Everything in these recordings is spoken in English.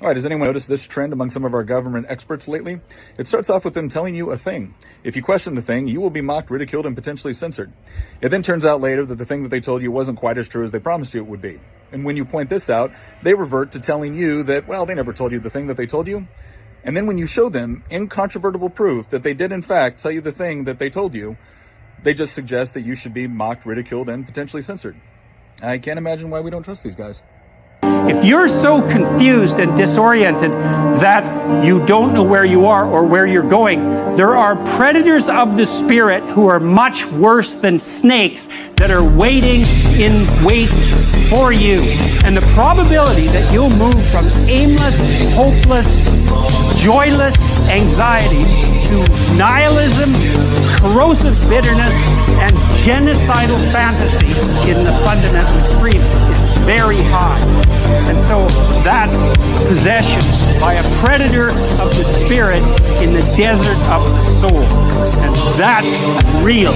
All right, has anyone noticed this trend among some of our government experts lately? It starts off with them telling you a thing. If you question the thing, you will be mocked, ridiculed, and potentially censored. It then turns out later that the thing that they told you wasn't quite as true as they promised you it would be. And when you point this out, they revert to telling you that, well, they never told you the thing that they told you. And then when you show them incontrovertible proof that they did in fact tell you the thing that they told you, they just suggest that you should be mocked, ridiculed, and potentially censored. I can't imagine why we don't trust these guys. If you're so confused and disoriented that you don't know where you are or where you're going, there are predators of the spirit who are much worse than snakes that are waiting in wait for you. And the probability that you'll move from aimless, hopeless, joyless anxiety to nihilism, corrosive bitterness, and genocidal fantasy in the fundamental extreme is very high. And so that's possession by a predator of the spirit in the desert of the soul. And that's real.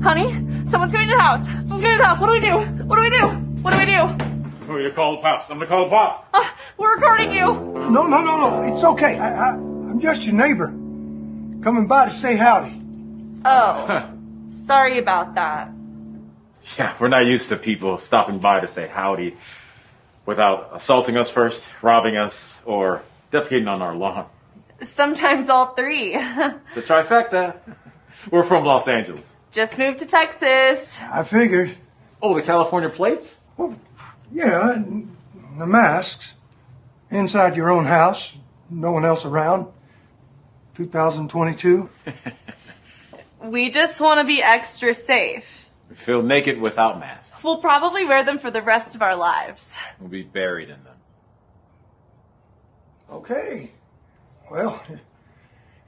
Honey, someone's coming to the house. Someone's coming to the house. What do we do? What do we do? What do we do? Who are you call the pops? I'm gonna call the pops. We're recording you. No. It's okay. I'm just your neighbor. Coming by to say howdy. Oh, sorry about that. Yeah, we're not used to people stopping by to say howdy without assaulting us first, robbing us, or defecating on our lawn. Sometimes all three. The trifecta. We're from Los Angeles. Just moved to Texas. I figured. Oh, the California plates? Well, yeah, and the masks. Inside your own house. No one else around. 2022. We just want to be extra safe. We feel naked without masks. We'll probably wear them for the rest of our lives. We'll be buried in them. Okay. Well,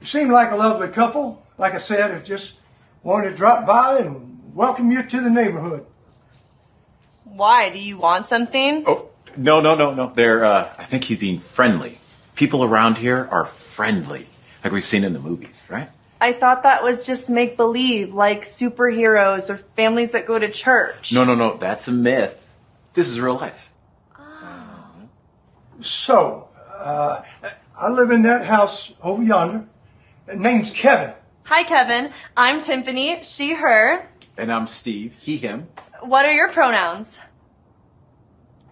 you seem like a lovely couple. Like I said, I just wanted to drop by and welcome you to the neighborhood. Why? Do you want something? Oh, no. I think he's being friendly. People around here are friendly, like we've seen in the movies, right? I thought that was just make-believe, like superheroes or families that go to church. No, that's a myth. This is real life. So, I live in that house over yonder. Name's Kevin. Hi, Kevin. I'm Tiffany, she, her. And I'm Steve, he, him. What are your pronouns?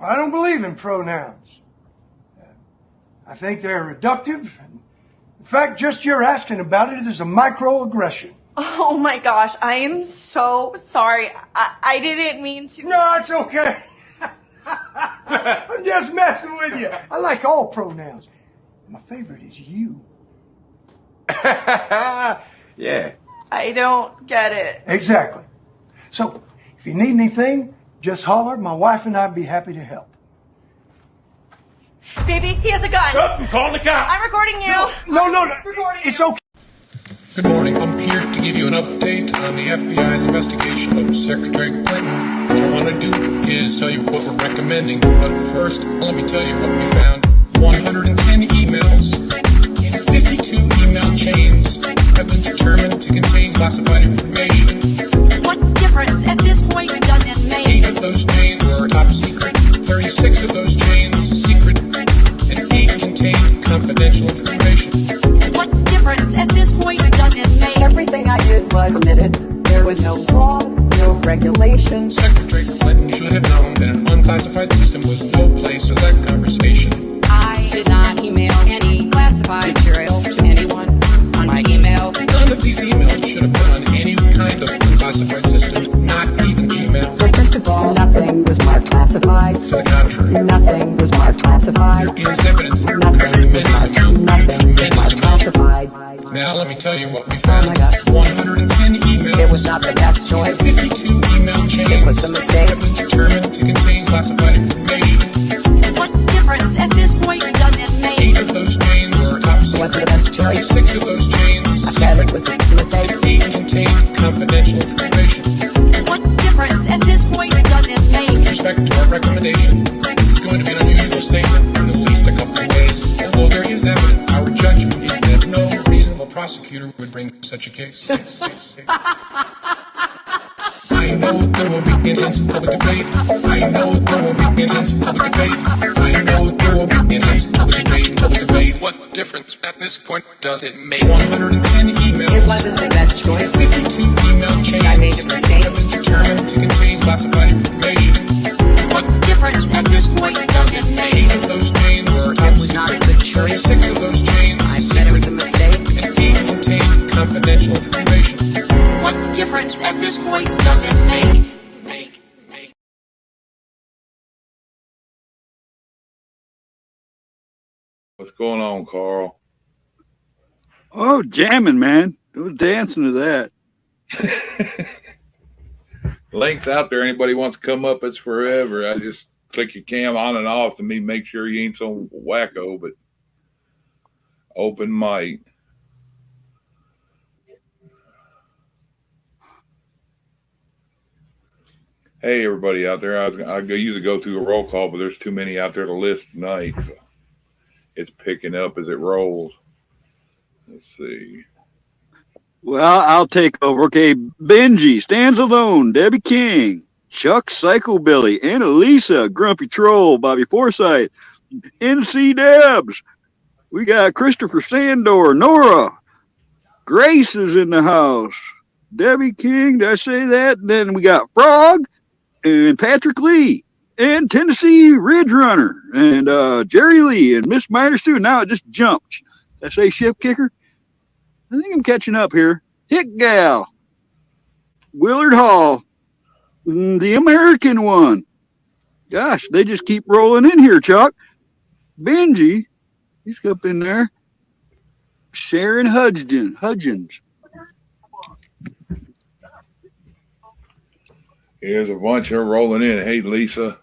I don't believe in pronouns. I think they're reductive. In fact, just your asking about it is a microaggression. Oh my gosh, I am so sorry. I didn't mean to. No, it's okay. I'm just messing with you. I like all pronouns. My favorite is you. Yeah. I don't get it. Exactly. So, if you need anything, just holler. My wife and I'd be happy to help. Baby, he has a gun. I'm calling the cops. I'm recording you. No. Recording It's you. okay. Good morning. I'm here to give you an update on the FBI's investigation of Secretary Clinton. What I want to do is tell you what we're recommending. But first, let me tell you what we found. 110 emails in 52 email chains have been determined to contain classified information. What difference at this point does it make? 8 of those chains are top secret, 36 of those chains secret, and 8 contain confidential information. What difference at this point does it make? Everything I did was admitted. There was no law, no regulation. Secretary Clinton should have known that an unclassified system was no place for that conversation. I did not email any classified material to anyone on my email. None of these emails should have been on any kind of unclassified system, not even Gmail. But first of all, nothing was marked classified. To the contrary, Nothing was marked classified. there is evidence that Nothing tremendous was amount, marked tremendous amount. classified. Now let me tell you what we Oh found. my God. 110 emails. It was not the best choice. 52 email chains It was a mistake. have been determined to contain classified information. What difference at this point does it 8 make? of those chains are top It wasn't the best choice. 36 of those chains I said secret. it was a mistake. 8 contain confidential information. What difference at this point does it With make? respect to our recommendation, this is going to be an unusual statement in at least a couple of ways. Although there is evidence, our judgment is that no reasonable prosecutor would bring such a case. I know there will be intense public debate. I know there will be intense public debate. I know there will be intense public debate. Public debate. What difference at this point does it make? 110 emails. It wasn't the best choice. 52 email chains. I made a mistake. Have been determined to contain classified information. What difference at this point does it make? 8 of those chains were top It was not a secret. good choice. 6 of those chains I said it was a mistake. and 8 contained confidential information. What difference at this point does it make? What's going on, Carl? Oh, jamming, man. I was dancing to that. Link's out there. Anybody wants to come up, it's forever. I just click your cam on and off to me, make sure you ain't so wacko, but open mic. Hey, everybody out there. I usually go through a roll call, but there's too many out there to list tonight. So it's picking up as it rolls. Let's see. Well, I'll take over. Okay, Benji stands alone. Debbie King, Chuck Psychobilly, Annalisa, Grumpy Troll, Bobby Forsythe, NC Debs. We got Christopher Sandor, Nora. Grace is in the house. Debbie King, did I say that? And then we got Frog and Patrick Lee and Tennessee Ridge Runner and Jerry Lee and Miss Miners too. Now it just jumped. Did I say Ship Kicker? I think I'm catching up here. Hick Gal, Willard Hall, the American one. Gosh, they just keep rolling in here, Chuck. Benji, he's up in there. Sharon Hudgens. Here's a bunch of rolling in. Hey, Lisa.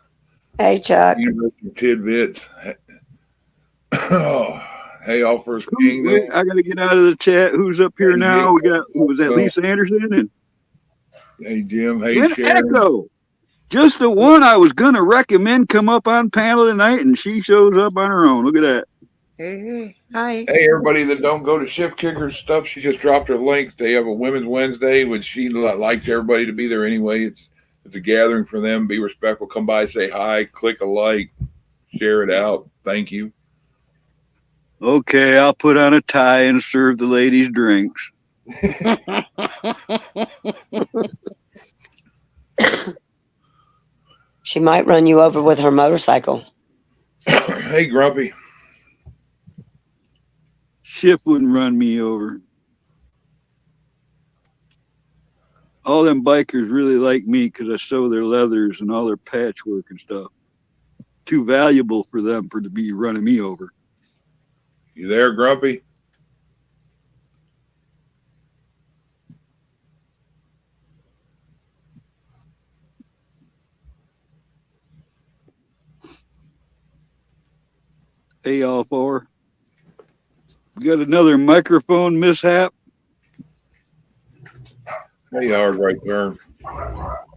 Hey, Chuck. University Tidbits. Oh, hey, all first king. I got to get out of the chat. Who's up here now? We got, who was that, Lisa Anderson? And hey, Jim. Hey, Sharon. Echo. Just the one I was going to recommend come up on panel tonight, and she shows up on her own. Look at that. Hi. Hey, everybody that don't go to Shift Kicker stuff, she just dropped her link. They have a Women's Wednesday, which she likes everybody to be there anyway. It's a gathering for them. Be respectful. Come by, say hi, click a like, share it out. Thank you. Okay, I'll put on a tie and serve the ladies drinks. She might run you over with her motorcycle. Hey, Grumpy. Schiff wouldn't run me over. All them bikers really like me because I sew their leathers and all their patchwork and stuff. Too valuable for them to be running me over. You there, Grumpy? Hey, all four. We got another microphone mishap. There you are, right there.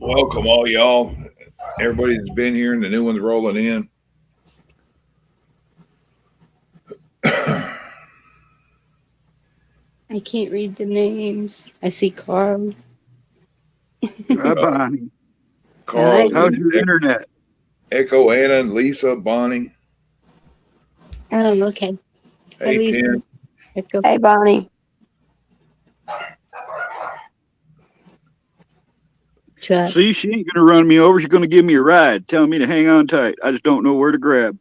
Welcome, all y'all. Everybody that's been here and the new ones rolling in. I can't read the names. I see Carl. Hi, Bonnie. Carl. How's your internet? Echo, Anna, and Lisa, Bonnie. Oh, okay. Hey, Lisa. Tim. Echo. Hey, Bonnie. Chuck. See, she ain't going to run me over. She's going to give me a ride, telling me to hang on tight. I just don't know where to grab.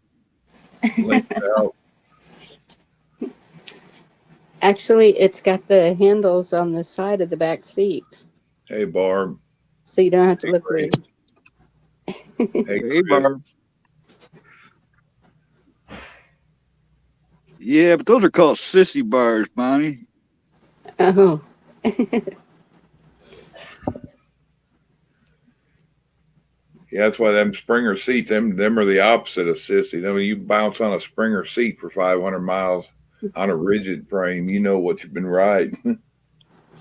Link it out. Actually, it's got the handles on the side of the back seat, Hey, Barb. so you don't have to Hey, look Grace. weird. Hey, Hey, Chris. Barb. Yeah, but those are called sissy bars, Bonnie. Oh. Yeah, that's why them Springer seats, them are the opposite of sissy. Then when you bounce on a Springer seat for 500 miles on a rigid frame, you know what you've been riding.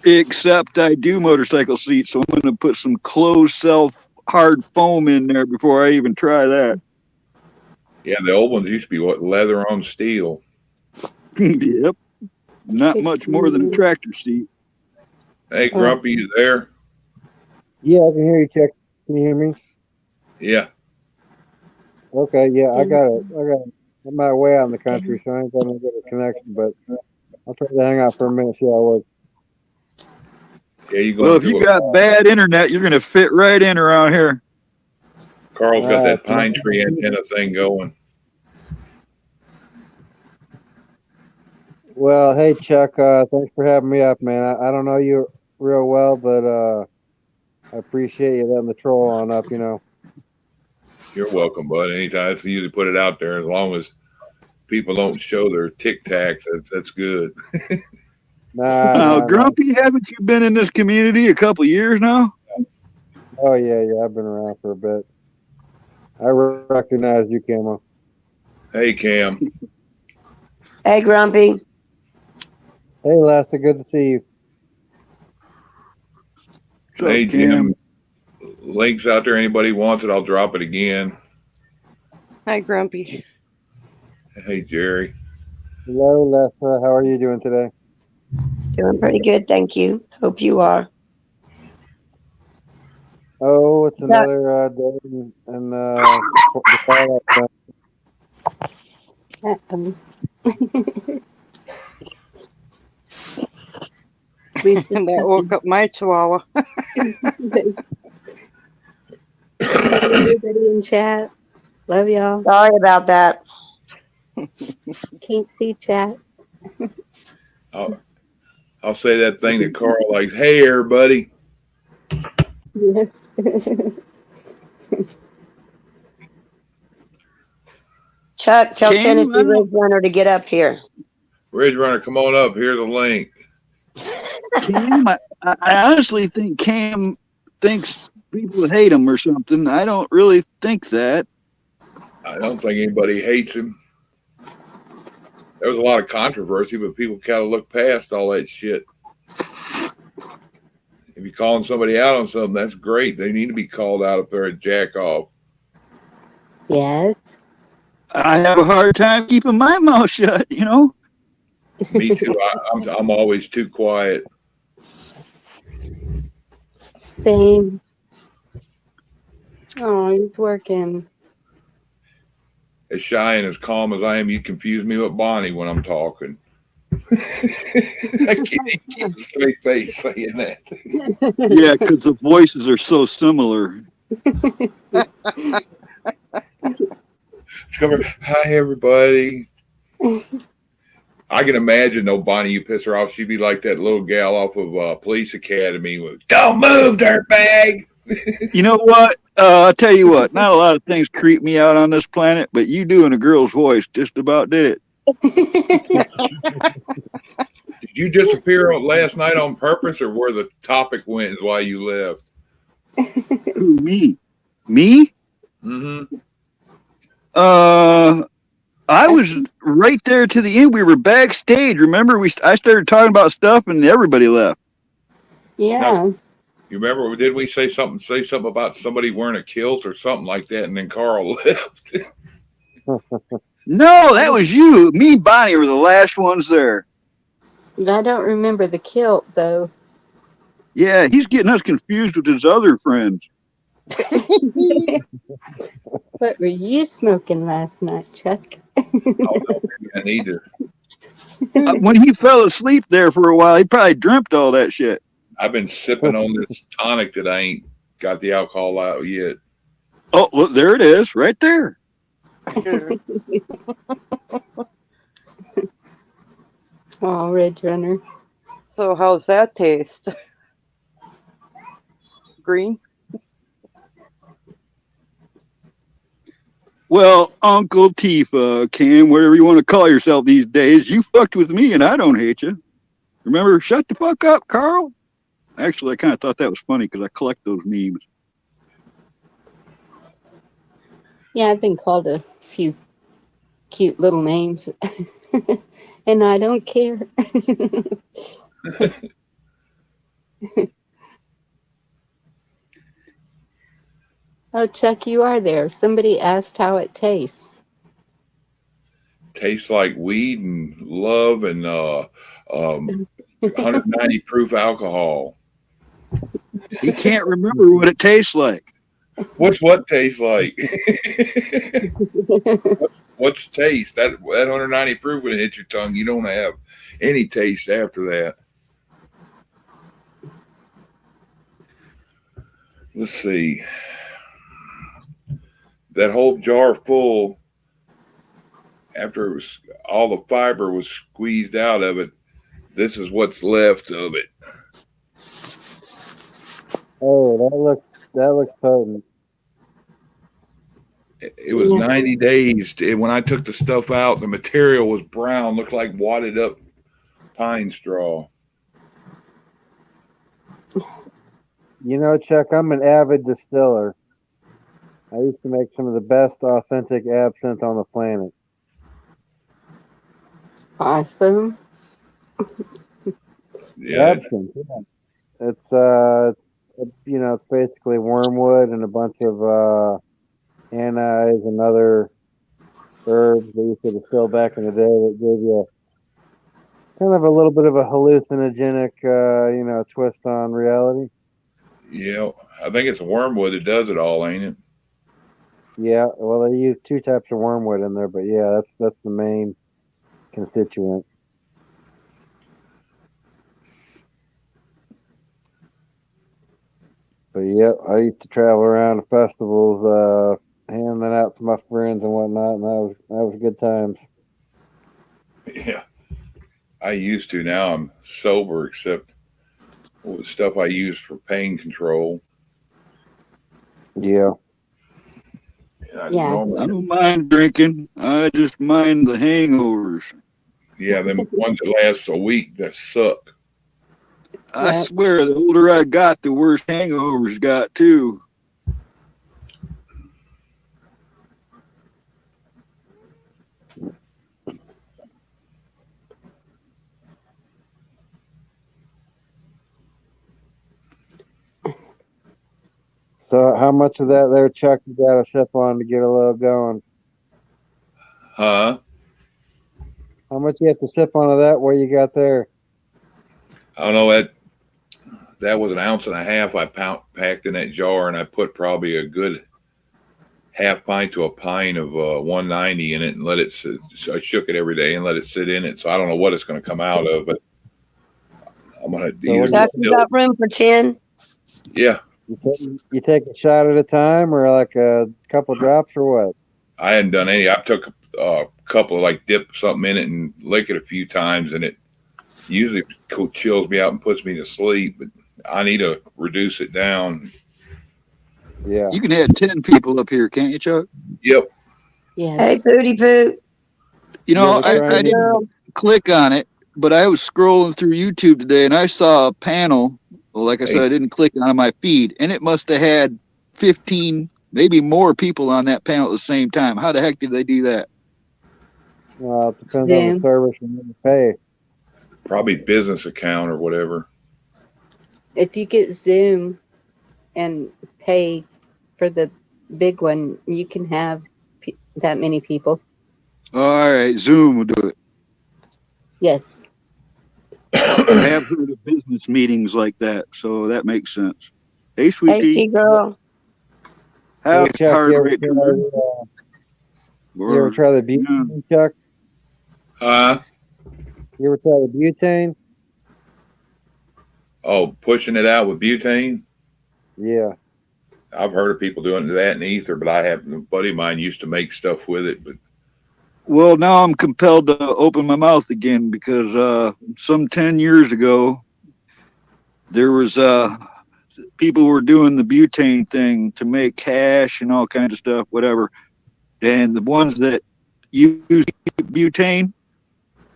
Except I do motorcycle seats, so I'm going to put some closed self hard foam in there before I even try that. Yeah, the old ones used to be what, leather on steel. Yep. Not much more than a tractor seat. Hey, Grumpy, you there? Yeah, I can hear you, Chuck. Can you hear me? Yeah. Okay, yeah, I got it. I'm my way out in the country, so I ain't gonna get a connection, but I'll try to hang out for a minute, see how it works. Yeah, you Well, going if you through got bad internet, you're going to fit right in around here. Carl's got that pine tree antenna thing going. Well, hey, Chuck, thanks for having me up, man. I don't know you real well, but I appreciate you letting the troll on up, you know. You're welcome, bud. Anytime. It's easy to put it out there. As long as people don't show their Tic Tacs, that's good. Now, Grumpy, haven't you been in this community a couple years now? Oh, yeah, I've been around for a bit. I recognize you, Camo. Hey, Cam. Hey, Grumpy. Hey, Lester, good to see you. Hey, Jim. Links out there. Anybody wants it, I'll drop it again. Hi, Grumpy. Hey, Jerry. Hello, Lester. How are you doing today? Doing pretty good, thank you. Hope you are. Oh, it's another day and the fall That woke up my chihuahua. Everybody in chat. Love y'all. Sorry about that. Can't see chat. I'll say that thing that Carl likes. Hey, everybody. Yeah. Chuck, tell Cam, Tennessee Ridge Runner to get up here. Ridge Runner, come on up. Here's a link. Cam, I honestly think Cam thinks people hate him or something. I don't really think that. I don't think anybody hates him. There was a lot of controversy, but people kind of look past all that shit. If you're calling somebody out on something, that's great. They need to be called out if they're a jack off. Yes. I have a hard time keeping my mouth shut, you know? Me too. I'm always too quiet. Same. Oh, he's working. As shy and as calm as I am, you confuse me with Bonnie when I'm talking. I can't keep a straight face saying that. Yeah, because the voices are so similar. Hi, everybody. I can imagine, though, Bonnie, you piss her off. She'd be like that little gal off of Police Academy. With, don't move, dirtbag. You know what? I'll tell you what. Not a lot of things creep me out on this planet, but you doing a girl's voice just about did it. Did you disappear last night on purpose, or where the topic went is why you left? Who, me? Me? Mm-hmm. I was right there to the end. We were backstage. Remember, I started talking about stuff, and everybody left. Yeah. Now, you remember? Did we say something about somebody wearing a kilt or something like that, and then Carl left? No, that was you. Me and Bonnie were the last ones there. I don't remember the kilt, though. Yeah, he's getting us confused with his other friends. What were you smoking last night, Chuck? Oh, no, maybe I need to. When he fell asleep there for a while, he probably dreamt all that shit. I've been sipping on this tonic that I ain't got the alcohol out yet. Oh, look, there it is, right there. Oh, Ridge Runner. So how's that taste? Green? Well, Uncle Tifa, Cam, whatever you want to call yourself these days, you fucked with me and I don't hate you. Remember, shut the fuck up, Carl? Actually, I kind of thought that was funny because I collect those memes. Yeah, I've been called a few cute little names, and I don't care. Oh, Chuck, you are there. Somebody asked how it tastes. Tastes like weed and love and 190 proof alcohol. He can't remember what it tastes like. What tastes like? What's taste? That 190 proof when it hits your tongue, you don't have any taste after that. Let's see. That whole jar full, after it was all the fiber was squeezed out of it, this is what's left of it. Oh, that looks potent. It was 90 days. When I took the stuff out, the material was brown, looked like wadded up pine straw. You know, Chuck, I'm an avid distiller. I used to make some of the best authentic absinthe on the planet. Awesome. Yeah. Absinthe, yeah. It's you know, it's basically wormwood and a bunch of anise and other herbs that used to distill back in the day that gave you kind of a little bit of a hallucinogenic, you know, twist on reality. Yeah, I think it's wormwood that does it all, ain't it? Yeah, well, they use 2 types of wormwood in there, but yeah, that's the main constituent. But yeah, I used to travel around to festivals, handing out to my friends and whatnot, and that was good times. Yeah, I used to. Now I'm sober, except the stuff I use for pain control. Yeah. I don't mind drinking. I just mind the hangovers. Yeah, them ones that last a week that suck. I swear, the older I got, the worse hangovers got too. So how much of that there, Chuck, you got to sip on to get a little going? Huh? How much you have to sip on of that? What you got there? I don't know, that was 1.5 ounces I packed in that jar, and I put probably a good half pint to a pint of 190 in it and let it sit. So I shook it every day and let it sit in it. So I don't know what it's going to come out of, but I'm going to Chuck, you got room for 10? Yeah. You take a shot at a time, or like a couple drops, or what? I hadn't done any. I took a couple of, like, dip something in it and lick it a few times, and it usually chills me out and puts me to sleep, but I need to reduce it down. Yeah. You can have 10 people up here, can't you, Chuck? Yep. Yeah. Hey, Pooty Poo. You know, Hey, I didn't click on it, but I was scrolling through YouTube today and I saw a panel. Well, like I said, I didn't click on my feed, and it must have had 15, maybe more people on that panel at the same time. How the heck did they do that? Well, it depends on the service and what you pay. Probably business account or whatever. If you get Zoom and pay for the big one, you can have that many people. All right, Zoom will do it. Yes. I have heard of business meetings like that, so that makes sense. Hey, Hey, sweetie. T-Girl. How Hey, Chuck, hard you ever rate try, to you ever try the butane, Chuck? You ever try the butane? Oh, pushing it out with butane? Yeah. I've heard of people doing that in ether, but I have a buddy of mine used to make stuff with it. But Well, now I'm compelled to open my mouth again because some 10 years ago, there was people were doing the butane thing to make cash and all kinds of stuff, whatever. And the ones that used butane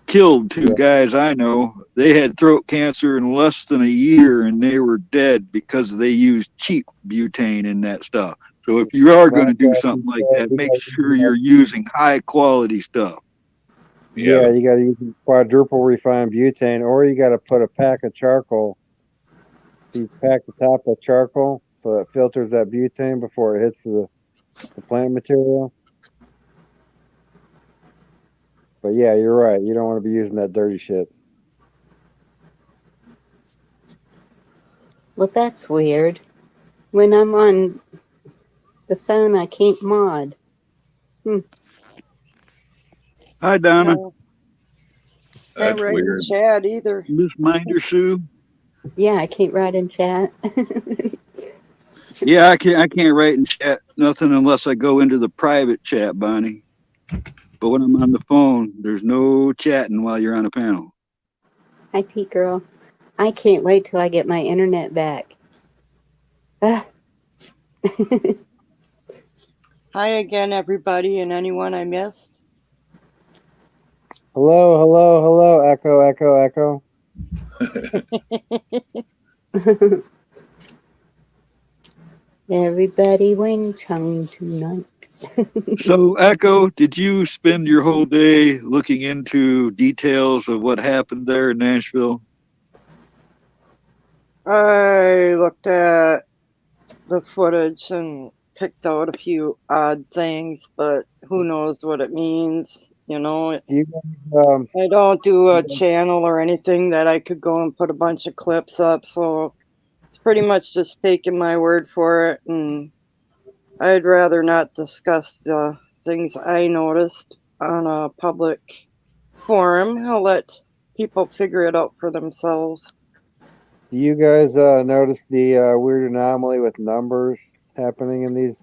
killed 2 guys I know. They had throat cancer in less than a year, and they were dead because they used cheap butane in that stuff. So if you are going to do something like that, make sure you're using high quality stuff. Yeah, you got to use quadruple refined butane, or you got to put a pack of charcoal. You pack the top of charcoal so it filters that butane before it hits the plant material. But yeah, you're right. You don't want to be using that dirty shit. Well, that's weird. When I'm on the phone, I can't mod. Hi, Donna. No, can't That's write in weird. chat either. Miss Minder Sue. Yeah, I can't write in chat. Yeah, I can't write in chat nothing unless I go into the private chat, Bonnie. But when I'm on the phone, there's no chatting while you're on a panel. Hi, T girl. I can't wait till I get my internet back. Ah. Hi again, everybody, and anyone I missed. Hello, hello, hello. Echo, echo, echo. Everybody Wing Chun tonight. So, Echo, did you spend your whole day looking into details of what happened there in Nashville? I looked at the footage and picked out a few odd things, but who knows what it means, you know? Do you guys, I don't do a channel or anything that I could go and put a bunch of clips up, so it's pretty much just taking my word for it, and I'd rather not discuss the things I noticed on a public forum. I'll let people figure it out for themselves. do you guys notice the weird anomaly with numbers happening in these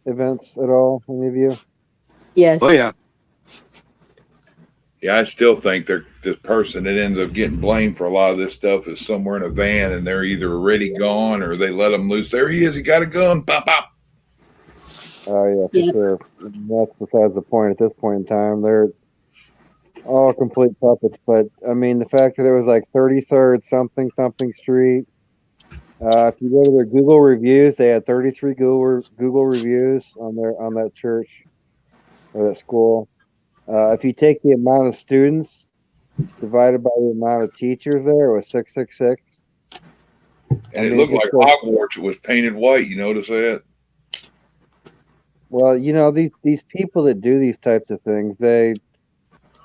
events at all? Any of you? Yes. Oh, yeah. Yeah, I still think the person that ends up getting blamed for a lot of this stuff is somewhere in a van, and they're either already gone or they let them loose. There he is. He got a gun. Pop, pop. Oh yeah, for sure. That's besides the point. At this point in time, they're all complete puppets. But I mean, the fact that it was like 33rd something something street. If you go to their Google reviews, they had 33 Google reviews on that church or that school. If you take the amount of students divided by the amount of teachers there, it was 666. And it looked like Hogwarts. It was painted white. You notice that? Well, these people that do these types of things, they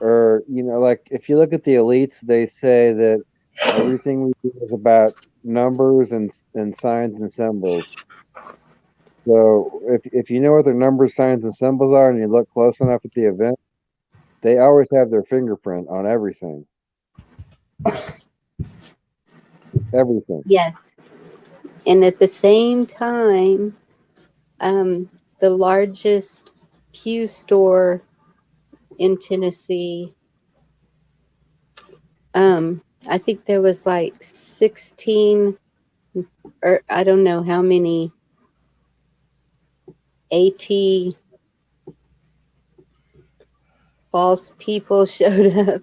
are, like if you look at the elites, they say that everything we do is about numbers and signs and symbols. So if you know what their numbers, signs, and symbols are, and you look close enough at the event, they always have their fingerprint on everything. Everything. Yes. And at the same time, the largest Pew store in Tennessee, I think there was like 16, or I don't know how many AT false people showed up,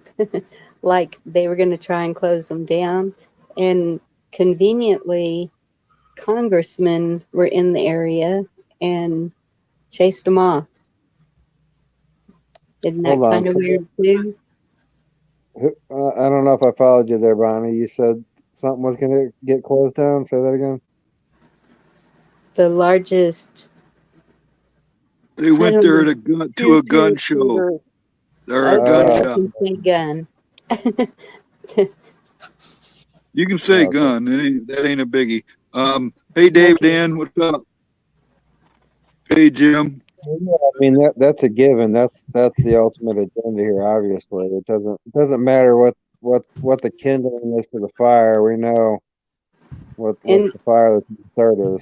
like they were going to try and close them down. And conveniently, congressmen were in the area and chased them off. Isn't that kind of weird too? I don't know if I followed you there, Bonnie. You said something was going to get closed down. Say that again. The largest. They went there to a gun show. Or a gun shop. You can say gun. You can say gun. That ain't a biggie. Hey, David Ann, what's up? Hey, Jim. Yeah, I mean that's a given. That's the ultimate agenda here. Obviously, it doesn't matter what the kindling is for the fire. We know what the fire that's the start is.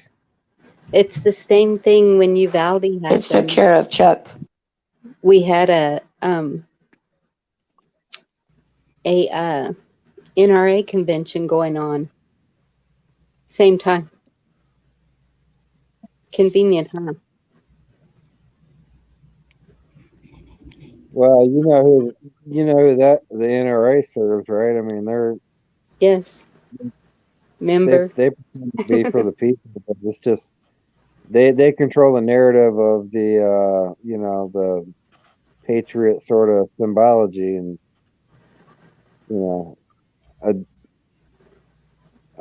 It's the same thing when Uvalde happened. It's took care of, Chuck. We had a NRA convention going on. Same time. Convenient, huh? Well, you know who that the NRA serves, right? I mean, they're yes. Member. They pretend to be for the people, but it's just they control the narrative of the the patriot sort of symbology, and I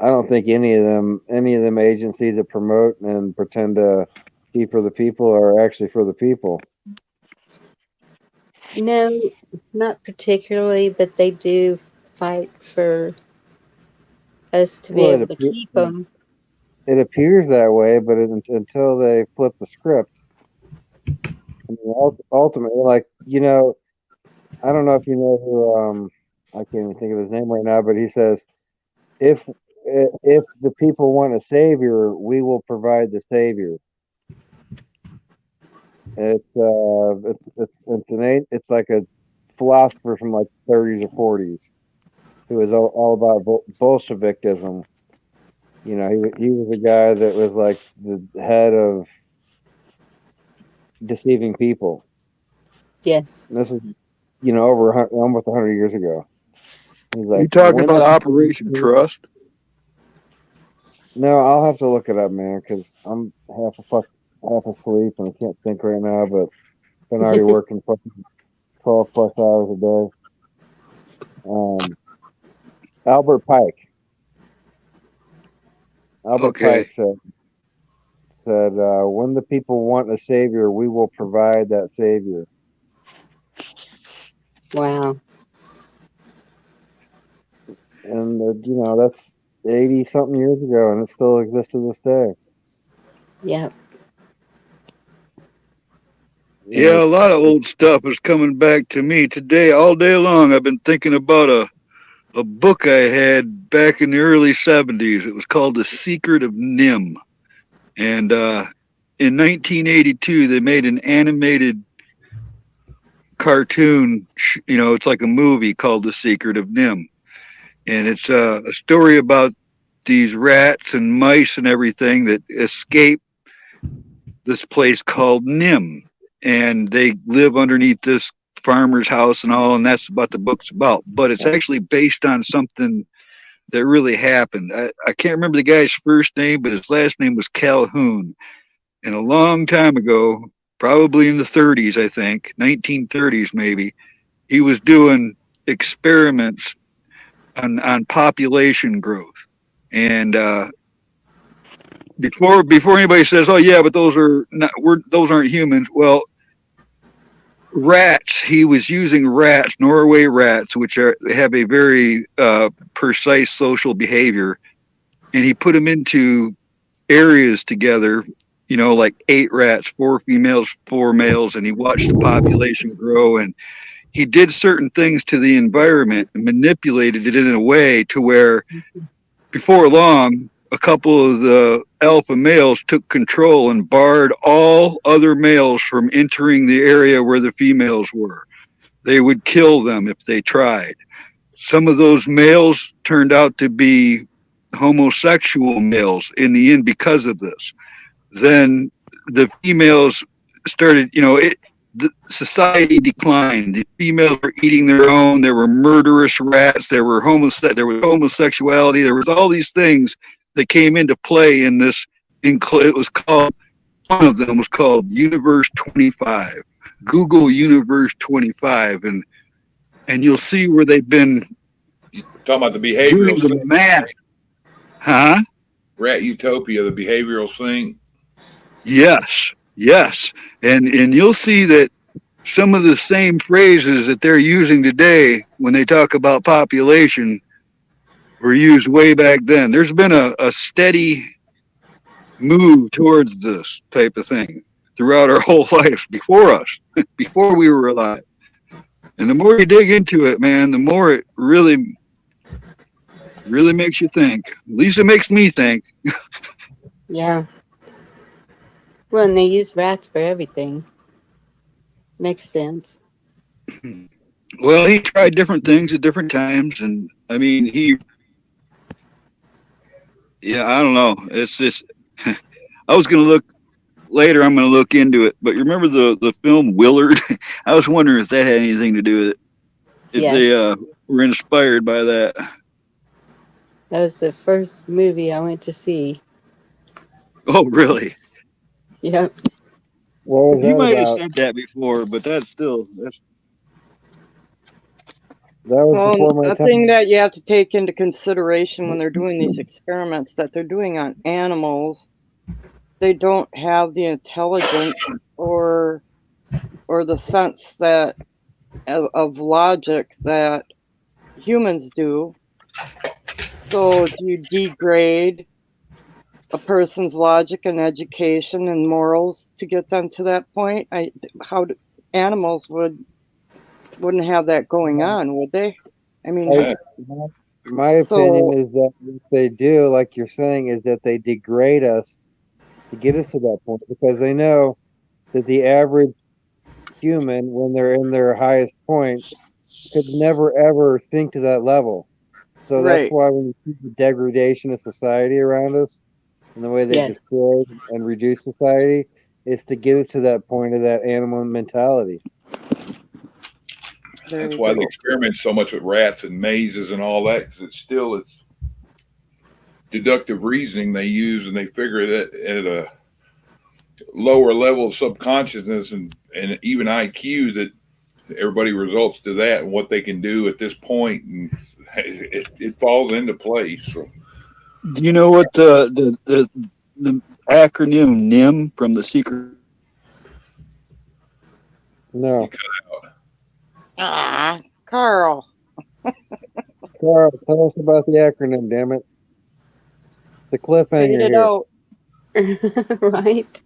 don't think any of them agencies that promote and pretend to be for the people are actually for the people. No, not particularly, but they do fight for us to be able to keep them. it appears that way, but until they flip the script, I mean, ultimately, like, I don't know if you know who, I can't even think of his name right now, but he says, if if the people want a savior, we will provide the savior. It's like a philosopher from like 30s or 40s who was all about Bolshevikism. He was a guy that was like the head of deceiving people. Yes. And this is, over almost 100 years ago. He's You like, talking about Operation Trust? No, I'll have to look it up, man, because I'm half asleep and I can't think right now. But been already working 12 plus hours a day. Albert Pike. Pike said, when the people want a savior, we will provide that savior. Wow. And, that's 80 something years ago, and it still exists to this day. Yep. Yeah, a lot of old stuff is coming back to me today. All day long, I've been thinking about a book I had back in the early 70s. It was called The Secret of Nim. And in 1982, they made an animated cartoon. It's like a movie called The Secret of Nim. And it's a story about these rats and mice and everything that escape this place called Nim. And they live underneath this farmer's house and all, and that's what the book's about. But it's actually based on something that really happened. I can't remember the guy's first name, but his last name was Calhoun. And a long time ago, probably in the 30s, I think, 1930s maybe, he was doing experiments on population growth. And before anybody says, "Oh yeah, but those aren't humans," well, rats. He was using rats, Norway rats, which have a very precise social behavior, and he put them into areas together. Like 8 rats, 4 females, 4 males, and he watched the population grow. And he did certain things to the environment and manipulated it in a way to where, before long, a couple of the alpha males took control and barred all other males from entering the area where the females were. They would kill them if they tried. Some of those males turned out to be homosexual males in the end because of this. Then the females started, the society declined. The females were eating their own. There were murderous rats. There was homosexuality. There was all these things that came into play in this. It was called, one of them was called Universe 25. Google Universe 25, and you'll see where they've been talking about the behavioral doing the math. Huh? Rat Utopia, the behavioral thing. Yes. And you'll see that some of the same phrases that they're using today when they talk about population were used way back then. There's been a steady move towards this type of thing throughout our whole life before us, before we were alive. And the more you dig into it, man, the more it really makes you think. At least it makes me think. Yeah. Well, and they use rats for everything. Makes sense. Well, he tried different things at different times, and I mean, I don't know. It's just, I was going to look later, I'm going to look into it, but you remember the film Willard? I was wondering if that had anything to do with it. If they were inspired by that. That was the first movie I went to see. Oh, really? Yep. What was You that might about? have said that before, but that was before my the time. thing that you have to take into consideration when they're doing these experiments that they're doing on animals, they don't have the intelligence or the sense that of logic that humans do. So if you degrade a person's logic and education and morals to get them to that point. Animals wouldn't have that going on, would they? I mean, My opinion is that what they do, like you're saying, is that they degrade us to get us to that point because they know that the average human, when they're in their highest point, could never ever sink to that level. So that's right. why when you see the degradation of society around us and the way they Yes. destroy and reduce society, is to get us to that point of that animal mentality. There That's you why go. they experiment so much with rats and mazes and all that, because it's deductive reasoning they use, and they figure that at a lower level of subconsciousness and even IQ that everybody results to that and what they can do at this point, and it falls into place. So. Do you know what the acronym NIM from the secret? No. Ah, Carl. Carl, tell us about the acronym, damn it. The Fade cliffhanger it here. out. Right.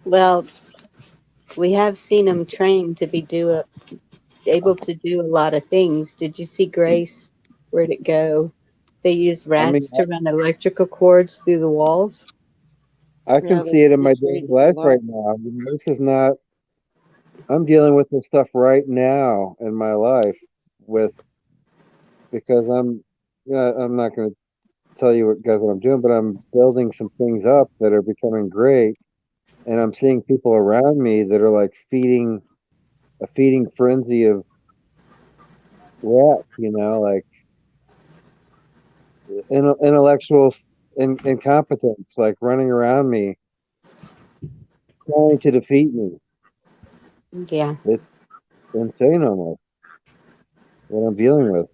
Well, we have seen them trained to be able to do a lot of things. Did you see Grace? Where'd it go? They use rats to run electrical cords through the walls. I Yeah, can see it in my they daily trained life a lot. right now. I mean, this is not. I'm dealing with this stuff right now in my life, because I'm. Yeah, I'm not going to tell you guys what I'm doing, but I'm building some things up that are becoming great, and I'm seeing people around me that are like feeding a feeding frenzy of rats. Like intellectual incompetence, like running around me, trying to defeat me. Yeah. It's insane almost what I'm dealing with.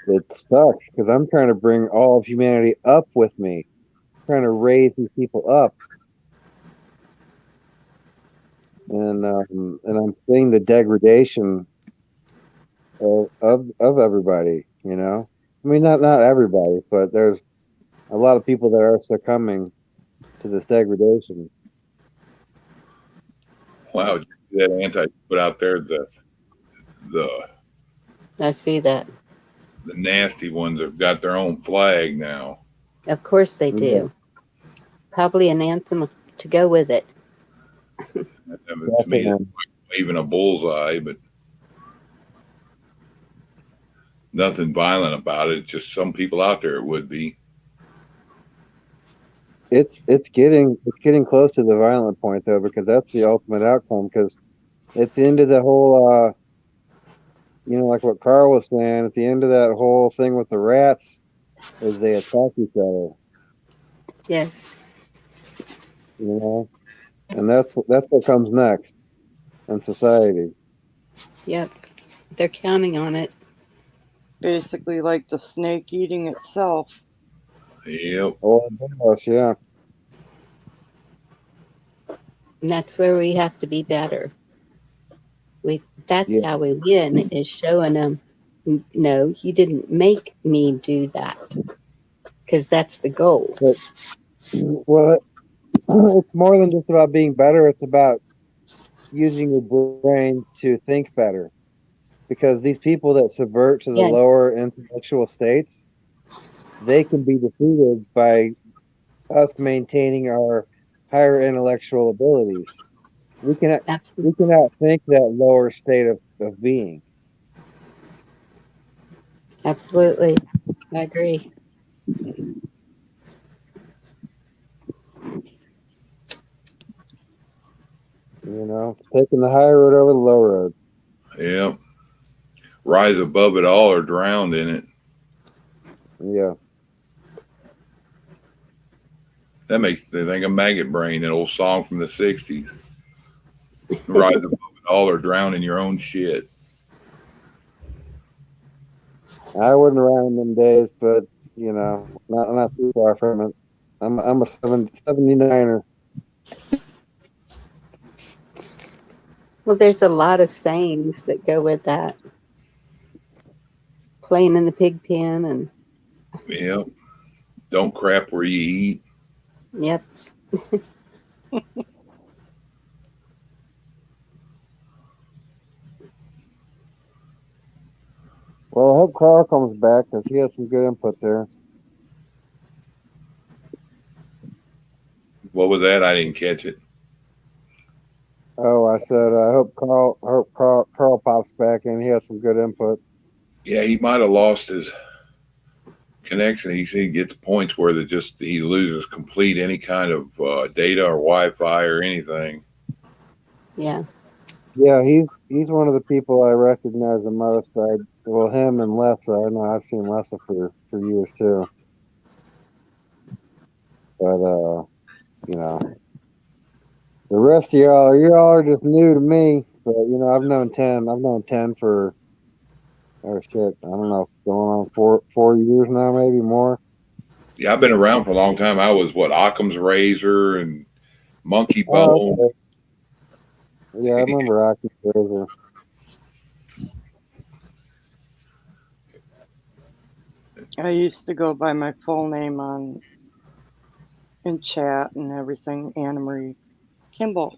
It sucks because I'm trying to bring all of humanity up with me, trying to raise these people up, and I'm seeing the degradation of everybody. I mean, not everybody, but there's a lot of people that are succumbing to this degradation. Wow, that anti put out there the I see that. nasty ones have got their own flag now. Of course they Yeah. do. Probably an anthem to go with it. To me, that's like waving a bullseye, but nothing violent about it. It's just some people out there it would be. It's getting close to the violent point though, because that's the ultimate outcome. Because at the end of the whole, like what Carl was saying, at the end of that whole thing with the rats, is they attack each other. Yes. And that's what comes next in society. Yep. They're counting on it. Basically, like the snake eating itself. Yep. Oh gosh, yeah. And that's where we have to be better. That's how we win, is showing them, no, you didn't make me do that. Because that's the goal. But, well, it's more than just about being better. It's about using your brain to think better. Because these people that subvert to the lower intellectual states, they can be defeated by us maintaining our higher intellectual abilities. We cannot think that lower state of being. Absolutely. I agree. Taking the high road over the low road. Yep. Rise above it all or drowned in it. Yeah. That makes me think of Maggot Brain, that old song from the 60s. Rise above it all or drown in your own shit. I wasn't around in them days, but not too far from it. I'm a 79er. Well, there's a lot of sayings that go with that. playing in the pig pen, and Yeah. Don't crap where you eat. yep. Well, I hope Carl comes back because he has some good input there. What was that? I didn't catch it. Oh, I said I hope Carl pops back and he has some good input. Yeah, he might have lost his connection. He gets points where he loses complete any kind of data or Wi-Fi or anything. Yeah. Yeah, he's one of the people I recognize the most. Well, him and Lessa. I know I've seen Lessa for years too. But you know, the rest of y'all are just new to me. But I've known Ten for oh shit, I don't know, going on 4 years now, maybe more. Yeah, I've been around for a long time. I was Occam's razor and monkey bone. Oh, okay. Yeah, I remember Occam's razor. I used to go by my full name in chat and everything, Anna Marie Kimball.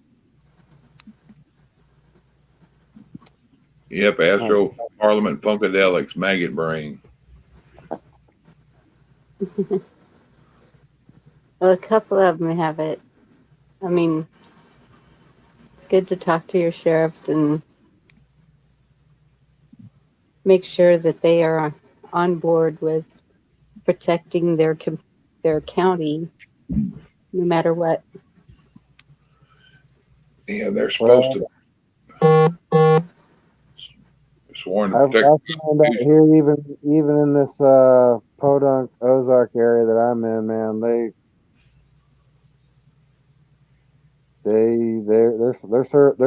Yep, Astro Parliament Funkadelics, Maggot Brain. Well, a couple of them have it. I mean, it's good to talk to your sheriffs and make sure that they are on board with protecting their county, no matter what. Yeah, they're supposed to sworn to I've protect. found out here, even in this Podunk Ozark area that I'm in, man, they're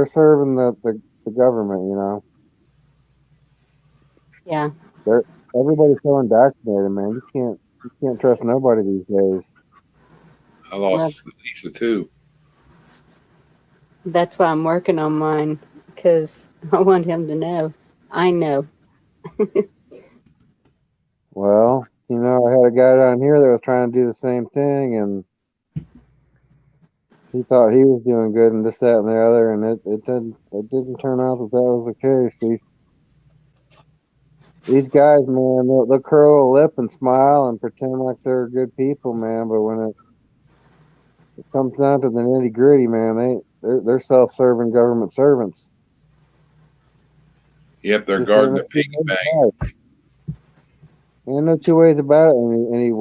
serving the government. Yeah. Everybody's so indoctrinated, man. You can't trust nobody these days. I lost Lisa too. That's why I'm working on mine, because I want him to know. I know. Well, I had a guy down here that was trying to do the same thing, and he thought he was doing good and this, that, and the other, and it didn't turn out that was the case. These guys, man, they'll curl a lip and smile and pretend like they're good people, man. But when it comes down to the nitty gritty, man, they're self-serving government servants. Yep, they're guarding the piggy bank. Ain't no two ways about it any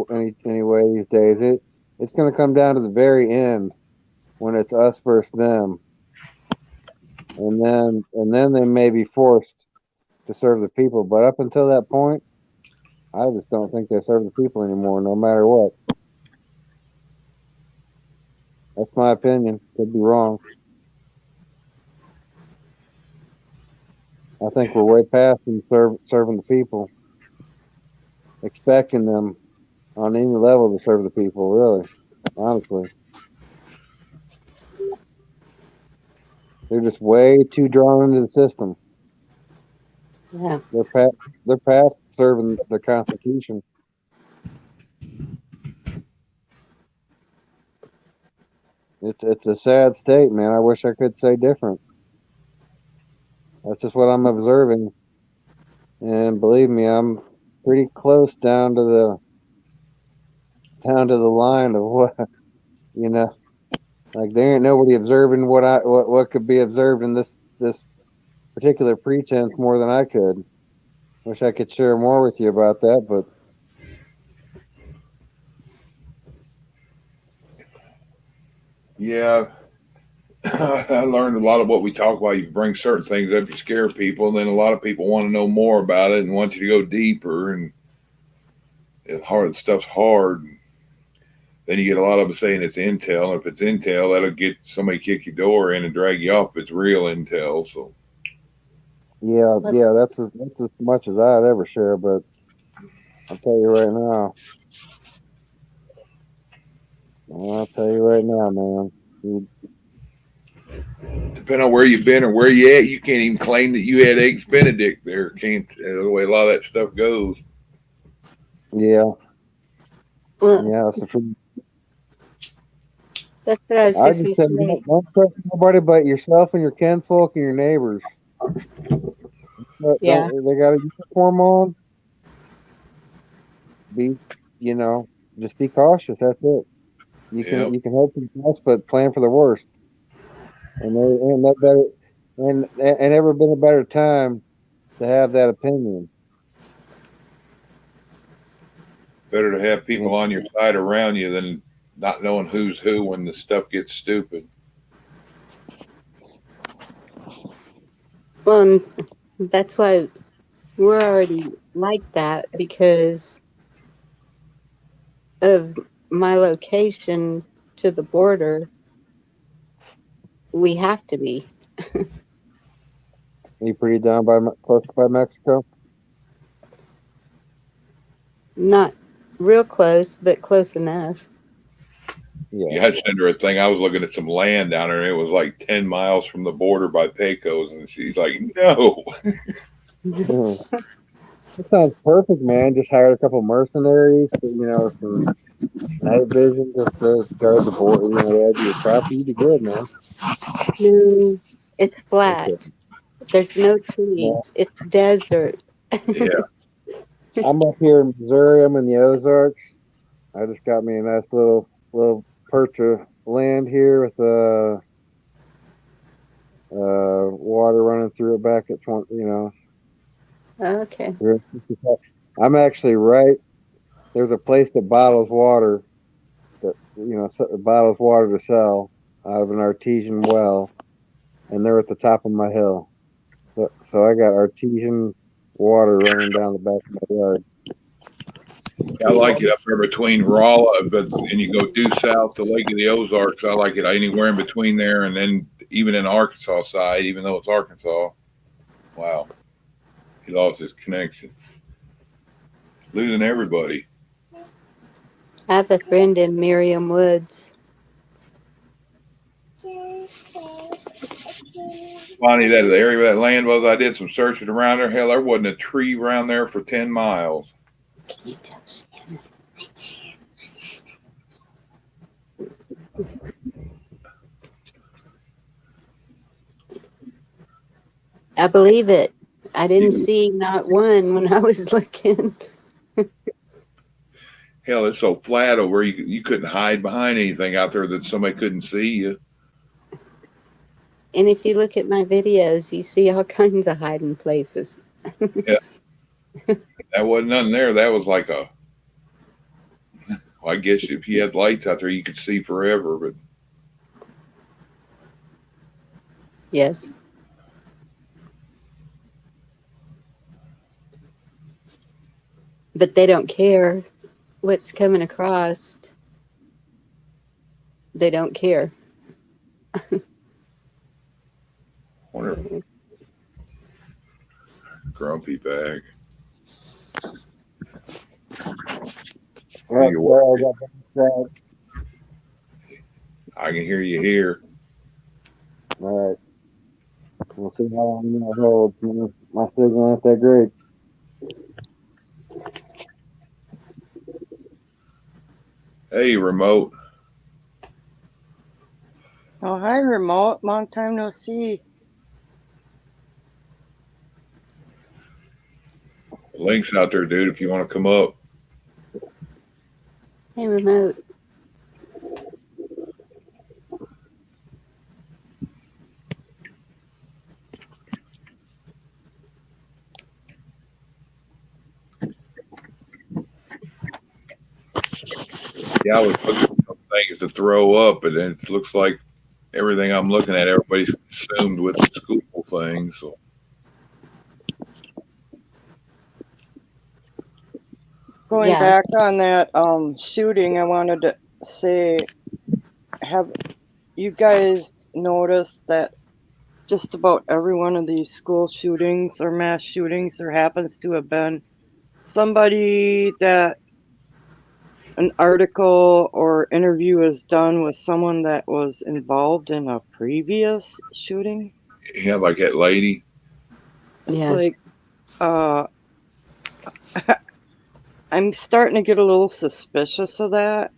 way these days. It's going to come down to the very end when it's us versus them, and then they may be forced to serve the people. But up until that point, I just don't think they serve the people anymore, no matter what. That's my opinion. Could be wrong. I think we're way past them serving the people, expecting them on any level to serve the people. Really, honestly, they're just way too drawn into the system. Yeah. They're past serving the Constitution. It's a sad state, man. I wish I could say different. That's just what I'm observing, and believe me, I'm pretty close down to the line of what like there ain't nobody observing what could be observed in this particular pretense more than I could. Wish I could share more with you about that, but Yeah, I learned a lot of what we talk about. You bring certain things up, you scare people, and then a lot of people want to know more about it and want you to go deeper. And it's hard. Stuff's hard. Then you get a lot of them saying it's intel. And if it's intel, that'll get somebody kick your door in and drag you off if it's real intel. So yeah, that's as much as I'd ever share. But I'll tell you right now, man. depending on where you've been or where you at, you can't even claim that you had eggs Benedict there. Can't the way a lot of that stuff goes. Yeah. Yeah, that's true. That's what I was I just just going said, to say. don't trust nobody but yourself and your kinfolk and your neighbors. Yeah. They got a uniform on. Be, just be cautious. That's it. You can hope for the best, but plan for the worst. And there ain't that better, and ever been a better time to have that opinion. Better to have people on your side around you than not knowing who's who when the stuff gets stupid. Well, and that's why we're already like that because of my location to the border. We have to be. You pretty down by close by Mexico? Not real close, but close enough. Yeah, I sent her a thing. I was looking at some land down there, and it was like 10 miles from the border by Pecos, and she's like, "No." That sounds perfect, man. Just hired a couple mercenaries, for night vision, just to guard the border, the edge of your property. You'd be good, man. No, it's flat. Okay. There's no trees. It's desert. Yeah. I'm up here in Missouri. I'm in the Ozarks. I just got me a nice little perch of land here with water running through it back at 20, Okay. I'm actually right. There's a place that bottles water that bottles water to sell out of an artesian well, and they're at the top of my hill. So I got artesian water running down the back of my yard. I like it up there between Rolla, and you go due south to Lake of the Ozarks. I like it anywhere in between there, and then even in the Arkansas side, even though it's Arkansas. Wow, he lost his connection, losing everybody. I have a friend in Merriam Woods. Bonnie, that the area where that land was, I did some searching around there. Hell, there wasn't a tree around there for 10 miles. I believe it. I didn't see not one when I was looking. Hell, it's so flat over you couldn't hide behind anything out there that somebody couldn't see you. And if you look at my videos, you see all kinds of hiding places. Yeah. That wasn't nothing there. That was like well, I guess if you had lights out there, you could see forever, but. Yes. But they don't care what's coming across. They don't care. Wonder. Grumpy bag. I can hear you here. All right. We'll see how long that holds. My signal ain't that great. Hey, remote. Oh, hi, remote. Long time no see. Link's out there, dude, if you want to come up. Hey, remote. Yeah, I was looking for some things to throw up, and it looks like everything I'm looking at, everybody's consumed with the school thing. So. Going back on that shooting, I wanted to say, have you guys noticed that just about every one of these school shootings or mass shootings there happens to have been somebody that an article or interview is done with someone that was involved in a previous shooting. Yeah, like that lady. It's like, I'm starting to get a little suspicious of that.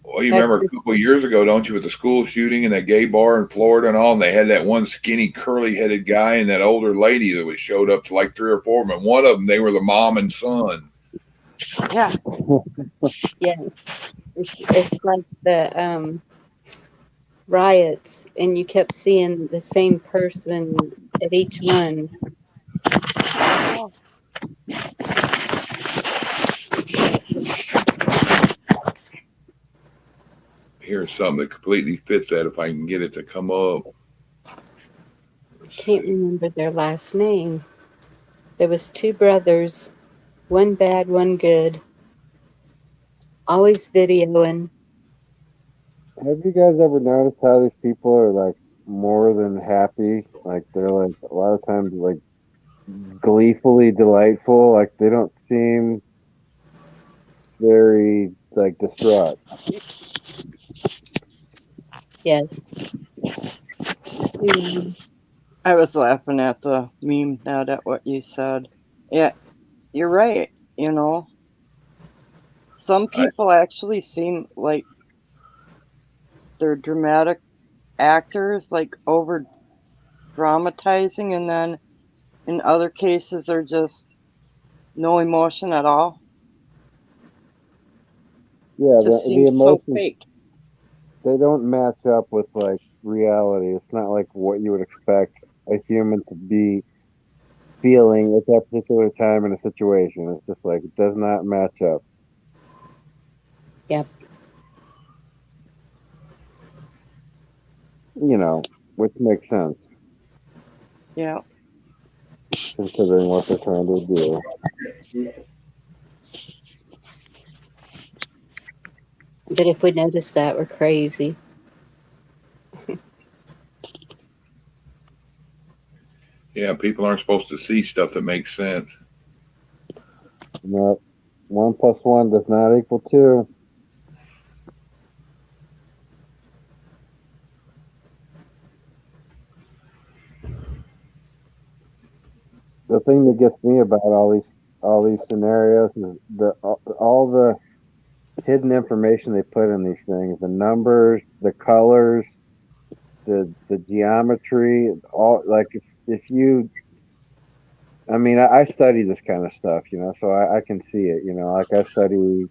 Well, you remember a couple of years ago, don't you, with the school shooting in that gay bar in Florida and all, and they had that one skinny, curly-headed guy and that older lady that was showed up to like 3 or 4 of them, and one of them, they were the mom and son. Yeah. Yeah. It's like the riots, and you kept seeing the same person at each one. Here's something that completely fits that if I can get it to come up. Can't remember their last name. There was 2 brothers, one bad, one good. Always videoing. Have you guys ever noticed how these people are like more than happy? Like they're like a lot of times like gleefully delightful. Like they don't seem very like distraught. Yes. I was laughing at the meme, not at what you said. Yeah, you're right. You know, some people actually seem like they're dramatic actors, like over dramatizing, and then in other cases are just no emotion at all. Yeah, Just the seems so emotions, fake. they don't match up with like reality. It's not like what you would expect a human to be feeling at that particular time in a situation. It's just like it does not match up. Yep. You know, which makes sense Yeah. considering what they're trying to do. But if we notice that, we're crazy. Yeah, people aren't supposed to see stuff that makes sense. No, 1 + 1 does not equal 2. The thing that gets me about all these scenarios is all the hidden information they put in these things, the numbers, the colors, the geometry, all like if you I mean I study this kind of stuff, you know, so I can see it, you know, like I study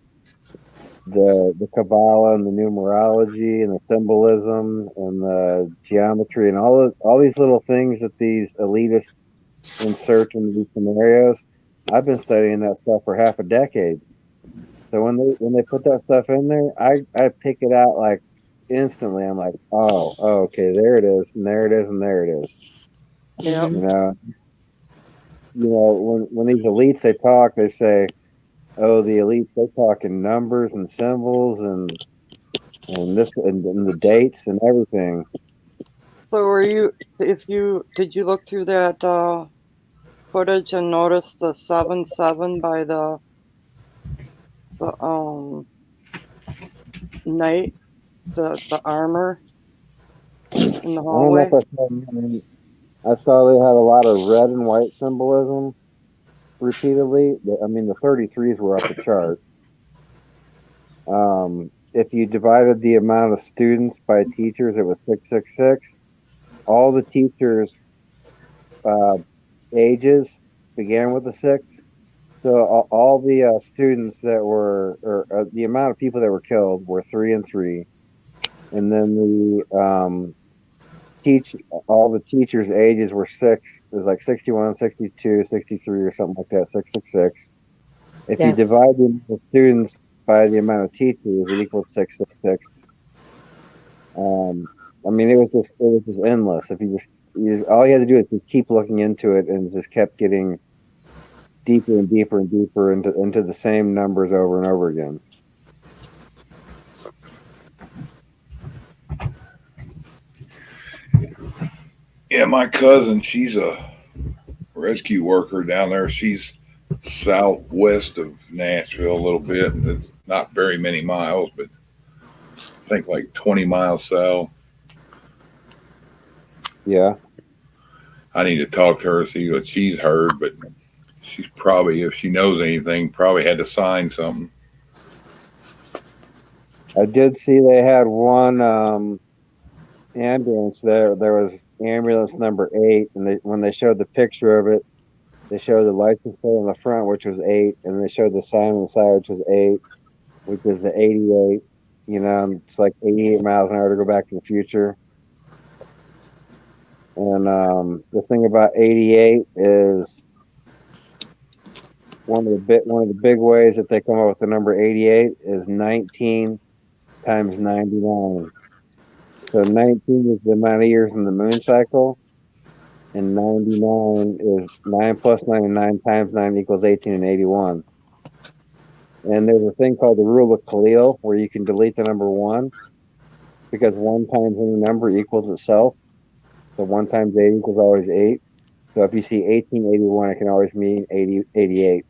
the Kabbalah and the numerology and the symbolism and the geometry and all these little things that these elitists insert into these scenarios. I've been studying that stuff for half a decade. So when they put that stuff in there, I pick it out like instantly. I'm like, oh, okay, there it is, and there it is, and there it is. Yeah. You know, when these elites they talk, they say, oh, the elites they talk in numbers and symbols and this and the dates and everything. So did you look through that footage and notice the 7-7 by the knight, the armor in the I don't know hallway? if I saw they had a lot of red and white symbolism repeatedly. I mean, the 33s were up the chart. If you divided the amount of students by teachers, it was 666. All the teachers' ages began with a 6. So all the students that were, or the amount of people that were killed were 3 and 3. And then all the teachers' ages were 6. It was like 61, 62, 63 or something like that, 666. If you divide the amount of students by the amount of teachers, it equals 666. I mean, it was just endless. If all you had to do is just keep looking into it, and it just kept getting deeper and deeper and deeper into the same numbers over and over again. Yeah, my cousin, she's a rescue worker down there. She's southwest of Nashville a little bit. not very many miles, but I think like 20 miles south. Yeah. I need to talk to her, see what she's heard, but she's probably, if she knows anything, probably had to sign something. I did see they had one ambulance there. There was ambulance number 8, and when they showed the picture of it, they showed the license plate on the front, which was 8, and they showed the sign on the side, which was 8, which is the 88. You know, it's like 88 miles an hour to go back to the future. And the thing about 88 is one of the big ways that they come up with the number 88 is 19 times 99. So 19 is the amount of years in the moon cycle, and 99 is 9 plus 9, and 9 times 9 equals 18 and 81. And there's a thing called the rule of Khalil where you can delete the number 1 because 1 times any number equals itself. So 1 times 8 equals always 8. So if you see 1881, it can always mean 88.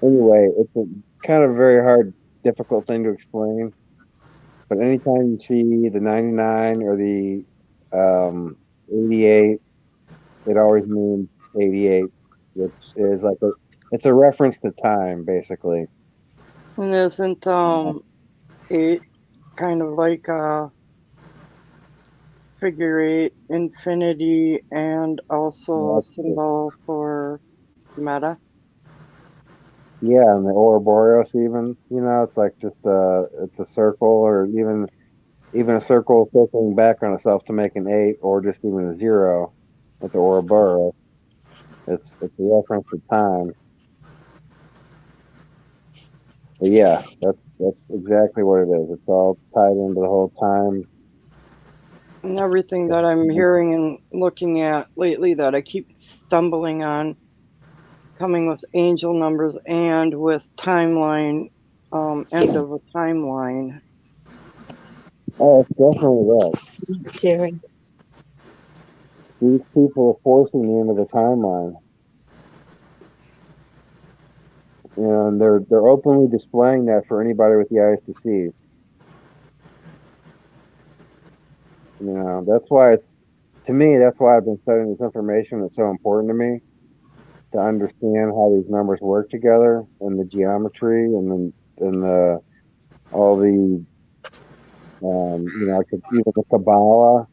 Anyway, it's a kind of very hard, difficult thing to explain. But anytime you see the 99 or the 88, it always means 88, which is like it's a reference to time, basically. And isn't 8 kind of like a figure 8, infinity, and also a symbol for meta? Yeah, and the Ouroboros even, it's like just it's a circle, or even a circle circling back on itself to make an 8, or just even a 0 with the Ouroboros. It's a reference to time. But yeah, that's exactly what it is. It's all tied into the whole time. And everything that I'm hearing and looking at lately that I keep stumbling on, coming with angel numbers and with timeline, end of a timeline. Oh, it's definitely that. Jerry. These people are forcing the end of the timeline. And they're openly displaying that for anybody with the eyes to see. That's why that's why I've been studying this information. It's so important to me to understand how these numbers work together, and the geometry, and the all the like even the Kabbalah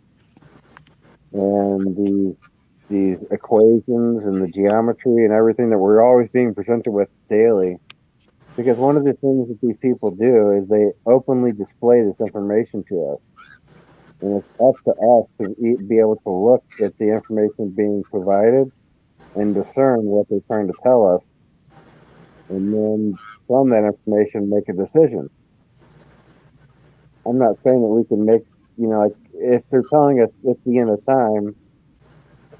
and these equations and the geometry and everything that we're always being presented with daily. Because one of the things that these people do is they openly display this information to us. And it's up to us to be able to look at the information being provided and discern what they're trying to tell us. And then from that information, make a decision. I'm not saying that we can make, like if they're telling us it's the end of time,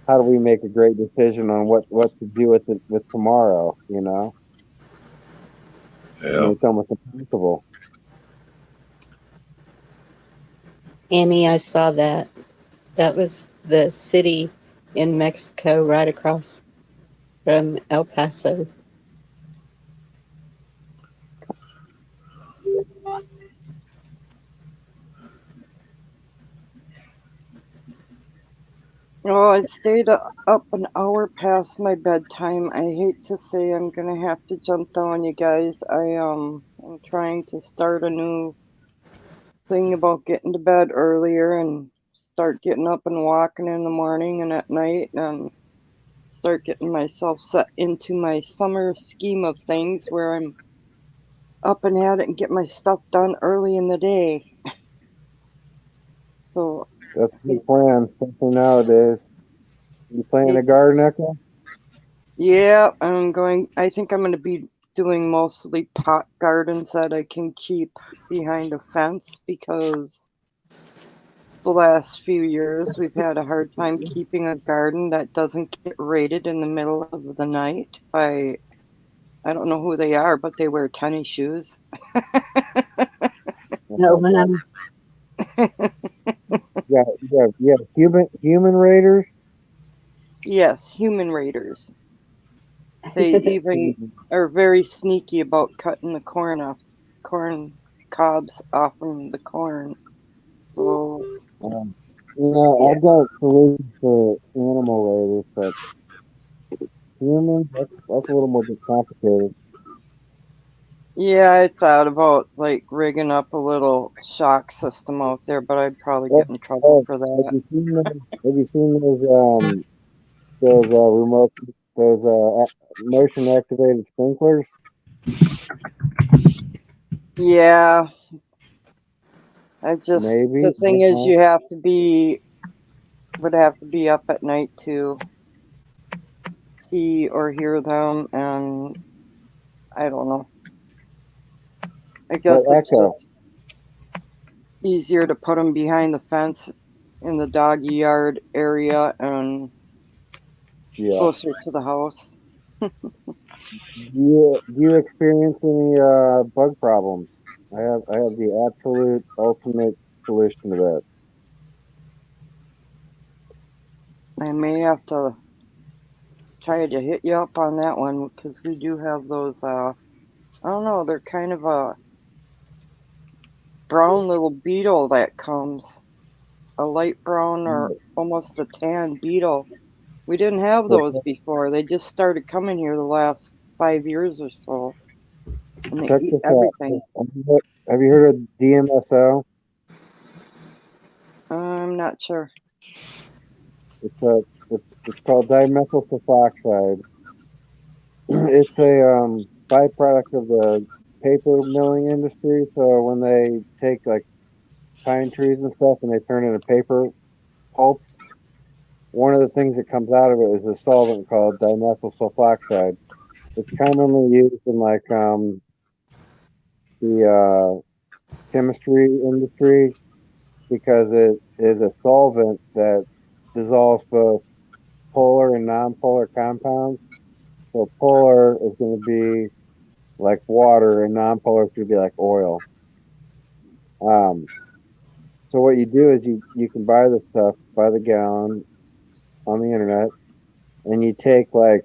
how do we make a great decision on what to do with tomorrow? Yeah. It's almost impossible. Annie, I saw that. That was the city in Mexico right across from El Paso. Oh, I stayed up an hour past my bedtime. I hate to say I'm gonna have to jump down, you guys. I'm trying to start a new thing about getting to bed earlier and start getting up and walking in the morning and at night, and start getting myself set into my summer scheme of things where I'm up and at it and get my stuff done early in the day. So that's a good plan, especially nowadays. You playing a garden, Echo? yeah, I think I'm going to be doing mostly pot gardens that I can keep behind a fence, because the last few years we've had a hard time keeping a garden that doesn't get raided in the middle of the night by, I don't know who they are, but they wear tennis shoes. No, Yeah. Human raiders. Yes, human raiders. They even are very sneaky about cutting the corn cobs off from the corn. So yeah. I've got solutions for animal raiders, but humans, that's a little more complicated. Yeah, I thought about like rigging up a little shock system out there, but I'd probably get in trouble for Have that. you seen those remote motion activated sprinklers? Yeah, the Maybe. thing is you would have to be up at night to see or hear them, and I don't know. I But guess it's echo. just easier to put them behind the fence in the doggy yard area and closer to the house. Do you experience any bug problems? I have the absolute ultimate solution to that. I may have to try to hit you up on that one because we do have those. I don't know. They're kind of a brown little beetle that comes, a light brown or almost a tan beetle. We didn't have those before. They just started coming here the last 5 years or so, and they Check eat this out. everything. Have you heard of DMSO? I'm not sure. It's called dimethyl sulfoxide. It's a byproduct of the paper milling industry. So when they take like pine trees and stuff and they turn into paper pulp, one of the things that comes out of it is a solvent called dimethyl sulfoxide. It's commonly used in like the chemistry industry because it is a solvent that dissolves both polar and nonpolar compounds. So polar is going to be like water, and nonpolar is going to be like oil. Um, so what you do is you can buy this stuff by the gallon on the internet, and you take like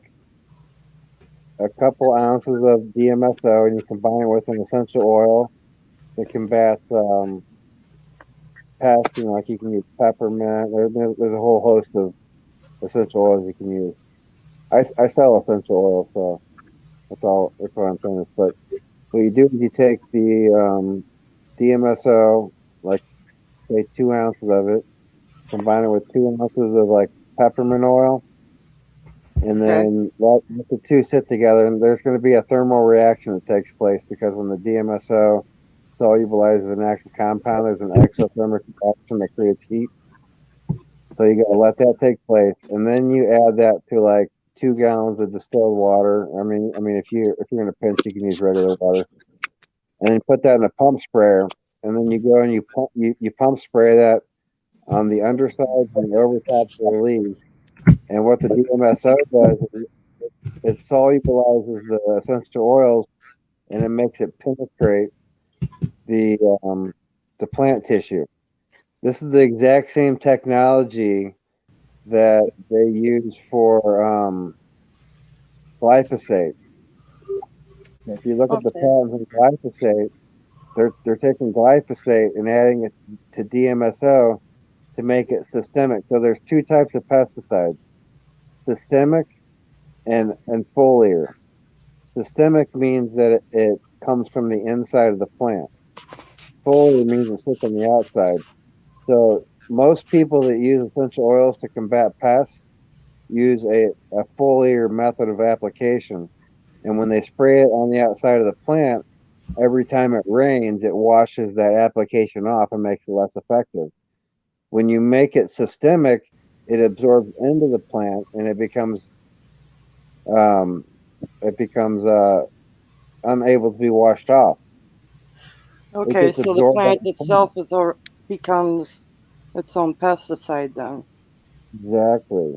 a couple ounces of DMSO and you combine it with an essential oil that combats pests. Like you can use peppermint. There's a whole host of essential oils you can use. I sell essential oils, so that's what I'm saying. But what you do is you take the DMSO, like say 2 ounces of it, combine it with 2 ounces of like peppermint oil, and Okay. then let the two sit together. And there's going to be a thermal reaction that takes place because when the DMSO solubilizes an active compound, there's an exothermic reaction that creates heat. So you got to let that take place, and then you add that to like 2 gallons of distilled water. I mean, if you're in a pinch, you can use regular water, and then put that in a pump sprayer, and then you go and you pump spray that on the undersides and the overtops of the leaves. And what the DMSO does is it solubilizes the essential oils and it makes it penetrate the plant tissue. This is the exact same technology that they use for glyphosate. If you look at the Okay. patents on glyphosate, they're taking glyphosate and adding it to DMSO to make it systemic. So there's two types of pesticides: systemic and foliar. Systemic means that it comes from the inside of the plant. Foliar means it sits on the outside. So most people that use essential oils to combat pests use a foliar method of application. And when they spray it on the outside of the plant, every time it rains, it washes that application off and makes it less effective. When you make it systemic, it absorbs into the plant and um, it becomes unable to be washed off. It Okay, gets so the absorbed by plant the plant. itself becomes its own pesticide then. Exactly.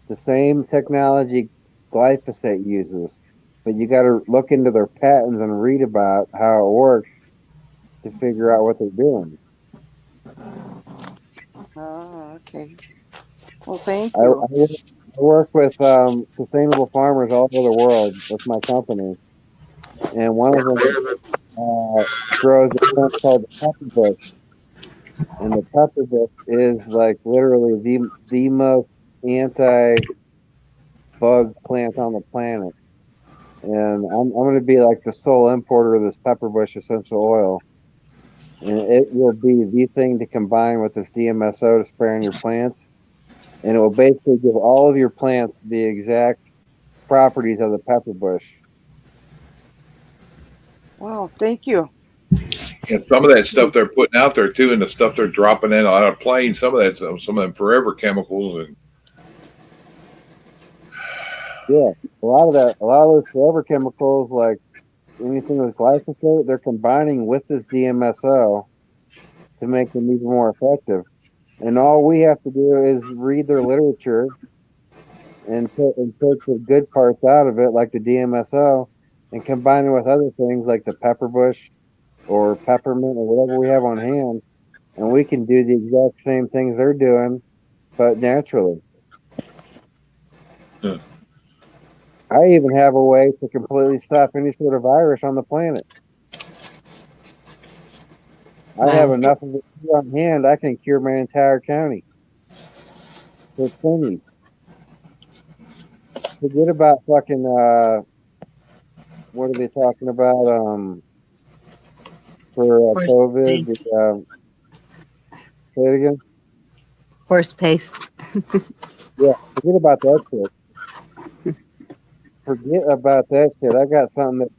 The same technology glyphosate uses, but you got to look into their patents and read about how it works to figure out what they're doing. Oh, okay. Well, thank I you. work with sustainable farmers all over the world with my company, and one of them grows a plant called the pepper bush, and the pepper bush is like literally the most anti bug plant on the planet. And I'm going to be like the sole importer of this pepper bush essential oil, and it will be the thing to combine with this DMSO to spray on your plants, and it will basically give all of your plants the exact properties of the pepper bush. Wow, thank you. And some of that stuff they're putting out there too, and the stuff they're dropping in out of planes, some of them forever chemicals, and Yeah, a lot of those forever chemicals, like anything with glyphosate, they're combining with this DMSO to make them even more effective. And all we have to do is read their literature and take the good parts out of it, like the DMSO, and combine it with other things like the pepper bush or peppermint or whatever we have on hand, and we can do the exact same things they're doing, but naturally. yeah. I even have a way to completely stop any sort of virus on the planet. I have enough of it on hand, I can cure my entire county. It's finished. Forget about fucking, what are they talking about, for Horse COVID? paste. Say it again? Horse paste. Yeah, forget about that shit. Forget about that shit. I got something that's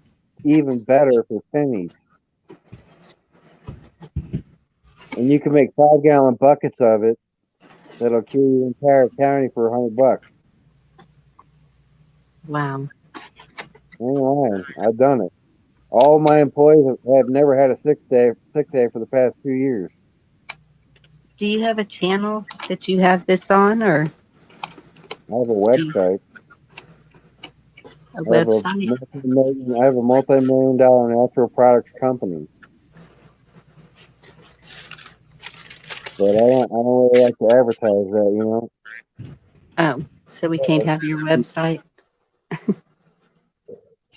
even better for pennies. And you can make 5-gallon buckets of it that'll cure your entire county for $100. Wow. I ain't lying. I've done it. All my employees have never had a sick day for the past 2 years. Do you have a channel that you have this on, or I have a website. a website? I have a multi-million-dollar natural products company. But I don't really like to advertise that, you know. Oh, so we can't have your website?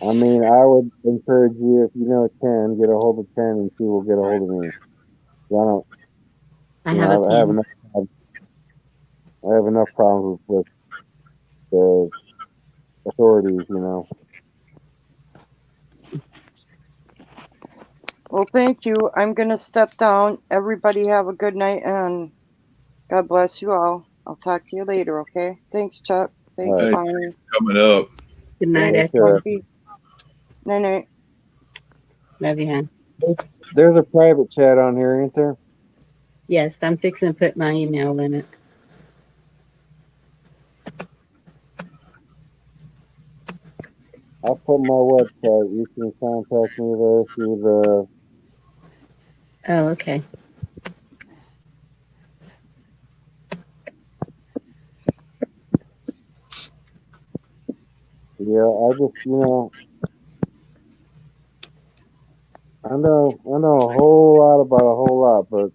I mean, I would encourage you, if you know Ken, get a hold of Ken and she will get a hold of me. I have enough problems with the authorities, you know. Well, thank you. I'm going to step down. Everybody have a good night, and God bless you all. I'll talk to you later, okay? Thanks, Chuck. Thanks, Hey, Bonnie. coming up. Good night, Thanks, Ethel. Night-night. Love you, hon. There's a private chat on here, ain't there? Yes, I'm fixing to put my email in it. I'll put my website. You can contact me there through the. Oh, okay. Yeah, I just, you know, I know a whole lot about a whole lot, but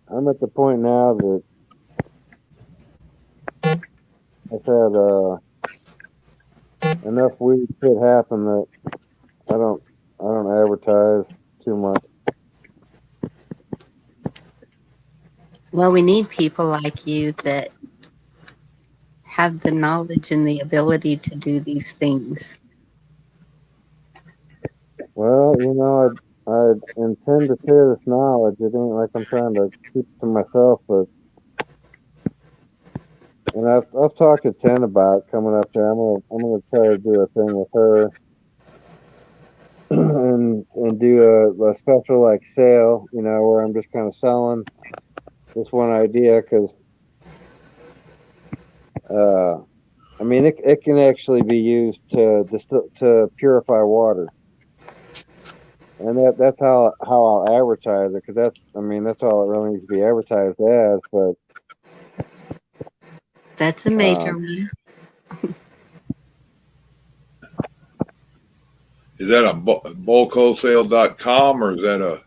I'm at the point now that I've had enough weird shit happen that I don't advertise too much. Well, we need people like you that have the knowledge and the ability to do these things. Well, you know, I intend to share this knowledge. It ain't like I'm trying to keep it to myself, but and I've talked to Ten about coming up there. I'm gonna try to do a thing with her and do a special like sale, you know, where I'm just kind of selling this one idea because I mean it can actually be used to purify water. And that's how I'll advertise it, because that's all it really needs to be advertised as. But that's a major one. Is that a bulkwholesale.com or is that a?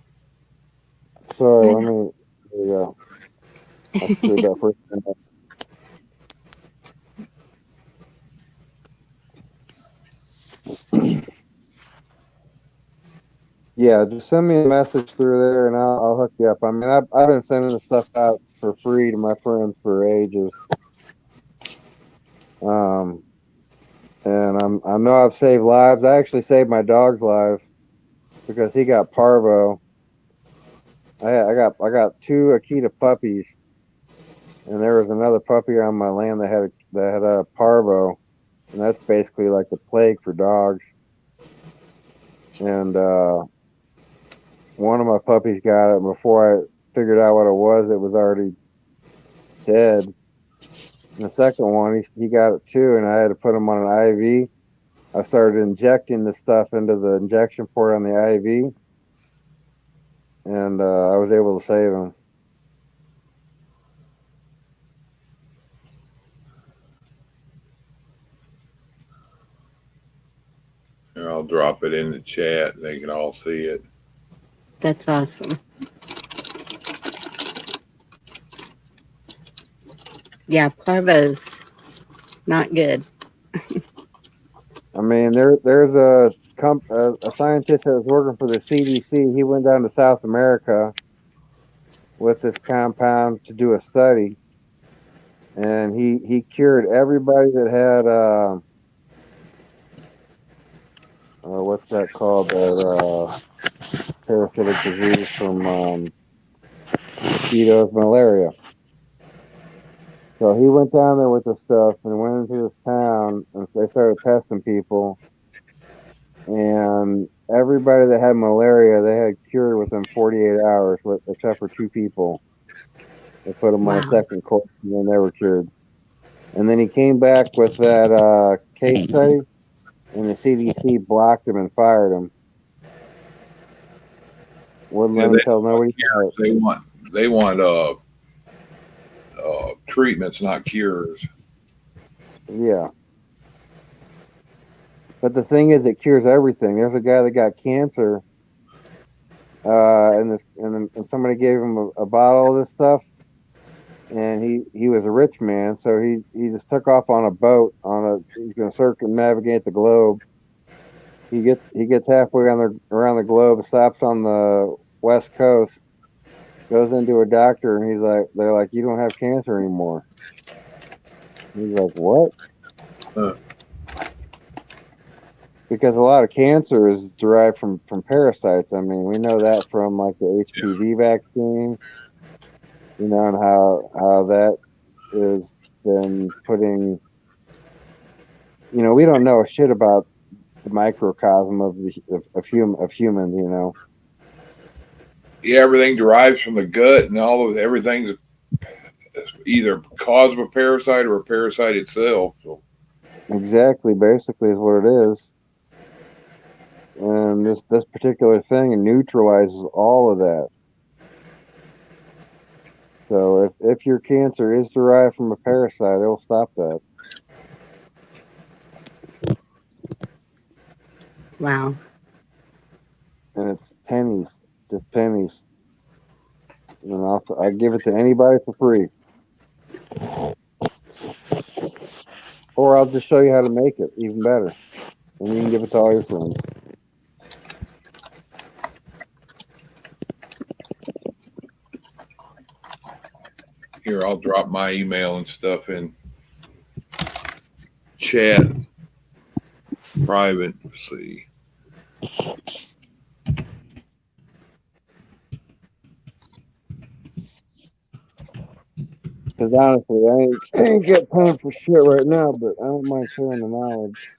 Sorry, there you go. I screwed that first time. Yeah, just send me a message through there and I'll hook you up. I mean, I've been sending the stuff out for free to my friends for ages. And I know I've saved lives. I actually saved my dog's life because he got parvo. I got two Akita puppies, and there was another puppy on my land that had a parvo, and that's basically like the plague for dogs. And one of my puppies got it before I figured out what it was. It was already dead. And the second one, he got it too, and I had to put him on an IV. I started injecting the stuff into the injection port on the IV, and I was able to save him. Here, I'll drop it in the chat. They can all see it. That's awesome. Yeah, parvo's not good. I mean, there's a scientist that was working for the CDC. He went down to South America with this compound to do a study, and he cured everybody that had what's that called, that parasitic disease from mosquitoes, malaria. So he went down there with the stuff and went into this town, and they started testing people. And everybody that had malaria, they had cured within 48 hours, except for two people. They put them on a second course, and then they were cured. And then he came back with that case study, and the CDC blocked him and fired him. Wouldn't let him tell nobody. They want treatments, not cures. Yeah. But the thing is, it cures everything. There's a guy that got cancer, and somebody gave him a bottle of this stuff, and he was a rich man, so he just took off on a boat he's going to circumnavigate the globe. He gets halfway around the globe, stops on the west coast, goes into a doctor, and they're like, you don't have cancer anymore. He's like, what? Because a lot of cancer is derived from parasites. I mean, we know that from like the HPV vaccine, and how that is been putting, we don't know shit about the microcosm of humans, Yeah, everything derives from the gut, and everything's either cause of a parasite or a parasite itself. So. Exactly, basically is what it is. And this particular thing neutralizes all of that. So if your cancer is derived from a parasite, it'll stop that. Wow. And it's pennies, just pennies. And I give it to anybody for free. Or I'll just show you how to make it even better. And you can give it to all your friends. Here, I'll drop my email and stuff in chat. Private. Let's see. Because honestly, I ain't got time for shit right now, but I don't mind sharing the knowledge.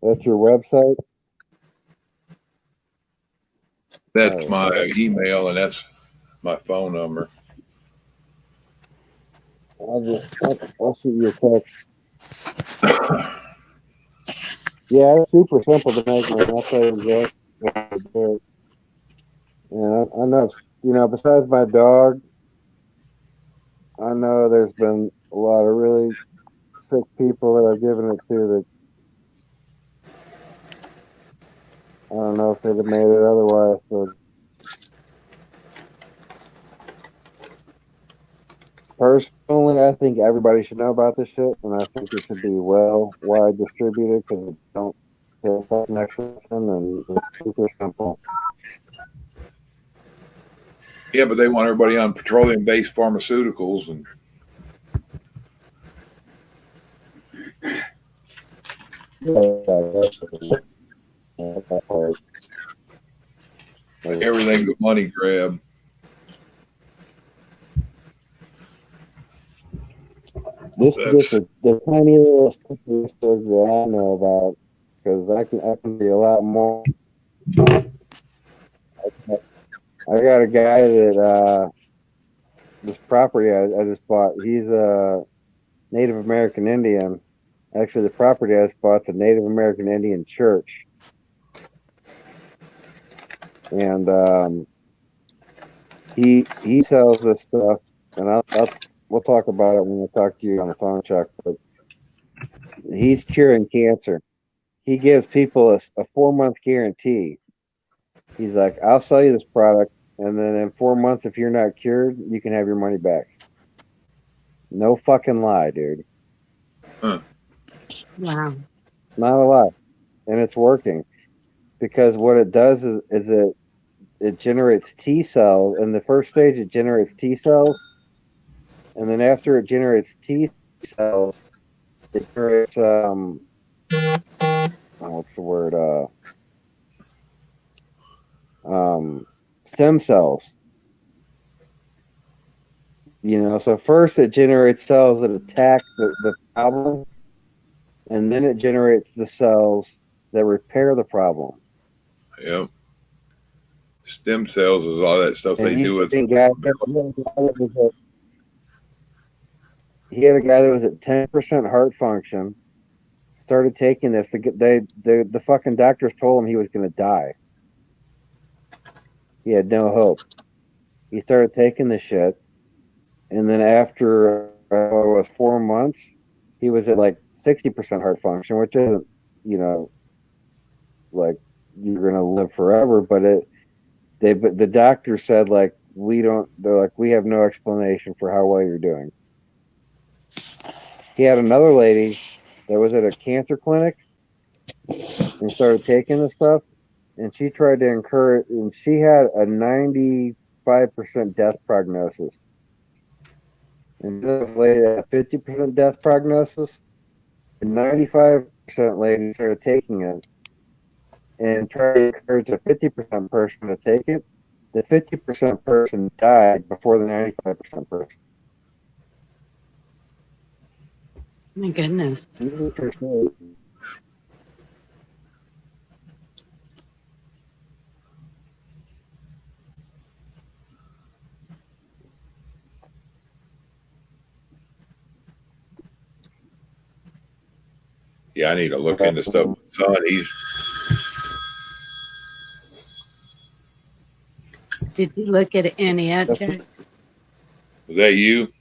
That's your website? That's my email, and that's my phone number. I'll shoot you a text. Yeah, it's super simple to make, man. I'll tell you exactly how to do it. And I know, besides my dog, I know there's been a lot of really sick people that I've given it to that I don't know if they'd have made it otherwise. So personally, I think everybody should know about this shit, and I think it should be well wide distributed because it don't take up next lesson and it's super simple. Yeah, but they want everybody on petroleum-based pharmaceuticals, and everything's a money grab. This is just the tiny little statistics that I know about because I can be a lot more. I got a guy that this property I just bought. He's a Native American Indian. Actually, the property I just bought, the Native American Indian church, and he sells this stuff, and we'll talk about it when we talk to you on the phone, Chuck. But he's curing cancer. He gives people a 4-month guarantee. He's like, I'll sell you this product, and then in 4 months, if you're not cured, you can have your money back. No fucking lie, dude. Huh. Wow. Not a lie. And it's working. Because what it does is it generates T cells. In the first stage, it generates T cells. And then after it generates T cells, it generates, what's the word? Stem cells. So first it generates cells that attack the problem, and then it generates the cells that repair the problem. Yep. Stem cells is all that stuff And they do with. He had a guy that was at 10% heart function. Started taking this. The fucking doctors told him he was going to die. He had no hope. He started taking the shit, and then after it was 4 months, he was at like 60% heart function, which isn't, like you're gonna live forever. But the doctor said like they're like, we have no explanation for how well you're doing. He had another lady that was at a cancer clinic and started taking the stuff, and she tried to encourage, and she had a 95% death prognosis. And this lady had a 50% death prognosis. The 95% lady started taking it and tried to encourage a 50% person to take it. The 50% person died before the 95% person. My goodness. Yeah, I need to look into stuff. Son, Did you look at any yet, Jack? Was that you?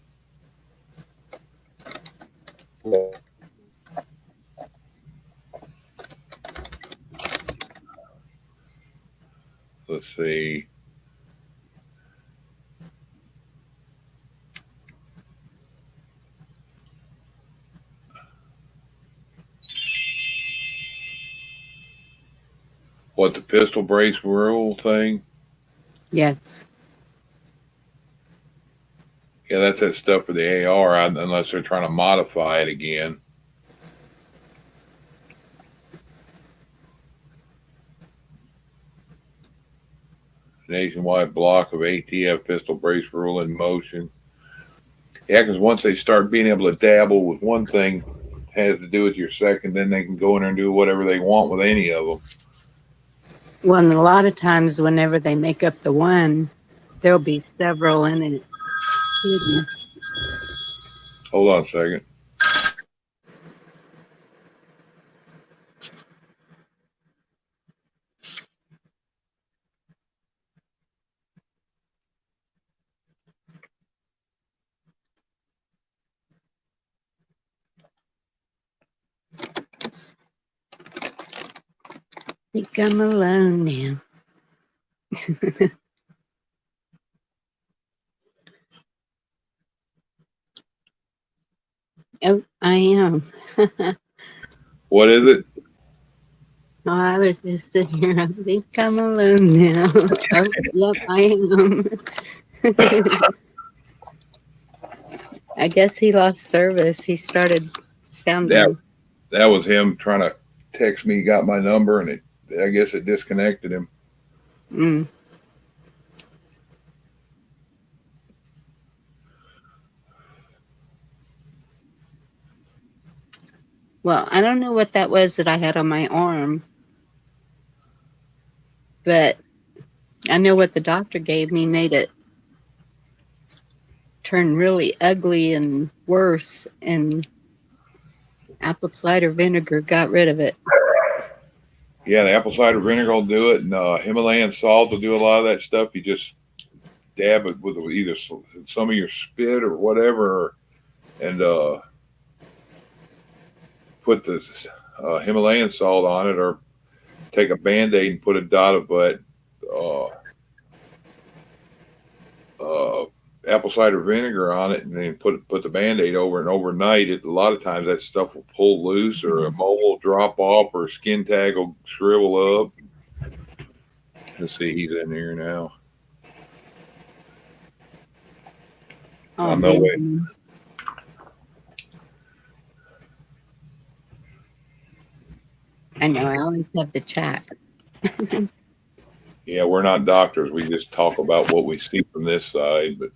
Let's see. What, the pistol brace rule thing? Yes. Yeah, that's that stuff for the AR, unless they're trying to modify it again. Nationwide block of ATF pistol brace rule in motion. Yeah, because once they start being able to dabble with one thing, it has to do with your second, then they can go in there and do whatever they want with any of them. Well, and a lot of times whenever they make up the one, there'll be several in it. Hold on a second. think I'm alone now. Oh, I am. What is it? Oh, I was just sitting here. I think I'm alone now. Oh, yep, I am. I guess he lost service. He started sounding. That was him trying to text me. He got my number, and I guess it disconnected him. Mm. Well, I don't know what that was that I had on my arm, but I know what the doctor gave me made it turn really ugly and worse, and apple cider vinegar got rid of it. Yeah, the apple cider vinegar will do it, and Himalayan salt will do a lot of that stuff. You just dab it with either some of your spit or whatever, and put the Himalayan salt on it, or take a Band-Aid and put a dot of apple cider vinegar on it, and then put the Band-Aid over, and overnight a lot of times that stuff will pull loose, or a mole will drop off, or a skin tag will shrivel up. Let's see, he's in here now. Oh, no way. I know, I always have the chat. Yeah, we're not doctors. We just talk about what we see from this side. But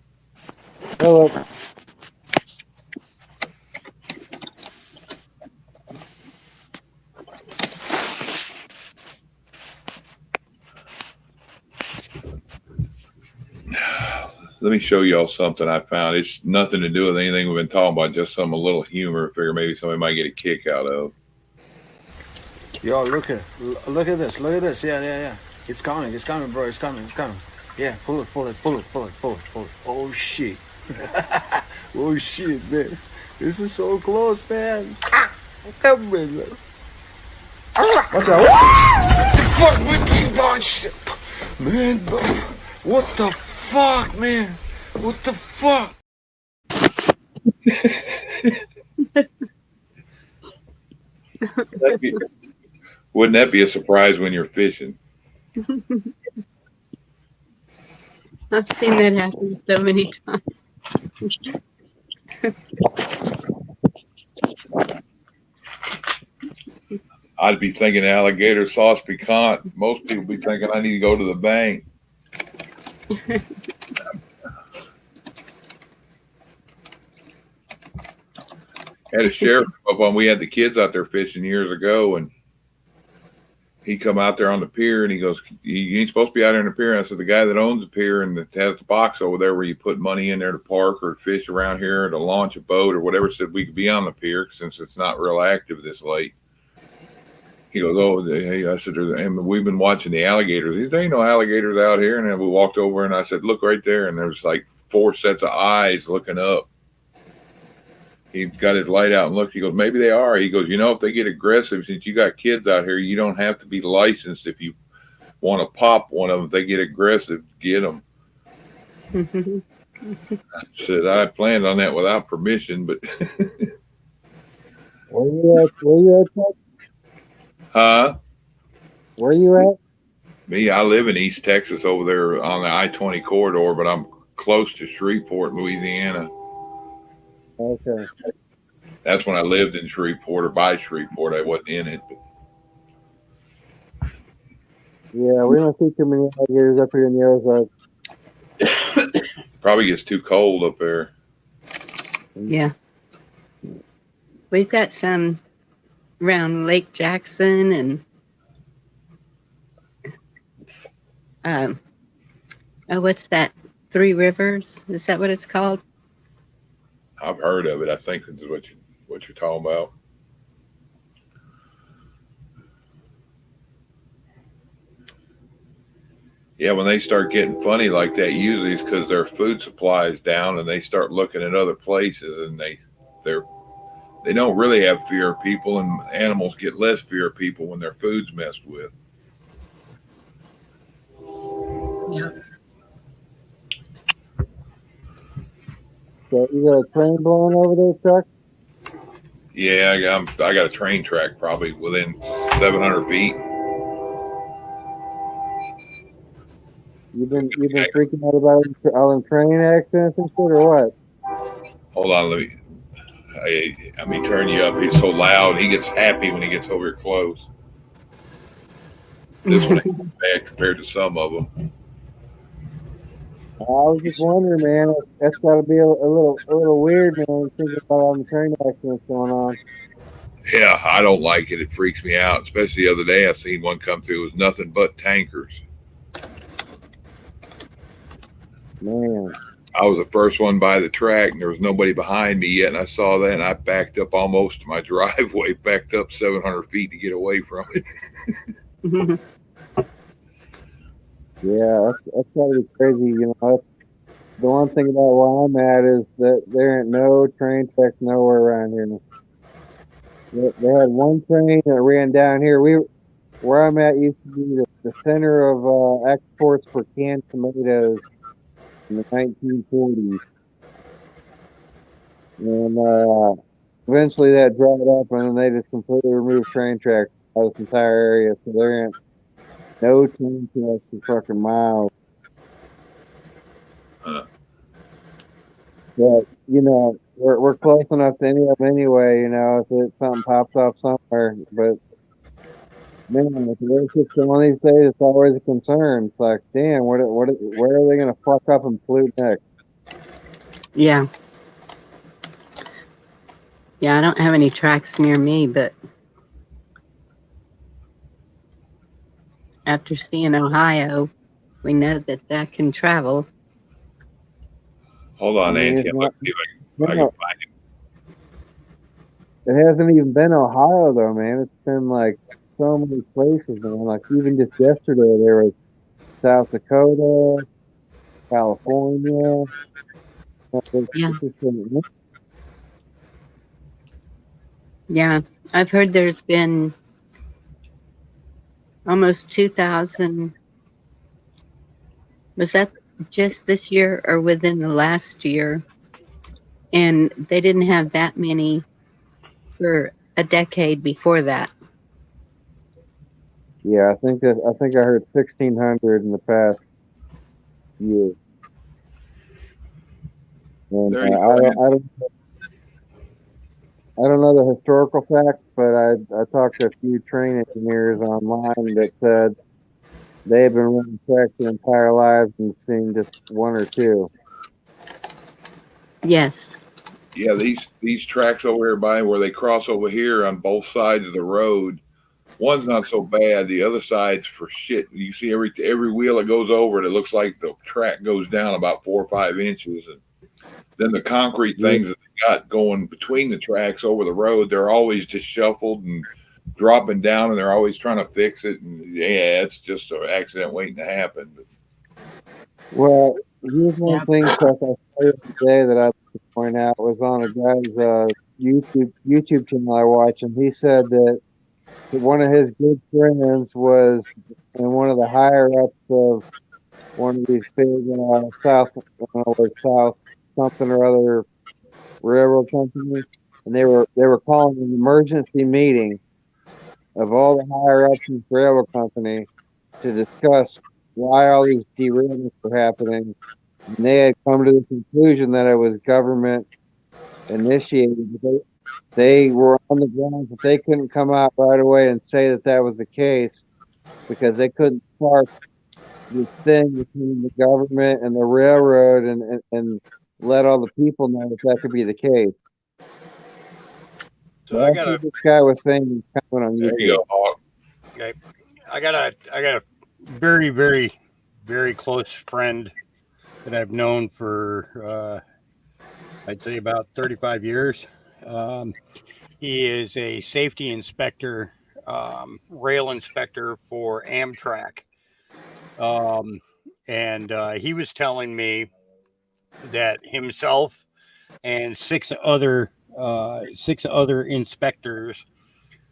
hello. let me show y'all something I found. It's nothing to do with anything we've been talking about, just a little humor. Figure maybe somebody might get a kick out of. Yo, look at this. Look at this. Yeah. It's coming, bro. It's coming. Yeah, pull it. Oh shit. Oh shit, man. This is so close, man. Come on. Watch out. What the fuck with you on shit? Man, what the fuck, man? What the fuck? Wouldn't that be a surprise when you're fishing? I've seen that happen so many times. I'd be thinking alligator sauce piquant. Most people be thinking I need to go to the bank. Had a sheriff up on. We had the kids out there fishing years ago, and he come out there on the pier, and he goes, "You ain't supposed to be out there on the pier." And I said, "The guy that owns the pier and that has the box over there where you put money in there to park or fish around here or to launch a boat or whatever, said we could be on the pier since it's not real active this late." He goes, "Oh," I said, "And we've been watching the alligators. There ain't no alligators out here." And then we walked over, and I said, "Look right there." And there was like 4 sets of eyes looking up. He got his light out and looked. He goes, "Maybe they are." He goes, "If they get aggressive, since you got kids out here, you don't have to be licensed. If you want to pop one of them, if they get aggressive, get them." I said, "I planned on that without permission, but." Where you at? Huh? Where you at? Me, I live in East Texas over there on the I-20 corridor, but I'm close to Shreveport, Louisiana. Okay. That's when I lived in Shreveport or by Shreveport. I wasn't in it. But. Yeah, we don't see too many alligators up here in the Ozarks. Probably gets too cold up there. Yeah. We've got some around Lake Jackson and what's that? Three Rivers? Is that what it's called? I've heard of it. I think this is what you're talking about. Yeah, when they start getting funny like that, usually it's because their food supply is down, and they start looking at other places, and they don't really have fear of people, and animals get less fear of people when their food's messed with. So you got a train blowing over there, Chuck? Yeah, I got a train track probably within 700 feet. You've been freaking out about all them train accidents and shit, or what? Hold on, let me turn you up. He's so loud. He gets happy when he gets over here close. This one ain't bad compared to some of them. I was just wondering, man. That's got to be a little weird, man. Thinking about all the train accidents going on. Yeah, I don't like it. It freaks me out. Especially the other day, I seen one come through. It was nothing but tankers. Man, I was the first one by the track, and there was nobody behind me yet. And I saw that, and I backed up almost to my driveway, backed up 700 feet to get away from it. Yeah, that's gotta be crazy. You know, the one thing about where I'm at is that there ain't no train tracks nowhere around here. They had one train that ran down here. Where I'm at used to be the center of exports for canned tomatoes in the 1940s, and eventually that dried up, and then they just completely removed train tracks out of this entire area. So there ain't no train tracks for fucking miles. But you know, we're close enough to any of them anyway. You know, if something pops off somewhere. But man, if the way shit's going these days, it's always a concern. It's like, damn, where are they gonna fuck up and pollute next? Yeah. Yeah, I don't have any tracks near me, but after seeing Ohio, we know that can travel. Hold on, Nancy. I'm looking see if I can find it. It hasn't even been Ohio though, man. It's been like so many places, man. Like even just yesterday, there was South Dakota, California. Yeah. Yeah, I've heard there's been almost 2,000. Was that just this year or within the last year? And they didn't have that many for a decade before that. Yeah, I think I heard 1,600 in the past year. And There you go. I don't know the historical facts, but I talked to a few train engineers online that said they've been running tracks their entire lives and seen just one or two. Yes. Yeah, these tracks over here by where they cross over here on both sides of the road. One's not so bad. The other side's for shit. You see every wheel that goes over it, it looks like the track goes down about 4 or 5 inches, and then the concrete things that they got going between the tracks over the road, they're always just shuffled and dropping down, and they're always trying to fix it. And yeah, it's just an accident waiting to happen. Well, here's one thing, Chuck, I saw today that I'd like to point out was on a guy's YouTube channel I watch, and he said that one of his good friends was in one of the higher ups of one of these big South something or other railroad company, and they were calling an emergency meeting of all the higher ups in the railroad company to discuss why all these derailments were happening. And they had come to the conclusion that it was government initiated. They were on the grounds that they couldn't come out right away and say that was the case because they couldn't spark this thing between the government and the railroad and let all the people know that could be the case. So I got this guy was saying coming on YouTube. There you go. Okay, I got a very, very, very close friend that I've known for I'd say about 35 years. He is a safety inspector, rail inspector for Amtrak. And he was telling me that himself and six other inspectors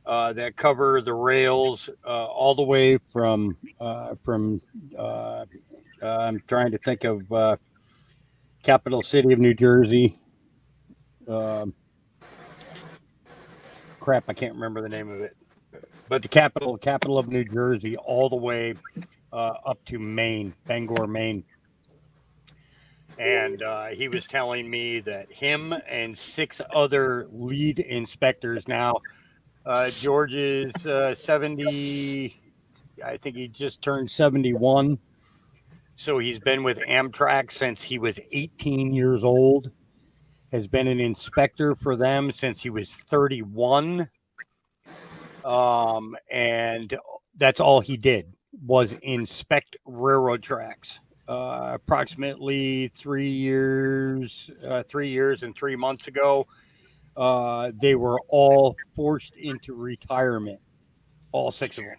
that cover the rails all the way from I'm trying to think of capital city of New Jersey. Um, Crap, I can't remember the name of it. But the capital of New Jersey, all the way up to Maine, Bangor, Maine. And he was telling me that him and 6 other lead inspectors now, George is 70, I think he just turned 71. So he's been with Amtrak since he was 18 years old, has been an inspector for them since he was 31. And that's all he did was inspect railroad tracks. Approximately 3 years, 3 years and 3 months ago, they were all forced into retirement, all 6 of them.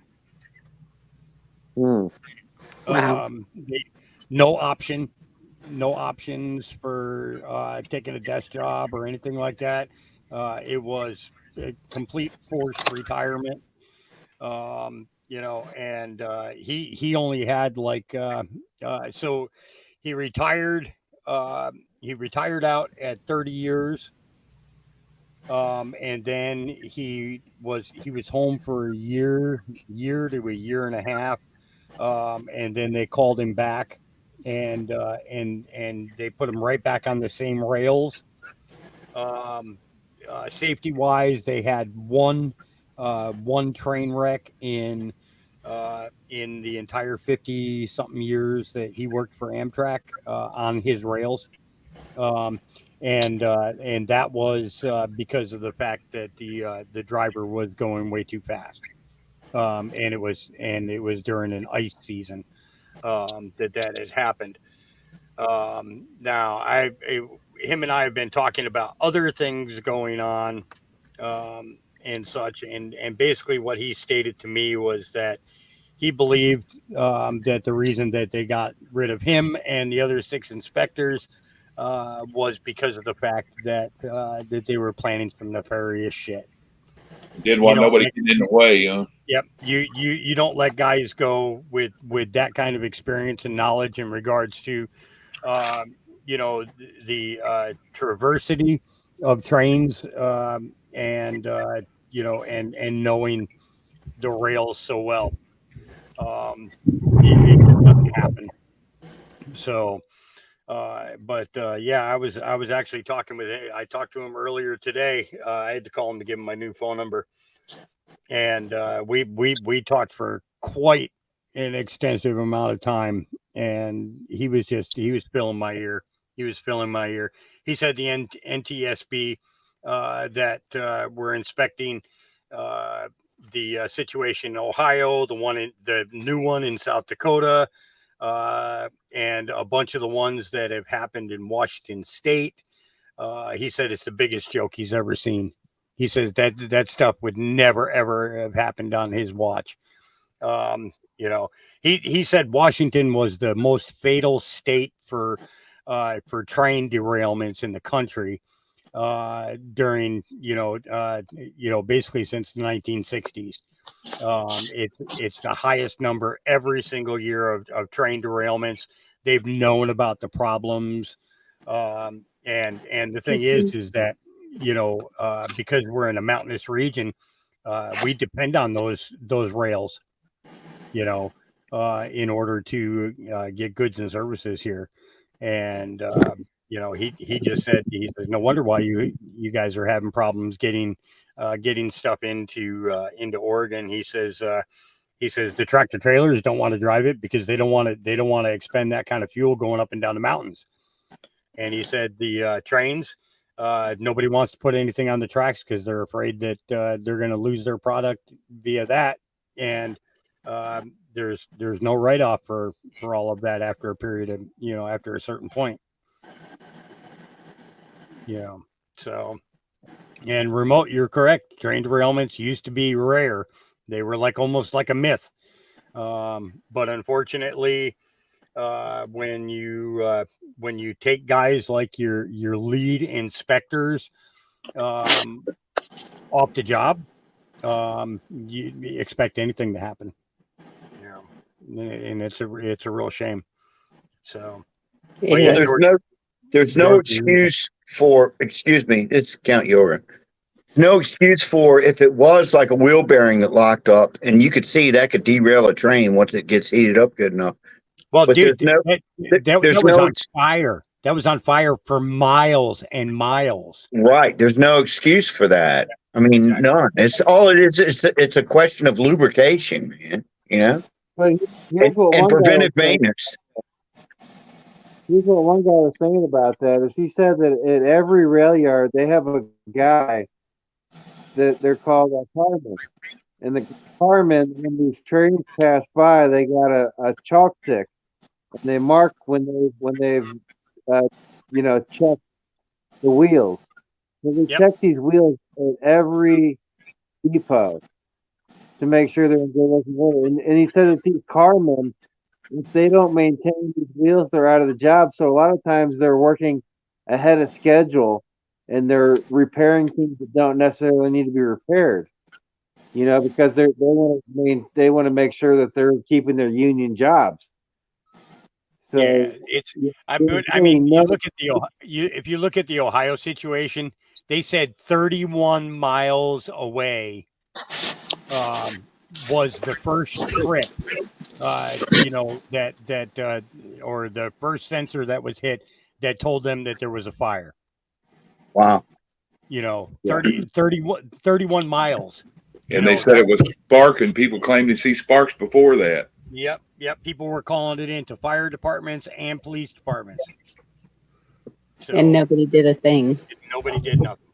Wow. No options for taking a desk job or anything like that. It was a complete forced retirement. And he only had so he retired. He retired out at 30 years. And then he was home for year to a year and a half. And then they called him back, and they put him right back on the same rails. Safety wise, they had one train wreck in the entire 50 something years that he worked for Amtrak on his rails. And that was because of the fact that the driver was going way too fast. And it was during an ice season that had happened. Now him and I have been talking about other things going on and such, and basically what he stated to me was that he believed that the reason that they got rid of him and the other 6 inspectors was because of the fact that they were planning some nefarious shit. Didn't want nobody getting in the way, huh? Yep. You don't let guys go with that kind of experience and knowledge in regards to the traversity of trains, and and knowing the rails so well. It just doesn't happen. So I was actually talking with him. I talked to him earlier today. I had to call him to give him my new phone number, and we talked for quite an extensive amount of time. And he was filling my ear. He was filling my ear. He said the NTSB that we're inspecting the situation in Ohio, the new one in South Dakota, and a bunch of the ones that have happened in Washington State. He said it's the biggest joke he's ever seen. He says that stuff would never ever have happened on his watch. He said Washington was the most fatal state for train derailments in the country during basically since the 1960s. It's the highest number every single year of train derailments. They've known about the problems, and the thing is that because we're in a mountainous region, we depend on those rails, in order to get goods and services here. And he just said, he says, no wonder why you guys are having problems getting stuff into Oregon. He says the tractor trailers don't want to drive it because they don't want to expend that kind of fuel going up and down the mountains. And he said the trains, nobody wants to put anything on the tracks because they're afraid that they're going to lose their product via that. And there's no write-off for all of that after a period of, after a certain point. So, and remote, you're correct. Train derailments used to be rare. They were almost like a myth. But unfortunately, when you take guys like your lead inspectors off the job, you expect anything to happen. And it's a real shame. So, It but yeah, is. There's no excuse for, excuse me, it's Count Yoga. No excuse for if it was like a wheel bearing that locked up, and you could see that could derail a train once it gets heated up good enough. well, But dude, that there's was no on fire. That was on fire for miles and miles. right. There's no excuse for that. I mean, none. It's all it is. It's a question of lubrication, man. You know, But here's what and one guy was preventive saying. maintenance. Here's what one guy was saying about that is he said that at every rail yard they have a guy that they're called a carman, and the carman, when these trains pass by, they got a chalk stick, and they mark when they've checked the wheels. So they check these wheels at every depot to make sure they're in good working order. And he said that these carmen, if they don't maintain these wheels, they're out of the job. So a lot of times they're working ahead of schedule and they're repairing things that don't necessarily need to be repaired. You know, because they want to make sure that they're keeping their union jobs. So Yeah, it's. I mean, you look at the if you look at the Ohio situation, they said 31 miles away was the first trip. That or the first sensor that was hit that told them that there was a fire. Wow. 31 miles. And they said it was sparking. People claimed to see sparks before that. Yep. People were calling it into fire departments and police departments. So, and nobody did a thing. Nobody did nothing.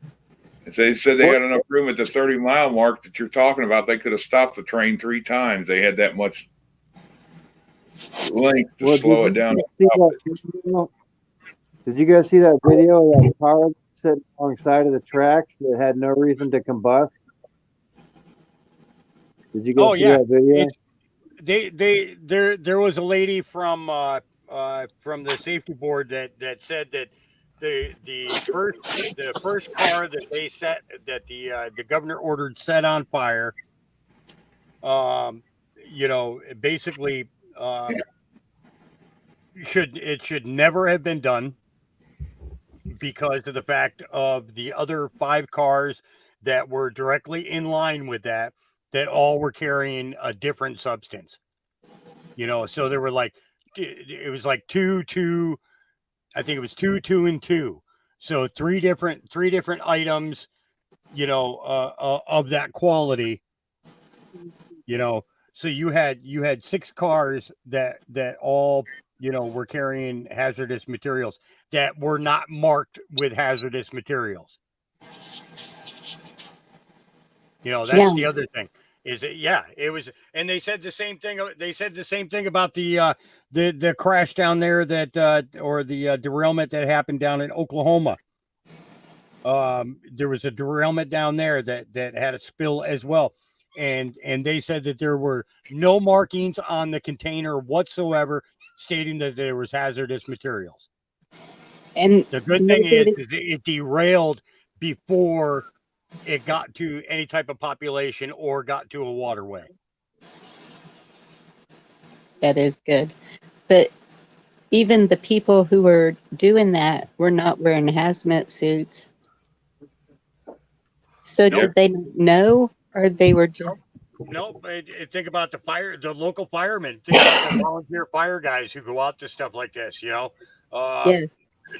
And so they said they had enough room at the 30-mile mark that you're talking about. They could have stopped the train 3 times. They had that much length to slow it down. Did you guys see that video of that car sitting alongside of the tracks that had no reason to combust? Did you guys see that video? There was a lady from the safety board that said that the first car that they set that the governor ordered set on fire, basically should never have been done because of the fact of the other 5 cars that were directly in line with that all were carrying a different substance. So there were it was like 2, I think it was 2, and 2. So three different items, of that quality, so you had 6 cars that all, were carrying hazardous materials that were not marked with hazardous materials. That's the other thing. It was, and they said the same thing. They said the same thing about the crash down there or the derailment that happened down in Oklahoma. There was a derailment down there that had a spill as well. And they said that there were no markings on the container whatsoever stating that there was hazardous materials. And the good thing is it derailed before it got to any type of population or got to a waterway. That is good. But even the people who were doing that were not wearing hazmat suits. So did they not know, or they were just... Nope. Think about the local firemen. Think about the volunteer fire guys who go out to stuff like this, yes.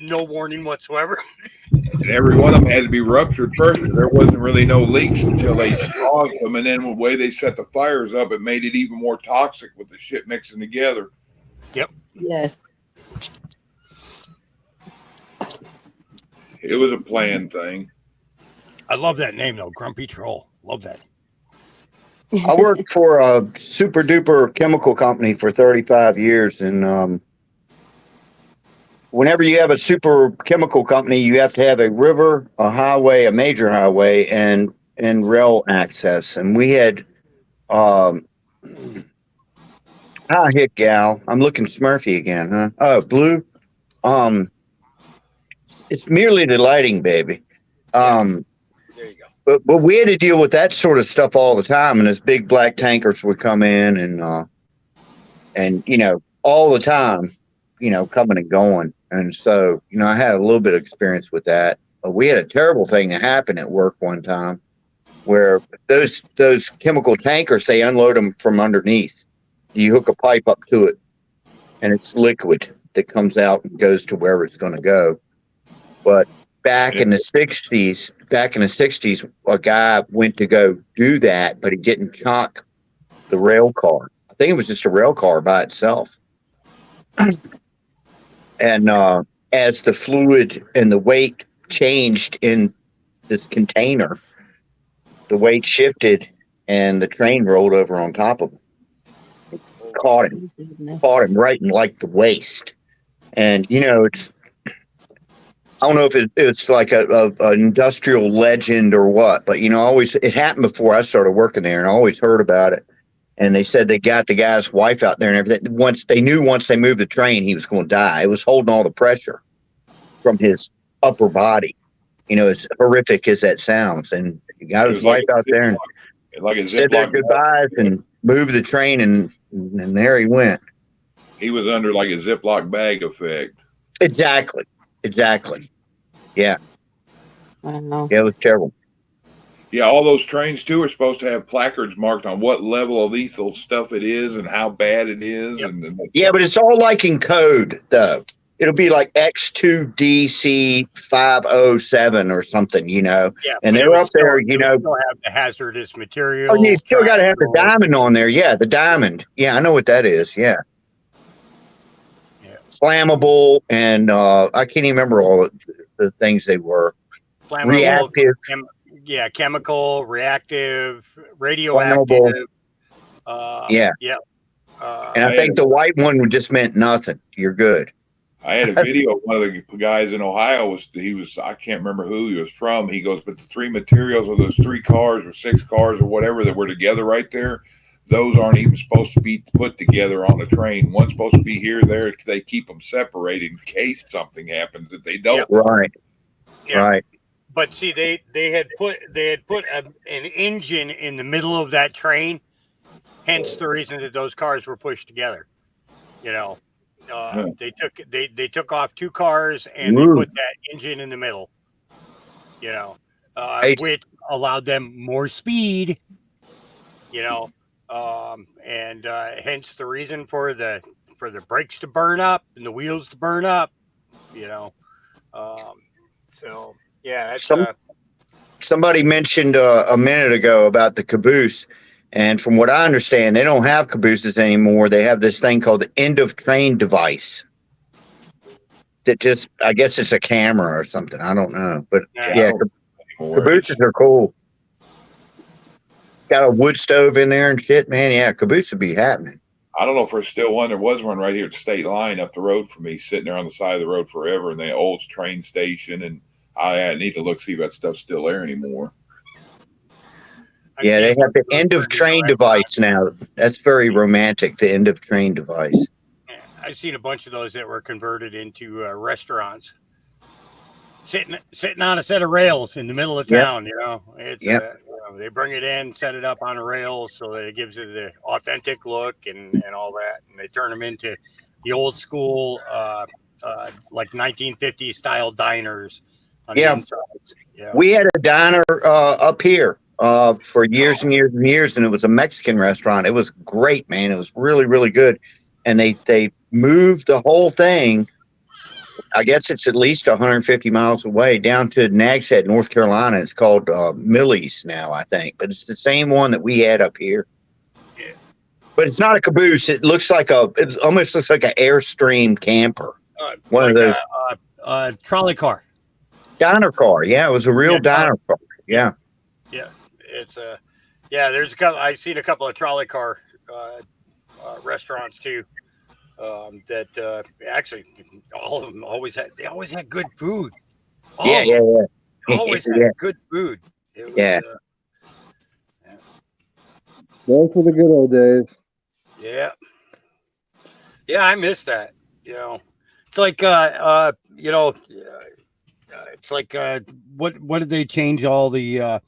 No warning whatsoever. And every one of them had to be ruptured first. There wasn't really no leaks until they caused them. And then the way they set the fires up, it made it even more toxic with the shit mixing together. Yep. Yes. It was a planned thing. I love that name, though. Grumpy Troll. Love that. I worked for a super duper chemical company for 35 years. And whenever you have a super chemical company, you have to have a river, a highway, a major highway, and rail access. And we had, hit gal. I'm looking Smurfy again, huh? Oh, Blue. It's merely the lighting, baby. There you go. But we had to deal with that sort of stuff all the time, and this big black tankers would come in and all the time. coming and going. And so, I had a little bit of experience with that. But we had a terrible thing that happened at work one time where those chemical tankers, they unload them from underneath. You hook a pipe up to it, and it's liquid that comes out and goes to wherever it's going to go. But back in the 60s, a guy went to go do that, but he didn't chock the rail car. I think it was just a rail car by itself. And as the fluid and the weight changed in this container, the weight shifted and the train rolled over on top of him. It caught him right in like the waist. And it's, I don't know if it's like an industrial legend or what, but it happened before I started working there, and I always heard about it. And they said they got the guy's wife out there and everything. Once they moved the train, he was going to die. It was holding all the pressure from his upper body. As horrific as that sounds. And he got his wife out there and said their goodbyes and moved the train, and there he went. He was under like a Ziploc bag effect. Exactly. Yeah. I know. Yeah, it was terrible. Yeah, all those trains too are supposed to have placards marked on what level of lethal stuff it is and how bad it is. Yep. Yeah, but it's all like in code though. It'll be like X2DC507 or something, Yeah, and they're up there, still have the hazardous material. Oh, you still got to have the diamond on there. Yeah, the diamond. Yeah, I know what that is. Yeah. Flammable, and I can't even remember all the things they were. Flammable, reactive. Chemical, reactive, radioactive. Yeah. And I think the white one just meant nothing. You're good. I had a video of one of the guys in Ohio. I can't remember who he was from. He goes, but the three materials of those 3 cars or 6 cars or whatever that were together right there, those aren't even supposed to be put together on the train. One's supposed to be here, there. They keep them separated in case something happens that they don't. Right. Yeah. Right. But see, they had put an engine in the middle of that train. Hence the reason that those cars were pushed together. They took off 2 cars and they put that engine in the middle. Which allowed them more speed. And hence the reason for the brakes to burn up and the wheels to burn up. So yeah, somebody mentioned a minute ago about the caboose, and from what I understand, they don't have cabooses anymore. They have this thing called the end of train device. That just, I guess it's a camera or something. I don't know, but cabooses are cool. Got a wood stove in there and shit, man. Yeah, caboose would be happening. I don't know if there's still one. There was one right here at the state line up the road from me, sitting there on the side of the road forever, in the old train station. And I need to look, see if that stuff's still there anymore. Yeah, they have the end of train device now. That's very romantic, the end of train device. I've seen a bunch of those that were converted into restaurants. Sitting on a set of rails in the middle of town, It's they bring it in, set it up on a rail so that it gives it the authentic look and all that, and they turn them into the old school like 1950s style diners on the insides. Yeah. We had a diner up here for years and years and years, and it was a Mexican restaurant. It was great, man. It was really, really good. And they moved the whole thing. I guess it's at least 150 miles away down to Nags Head, North Carolina. It's called Millie's now, I think, but it's the same one that we had up here. Yeah. But it's not a caboose. It almost looks like an Airstream camper. One of those trolley car. Diner car. Yeah, it was a real diner car. Yeah. Yeah, it's there's a couple. I've seen a couple of trolley car restaurants too. That actually all of them always had good food. Yeah. Always had good food. It was, Those were the good old days. Yeah, I miss that. It's like it's like what did they change all the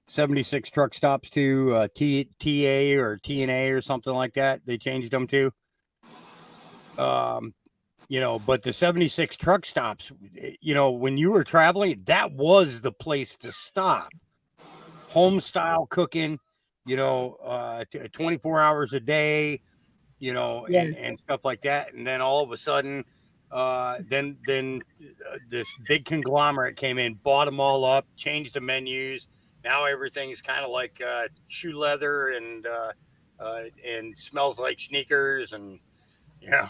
76 truck stops to TA or TNA or something like that? They changed them to. But the 76 truck stops, when you were traveling, that was the place to stop. Home style cooking, 24 hours a day, and stuff like that. And then all of a sudden, then this big conglomerate came in, bought them all up, changed the menus. Now everything's kind of like shoe leather and smells like sneakers and yeah.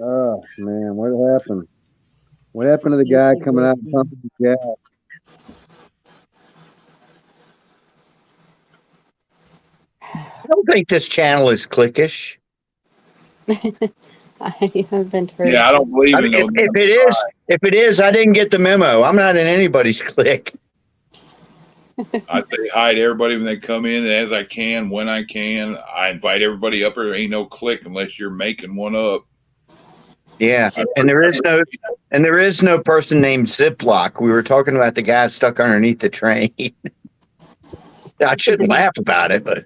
Oh man, what happened? What happened to the guy coming out and pumping the gas? I don't think this channel is cliquish. I haven't heard. Yeah, I don't believe in those. If it is, I didn't get the memo. I'm not in anybody's clique. I say hi to everybody when they come in as I can, when I can. I invite everybody up. There ain't no clique unless you're making one up. Yeah, and there is no person named Ziploc. We were talking about the guy stuck underneath the train. I shouldn't laugh about it, but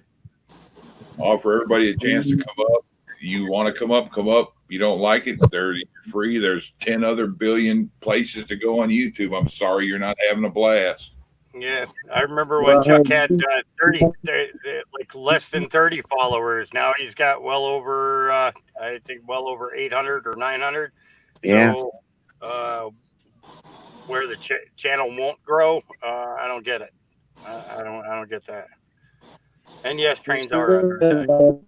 offer everybody a chance to come up. You want to come up, come up. You don't like it, they're free. There's 10 other billion places to go on YouTube. I'm sorry you're not having a blast. Yeah, I remember when Chuck had 30, like less than 30 followers. Now he's got well over, I think, well over 800 or 900. Yeah. So, where the channel won't grow, I don't get it. I don't get that. And yes, trains are under attack.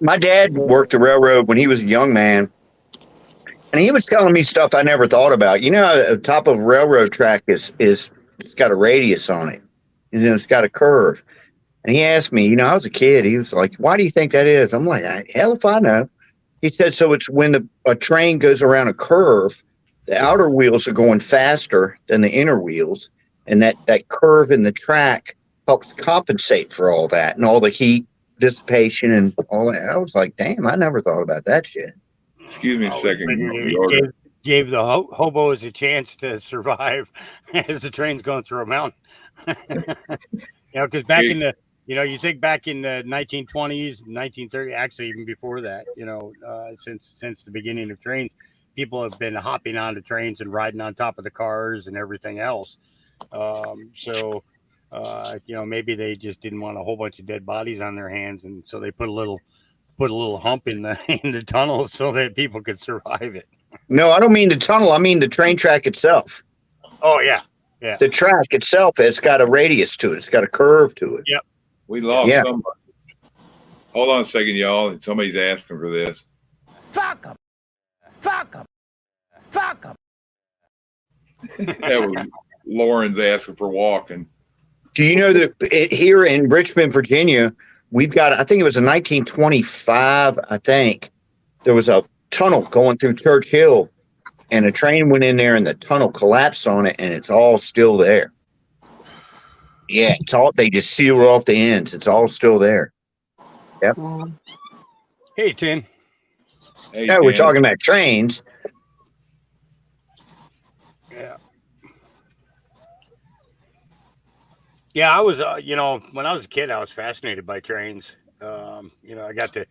My dad worked the railroad when he was a young man. And he was telling me stuff I never thought about. The top of a railroad track is it's got a radius on it. And then it's got a curve. And he asked me, I was a kid. He was like, why do you think that is? I'm like, hell if I know. He said, so it's when a train goes around a curve, the outer wheels are going faster than the inner wheels. And that curve in the track helps compensate for all that and all the heat dissipation and all that. I was like, damn, I never thought about that shit. Excuse me a second. Gave the hobos a chance to survive as the train's going through a mountain. Because back in the, you think back in the 1920s, 1930s, actually even before that, since the beginning of trains, people have been hopping onto trains and riding on top of the cars and everything else. So maybe they just didn't want a whole bunch of dead bodies on their hands, and so they put a little hump in the tunnel so that people could survive it. No, I don't mean the tunnel. I mean the train track itself. Oh yeah, yeah. The track itself has got a radius to it. It's got a curve to it. Yep. We lost somebody. Hold on a second, y'all. Somebody's asking for this. Fuck them. Fuck them. Fuck them. That was Lauren's asking for walking. Do you know that here in Richmond, Virginia, we've got, I think it was in 1925, I think, there was a tunnel going through Church Hill, and a train went in there and the tunnel collapsed on it, and it's all still there. Yeah, they just sealed off the ends. It's all still there. Yep. Hey, Tin. Hey, yeah, we're talking about trains. Yeah. Yeah, I was, when I was a kid, I was fascinated by trains. I got to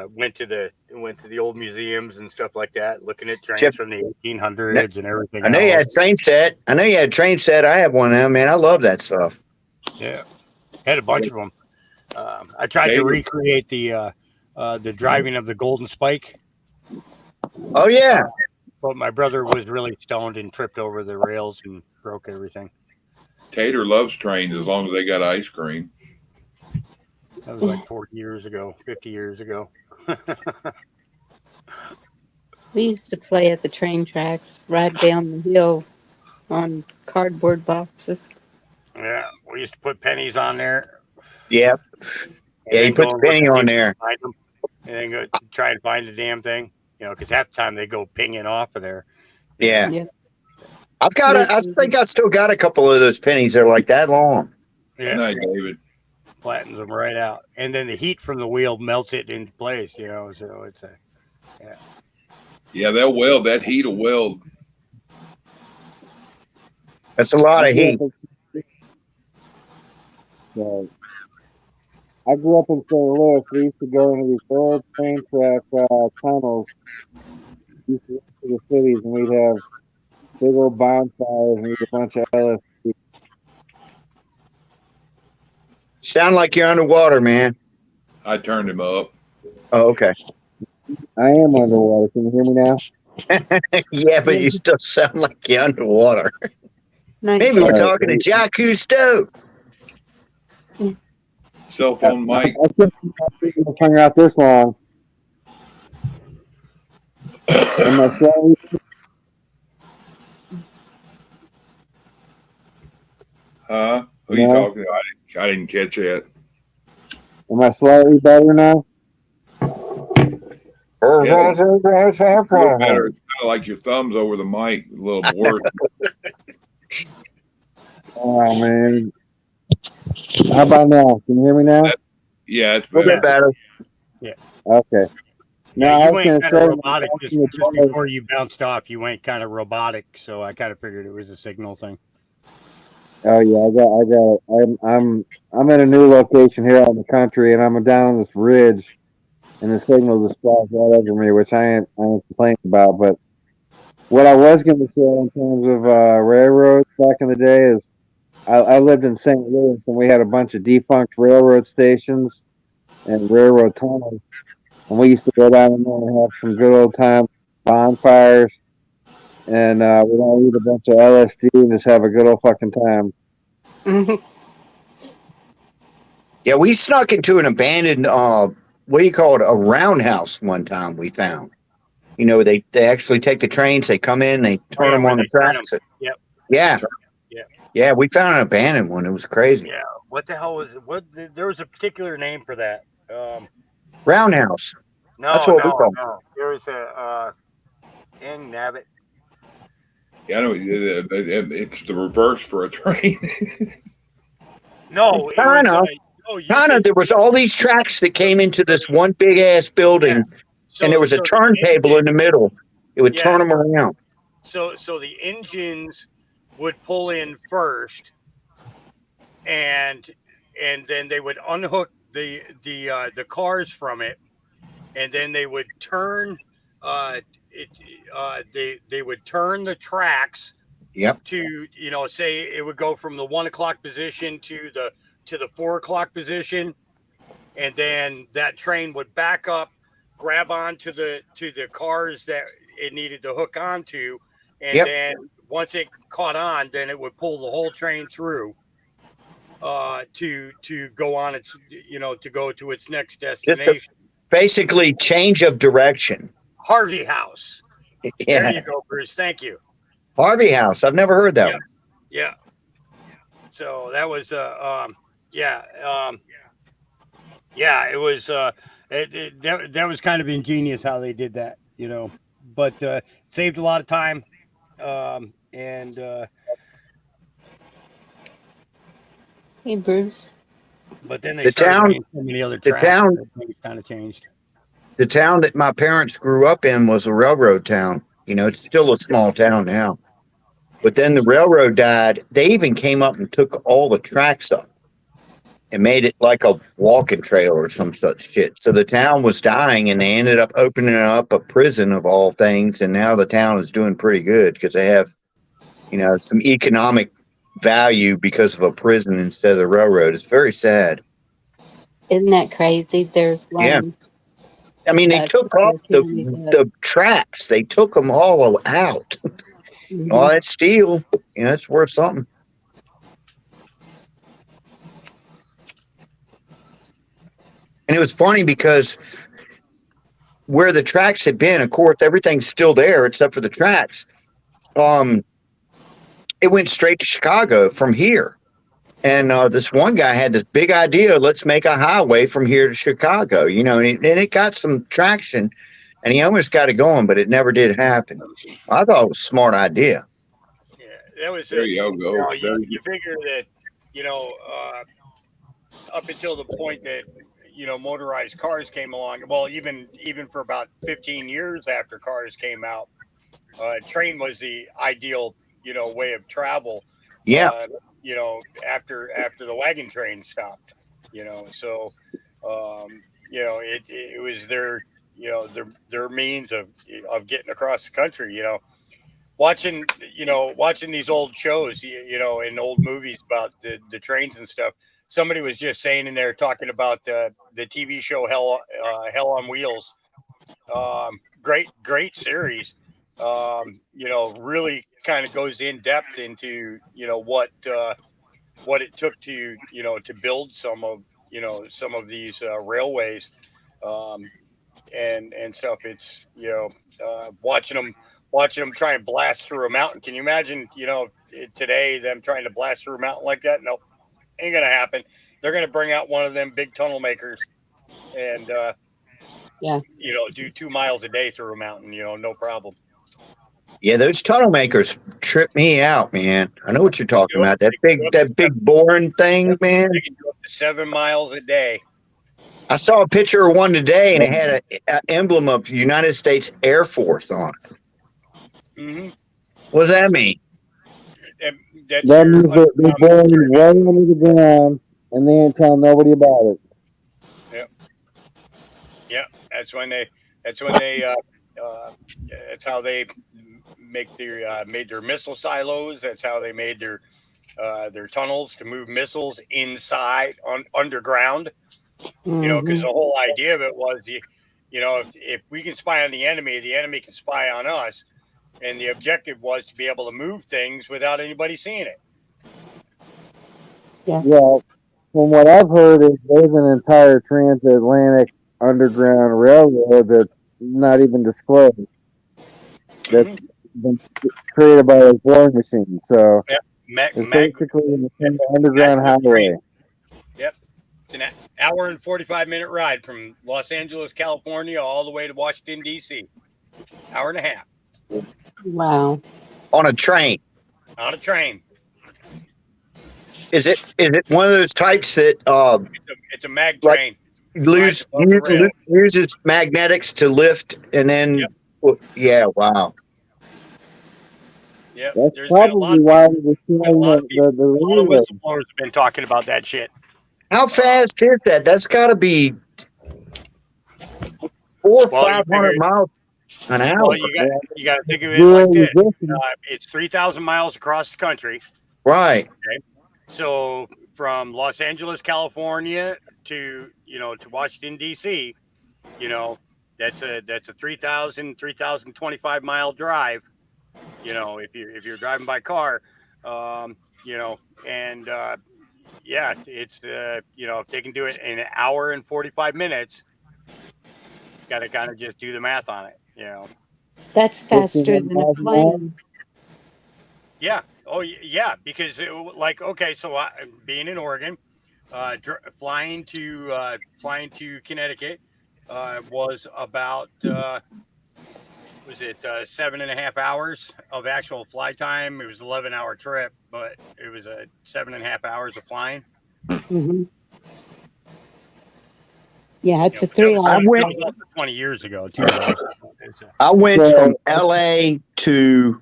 went to the old museums and stuff like that, looking at trains from the 1800s and everything. I know you had train set. I have one now, man. I love that stuff. Yeah, had a bunch of them. I tried to recreate the driving of the Golden Spike. Oh yeah, but my brother was really stoned and tripped over the rails and broke everything. Tater loves trains as long as they got ice cream. That was like 40 years ago, 50 years ago. We used to play at the train tracks, ride down the hill on cardboard boxes. Yeah, we used to put pennies on there. Yep. Yeah, you put the penny on there. And then go try and find the damn thing. Because half the time they go pinging off of there. Yeah. I think I still got a couple of those pennies that are like that long. Yeah. Good night, David. Flattens them right out. And then the heat from the wheel melts it into place, so it's Yeah, they'll weld. That heat will weld. That's a lot of heat. I grew up in St. Louis. We used to go into these old train track tunnels. We used to go to the cities, and we'd have big old bonfires and eat a bunch of LSD. Sound like you're underwater, man. I turned him up. Oh, okay. I am underwater. Can you hear me now? Yeah, but you still sound like you're underwater. Nice. Maybe we're All right, talking to Jacques Cousteau. Cell phone mic. I couldn't hang out this long. Am I slightly? Huh? Who are you talking to? I didn't catch that. Am I slightly better now? Yeah, a little better. It's kind of like your thumbs over the mic, a little more. Oh man. How about now? Can you hear me now? Yeah, it's A little bit better. Yeah. Okay. Yeah, No, I you was went gonna kind of say, robotic just before you bounced off. You went kind of robotic, so I kind of figured it was a signal thing. oh yeah, I'm in a new location here out in the country, and I'm down on this ridge, and the signal just flies right over me, which I ain't complaining about. But what I was going to say in terms of railroads back in the day is, I lived in St. Louis, and we had a bunch of defunct railroad stations and railroad tunnels, and we used to go down in there and have some good old time bonfires, and we'd all eat a bunch of LSD and just have a good old fucking time. Yeah, we snuck into an abandoned, what do you call it, a roundhouse one time we found. You know, they actually take the trains, they come in, they turn them where on the they turn 'em. tracks. Yep. Yeah. Yeah. Yeah, we found an abandoned one. It was crazy. Yeah. What the hell was it? There was a particular name for that. Roundhouse. That's No, what we call it. no. There was a Ing Nabbit. Yeah, I know. It's the reverse for a train. No, it Kind was. of. No, you Kind of. could. There was all these tracks that came into this one big ass building, and there was a So the turntable in the middle. It would Yeah. turn them around. So the engines would pull in first, and then they would unhook the cars from it, and then they would turn they would turn the tracks Yep. to, say it would go from the 1 o'clock position to the 4 o'clock position, and then that train would back up, grab onto the cars that it needed to hook onto, and Yep. then once it caught on, then it would pull the whole train through to go on its to go to its next Just a, destination. basically change of direction. Harvey House. Yeah. There you go, Bruce. Thank you. Harvey House. I've never heard that one. Yeah. So that was yeah, it was that was kind of ingenious how they did that, but saved a lot of time, and Hey, Bruce. but then they The started town- laying so many other the tracks town- that things kind of changed. The town that my parents grew up in was a railroad town. You know, it's still a small town now. But then the railroad died. They even came up and took all the tracks up and made it like a walking trail or some such shit. So the town was dying, and they ended up opening up a prison of all things. And now the town is doing pretty good because they have, some economic value because of a prison instead of the railroad. It's very sad. Isn't that crazy? There's one. Yeah. I mean, they took off the tracks. They took them all out. All that steel, it's worth something. And it was funny because where the tracks had been, of course, everything's still there except for the tracks. It went straight to Chicago from here. And this one guy had this big idea, let's make a highway from here to Chicago, and it got some traction, and he almost got it going, but it never did happen. I thought it was a smart idea. Yeah, that was There you go. You figure that, up until the point that, motorized cars came along, well, even for about 15 years after cars came out, train was the ideal, way of travel. Yeah. After the wagon train stopped. So, it was their means of getting across the country. Watching watching these old shows, in old movies about the trains and stuff. Somebody was just saying in there talking about the TV show Hell on Wheels. Great series. Really kind of goes in depth into what it took to build some of these railways, um, and stuff. It's watching them try and blast through a mountain. Can you imagine today them trying to blast through a mountain like that? Nope, ain't gonna happen. They're gonna bring out one of them big tunnel makers and Yeah. do 2 miles a day through a mountain. No problem. Yeah, those tunnel makers trip me out, man. I know what you're talking about. They can do up That big boring thing, Yep, man. they can do up to 7 miles a day. I saw a picture of one today, and it had an emblem of United States Air Force on it. Mm-hmm. What does that mean? That's That your means that they're buried way under the ground, and they ain't telling nobody about it. Yep. Yep. That's how they made their missile silos. That's how they made their tunnels to move missiles inside underground. Because the whole idea of it was if we can spy on the enemy can spy on us, and the objective was to be able to move things without anybody seeing it. Yeah. Well, from what I've heard, is there's an entire transatlantic underground railroad that's not even disclosed. That's been created by a war machine. So it's basically an underground highway. Yep. It's an hour and 45-minute ride from Los Angeles, California, all the way to Washington, D.C. Hour and a half. Wow. On a train. On a train. Is it one of those types that it's a mag train. Uses magnetics to lift and then wow. Yep. That's There's probably why we're seeing the lot of whistleblowers have been talking about that shit. How fast is that? That's got to be 400 or 500 miles an hour. Well, you got to think of it like this. It's 3,000 miles across the country. Right. Okay. So from Los Angeles, California to Washington, D.C., that's a 3,025 mile drive. If you're driving by car, it's if they can do it in an hour and 45 minutes, got to kind of just do the math on it. That's faster than a plane. Yeah. Oh, yeah. Because being in Oregon, flying to Connecticut was about 7.5 hours of actual fly time. It was 11-hour trip, but it was 7.5 hours of flying. Mm-hmm. Yeah, it's a 3 hour. I went 20 years ago too. I went from L.A. to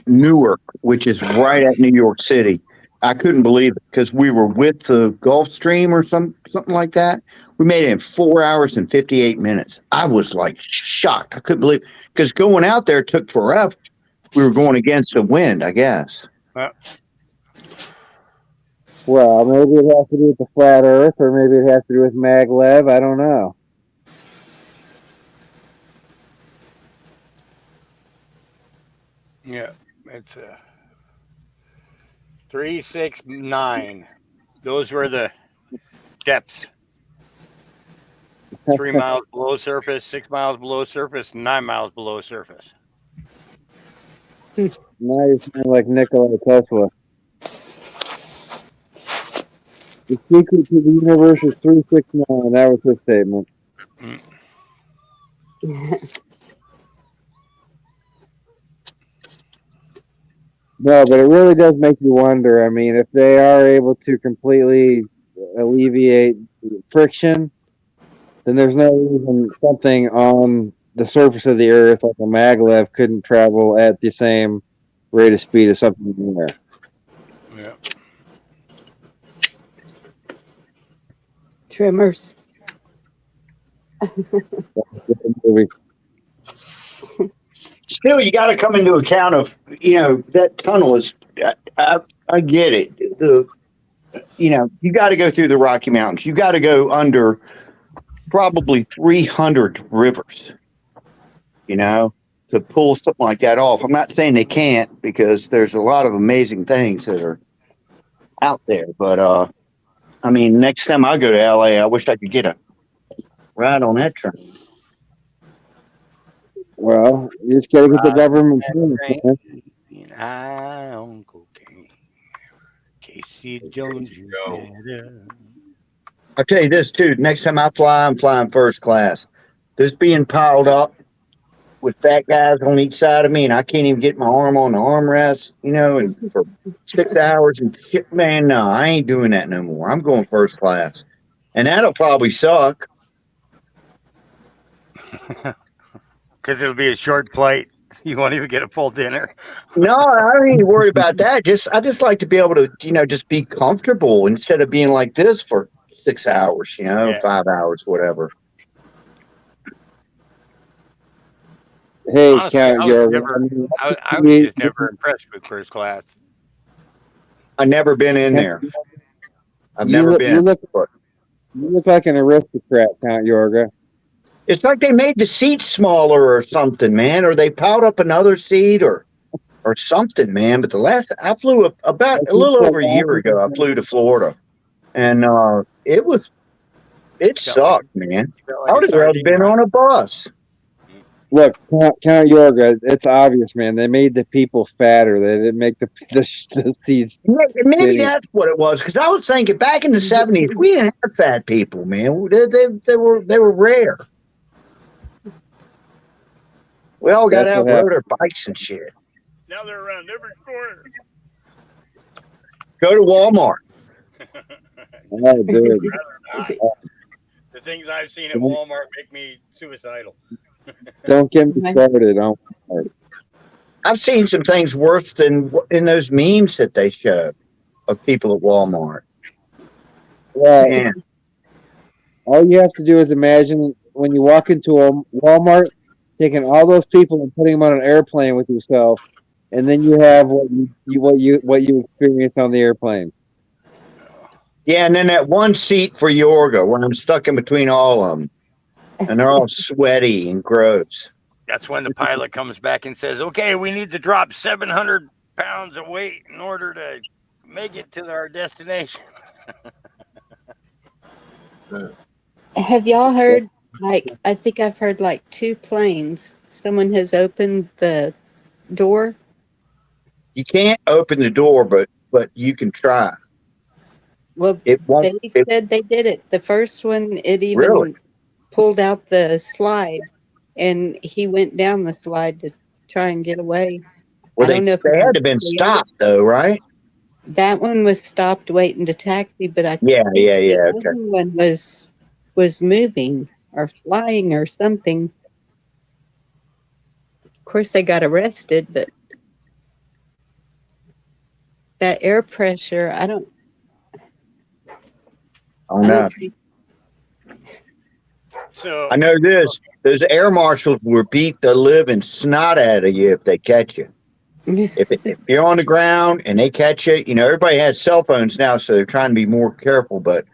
Newark, which is right at New York City. I couldn't believe it because we were with the Gulf Stream or something like that. We made it in 4 hours and 58 minutes. I was like shocked. I couldn't believe it because going out there took forever. We were going against the wind, I guess. Well, maybe it has to do with the flat Earth, or maybe it has to do with maglev. I don't know. Yeah, it's 369. Those were the depths. 3 miles below surface, 6 miles below surface, 9 miles below surface. Now you sound like Nikola Tesla. The secret to the universe is 369. That was his statement. No, but it really does make you wonder. I mean, if they are able to completely alleviate friction, then there's no reason something on the surface of the Earth, like a maglev, couldn't travel at the same rate of speed as something in there. Yeah. Trimmers. Still, you got to come into account of, that tunnel is, I get it. You got to go through the Rocky Mountains. You got to go under probably 300 rivers, to pull something like that off. I'm not saying they can't, because there's a lot of amazing things that are out there. But, I mean, next time I go to LA, I wish I could get a ride on that train. Well, you just gotta get the government clearance, man. High on cocaine. Casey Jones, you better. I'll tell you this too. Next time I fly, I'm flying first class. This being piled up with fat guys on each side of me, and I can't even get my arm on the armrest, and for 6 hours and shit, man, no, I ain't doing that no more. I'm going first class, and that'll probably suck. Because it'll be a short flight. You won't even get a full dinner. No, I don't need to worry about that. I just like to be able to, just be comfortable instead of being like this for 6 hours, 5 hours, whatever. Hey, Honestly, Count I was Yorga. I was just never impressed with first class. I've never been in there. I've never been. You look like an aristocrat, Count Yorga. It's like they made the seat smaller or something, man, or they piled up another seat or something, man. But the last I flew about a little over a year ago, I flew to Florida, and it sucked, man. I would have rather been on a bus. Look, Count Yorga, it's obvious, man. They made the people fatter. They didn't make the seats. Maybe that's what it was, because I was thinking back in the 70s, we didn't have fat people, man. They were rare. We all got out and rode our bikes and shit. Now they're around every corner. Go to Walmart. Oh, dude. The things I've seen at Walmart make me suicidal. Don't get me started on Walmart. I've seen some things worse than in those memes that they show of people at Walmart. Well, man. All you have to do is imagine when you walk into a Walmart, taking all those people and putting them on an airplane with yourself, and then you have what you experience on the airplane. Yeah, and then that one seat for Yorga when I'm stuck in between all of them, and they're all sweaty and gross. That's when the pilot comes back and says, "Okay, we need to drop 700 pounds of weight in order to make it to our destination." Have y'all heard? I think I've heard 2 planes. Someone has opened the door. You can't open the door, but you can try. Well, it won't. They said they did it. The first one, it even Really? pulled out the slide, and he went down the slide to try and get away. Well, they had to have been stopped, though, right? That one was stopped waiting to taxi, but I think the other one was moving or flying or something. Of course, they got arrested, but that air pressure, I don't. Oh no. So I know this. Those air marshals will beat the living snot out of you if they catch you. If you're on the ground and they catch you, everybody has cell phones now, so they're trying to be more careful. But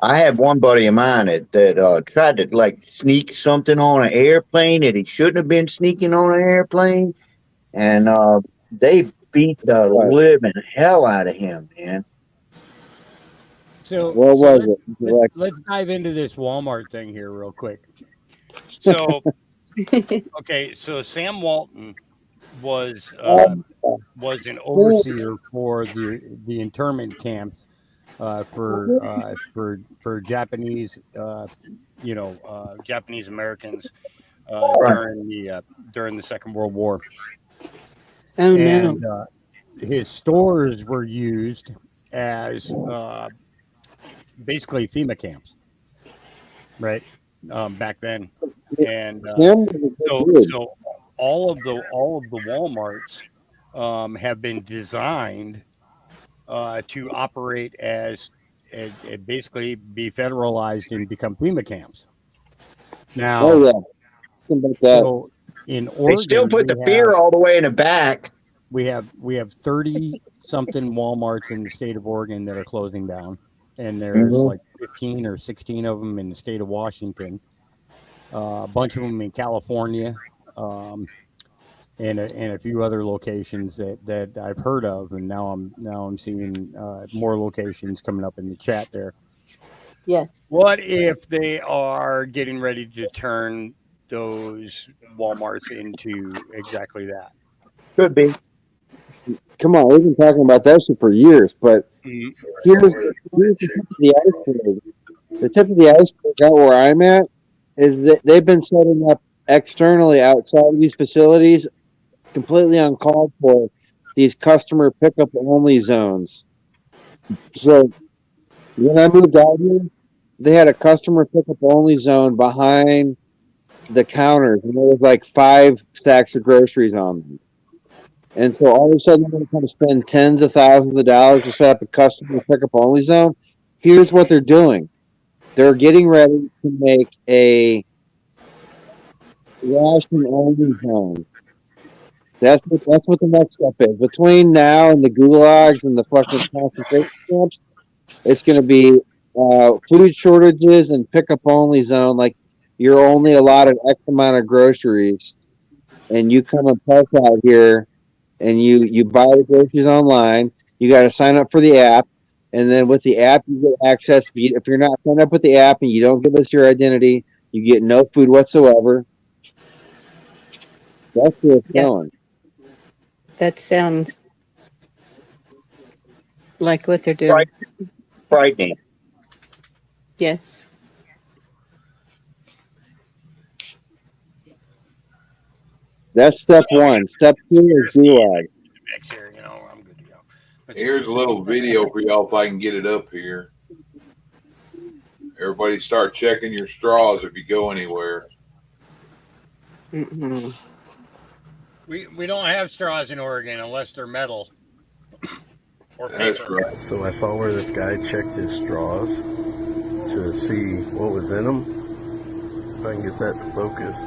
I have one buddy of mine that tried to sneak something on an airplane that he shouldn't have been sneaking on an airplane, and they beat the living hell out of him, man. So what was it? Let's dive into this Walmart thing here real quick. So, okay, so Sam Walton was an overseer for the internment camps for Japanese Japanese Americans during the Second World War. Oh and no! His stores were used as basically FEMA camps, right? Back then, and so all of the Walmarts have been designed to operate as it basically be federalized and become FEMA camps. Now, Oh yeah, something like that. so in Oregon, They still put the beer all the way in the back. We have 30 something Walmarts in the state of Oregon that are closing down, and there's like 15 or 16 of them in the state of Washington. A bunch of them in California, and a few other locations that I've heard of, and now I'm seeing more locations coming up in the chat there. Yes. What if they are getting ready to turn those Walmarts into exactly that? Could be. Come on, we've been talking about that shit for years, but here's the tip of the iceberg. The tip of the iceberg out where I'm at is that they've been setting up externally outside of these facilities, completely uncalled for, these customer pickup only zones. So when I moved out here, they had a customer pickup only zone behind the counters, and there was like 5 sacks of groceries on them. And so all of a sudden, they're going to come spend tens of thousands of dollars to set up a customer pickup only zone. Here's what they're doing: they're getting ready to make a ration only zone. That's what the next step is. Between now and the gulags and the fucking concentration camps, it's going to be food shortages and pickup only zone. Like, you're only allotted X amount of groceries, and you come and park out here, and you buy the groceries online. You got to sign up for the app, and then with the app, you get access. If you're not signed up with the app and you don't give us your identity, you get no food whatsoever. That's where it's going. That sounds like what they're doing. Frightening. Yes. That's step one. Step 2 is gulag. Here's a little video for y'all if I can get it up here. Everybody start checking your straws if you go anywhere. Mm-hmm. We don't have straws in Oregon unless they're metal or paper. That's right. So I saw where this guy checked his straws to see what was in them. If I can get that to focus.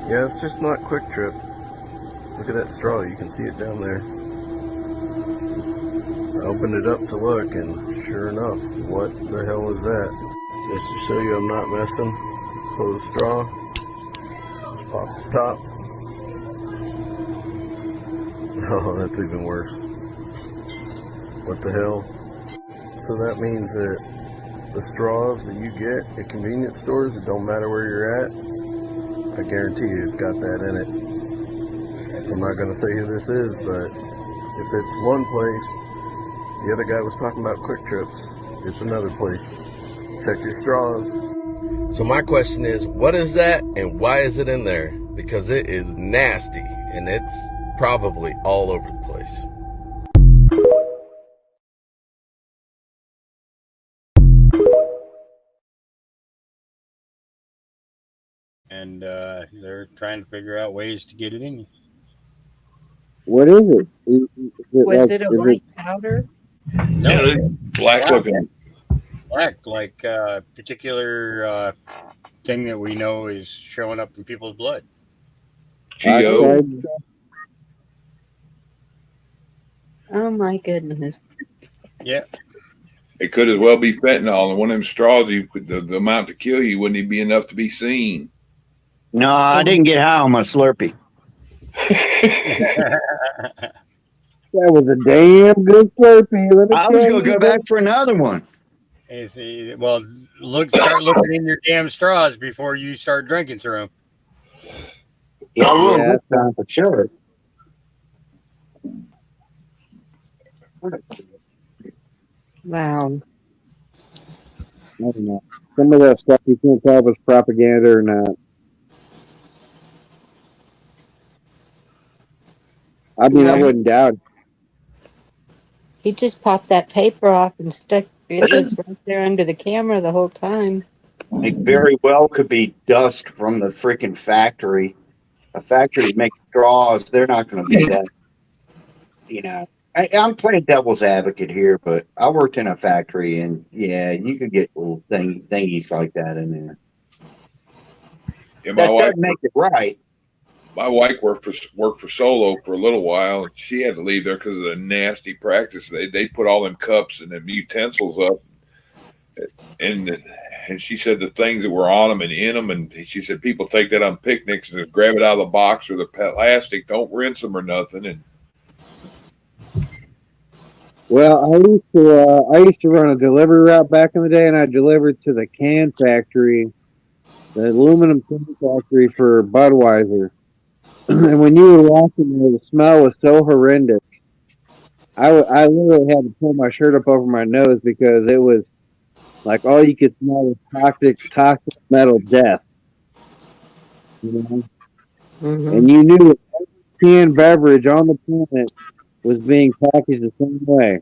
Yeah, it's just not Quick Trip. Look at that straw. You can see it down there. I opened it up to look, and sure enough, what the hell is that? Just to show you I'm not messing. Closed straw. Pop the top. Oh, that's even worse. What the hell? So that means that the straws that you get at convenience stores, it don't matter where you're at, I guarantee you it's got that in it. I'm not going to say who this is, but if it's one place, the other guy was talking about Quick Trips, it's another place. Check your straws. So my question is, what is that and why is it in there? Because it is nasty and it's probably all over the place. And they're trying to figure out ways to get it in you. What is it? Was it a white powder? No, it's black looking. Black, like a particular thing that we know is showing up in people's blood. Geo. Oh my goodness. Yeah. It could as well be fentanyl, and one of them straws, the amount to kill you wouldn't even be enough to be seen. No, I didn't get high on my Slurpee. That was a damn good Slurpee. I was going to go back for another one. Well, start looking in your damn straws before you start drinking through them. Yeah, I will this time for sure. Wow. I don't know. Some of that stuff you can't tell if it's propaganda or not. I mean, I wouldn't doubt it. He just popped that paper off and stuck it was right there under the camera the whole time. It very well could be dust from the freaking factory. A factory that makes straws, they're not going to be that, I'm playing devil's advocate here, but I worked in a factory, and yeah, you could get little thingies like that in there. Yeah, That doesn't make it right. my wife worked for Solo for a little while, and she had to leave there because of the nasty practice. They put all them cups and them utensils up, and she said the things that were on them and in them, and she said people take that on picnics and just grab it out of the box or the plastic, don't rinse them or nothing. And Well, I used to run a delivery route back in the day, and I delivered to the can factory, the aluminum can factory for Budweiser. And when you were walking there, the smell was so horrendous. I literally had to pull my shirt up over my nose because it was like all you could smell was toxic metal death. You know? And you knew that every canned beverage on the planet was being packaged the same way.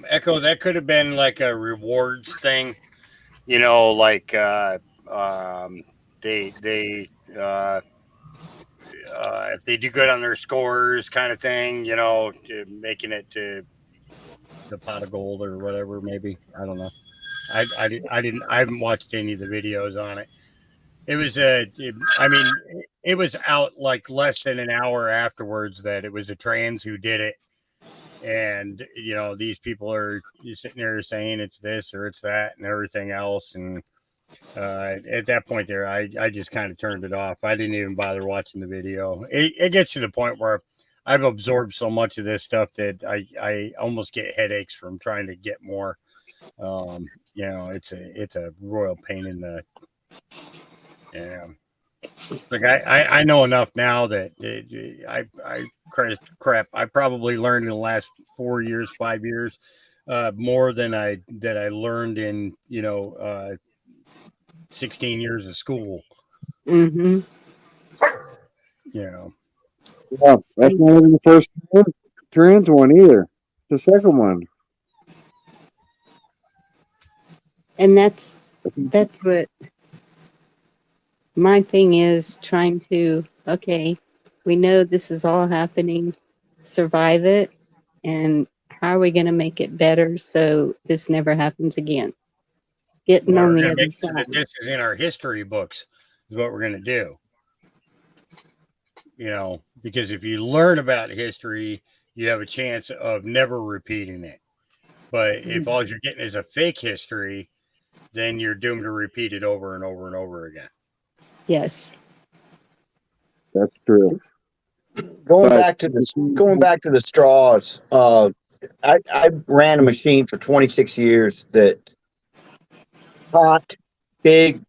Echo, that could have been like a rewards thing, you know, like they if they do good on their scores, kind of thing, you know, making it to the pot of gold or whatever. Maybe, I don't know. I haven't watched any of the videos on it. It was it was out like less than an hour afterwards that it was a trans who did it. And, you know, these people are sitting there saying it's this or it's that and everything else. And at that point there, I just kind of turned it off. I didn't even bother watching the video. It gets to the point where I've absorbed so much of this stuff that I almost get headaches from trying to get more. You know, it's a royal pain in the, yeah. Like I know enough now that crap. I probably learned in the last 4 years, 5 years, more than I learned in 16 years of school. Mm-hmm. You know. Yeah, that's not even the first trans one either. The second one. And that's what my thing is, trying to, okay, we know this is all happening, survive it, and how are we going to make it better so this never happens again? Getting Well, on we're the going to other make sure that side. this is in our history books is what we're going to do. You know, because if you learn about history, you have a chance of never repeating it. But if all you're getting is a fake history, then you're doomed to repeat it over and over and over again. Yes. That's true. Going back to the straws. I ran a machine for 26 years that hot, big,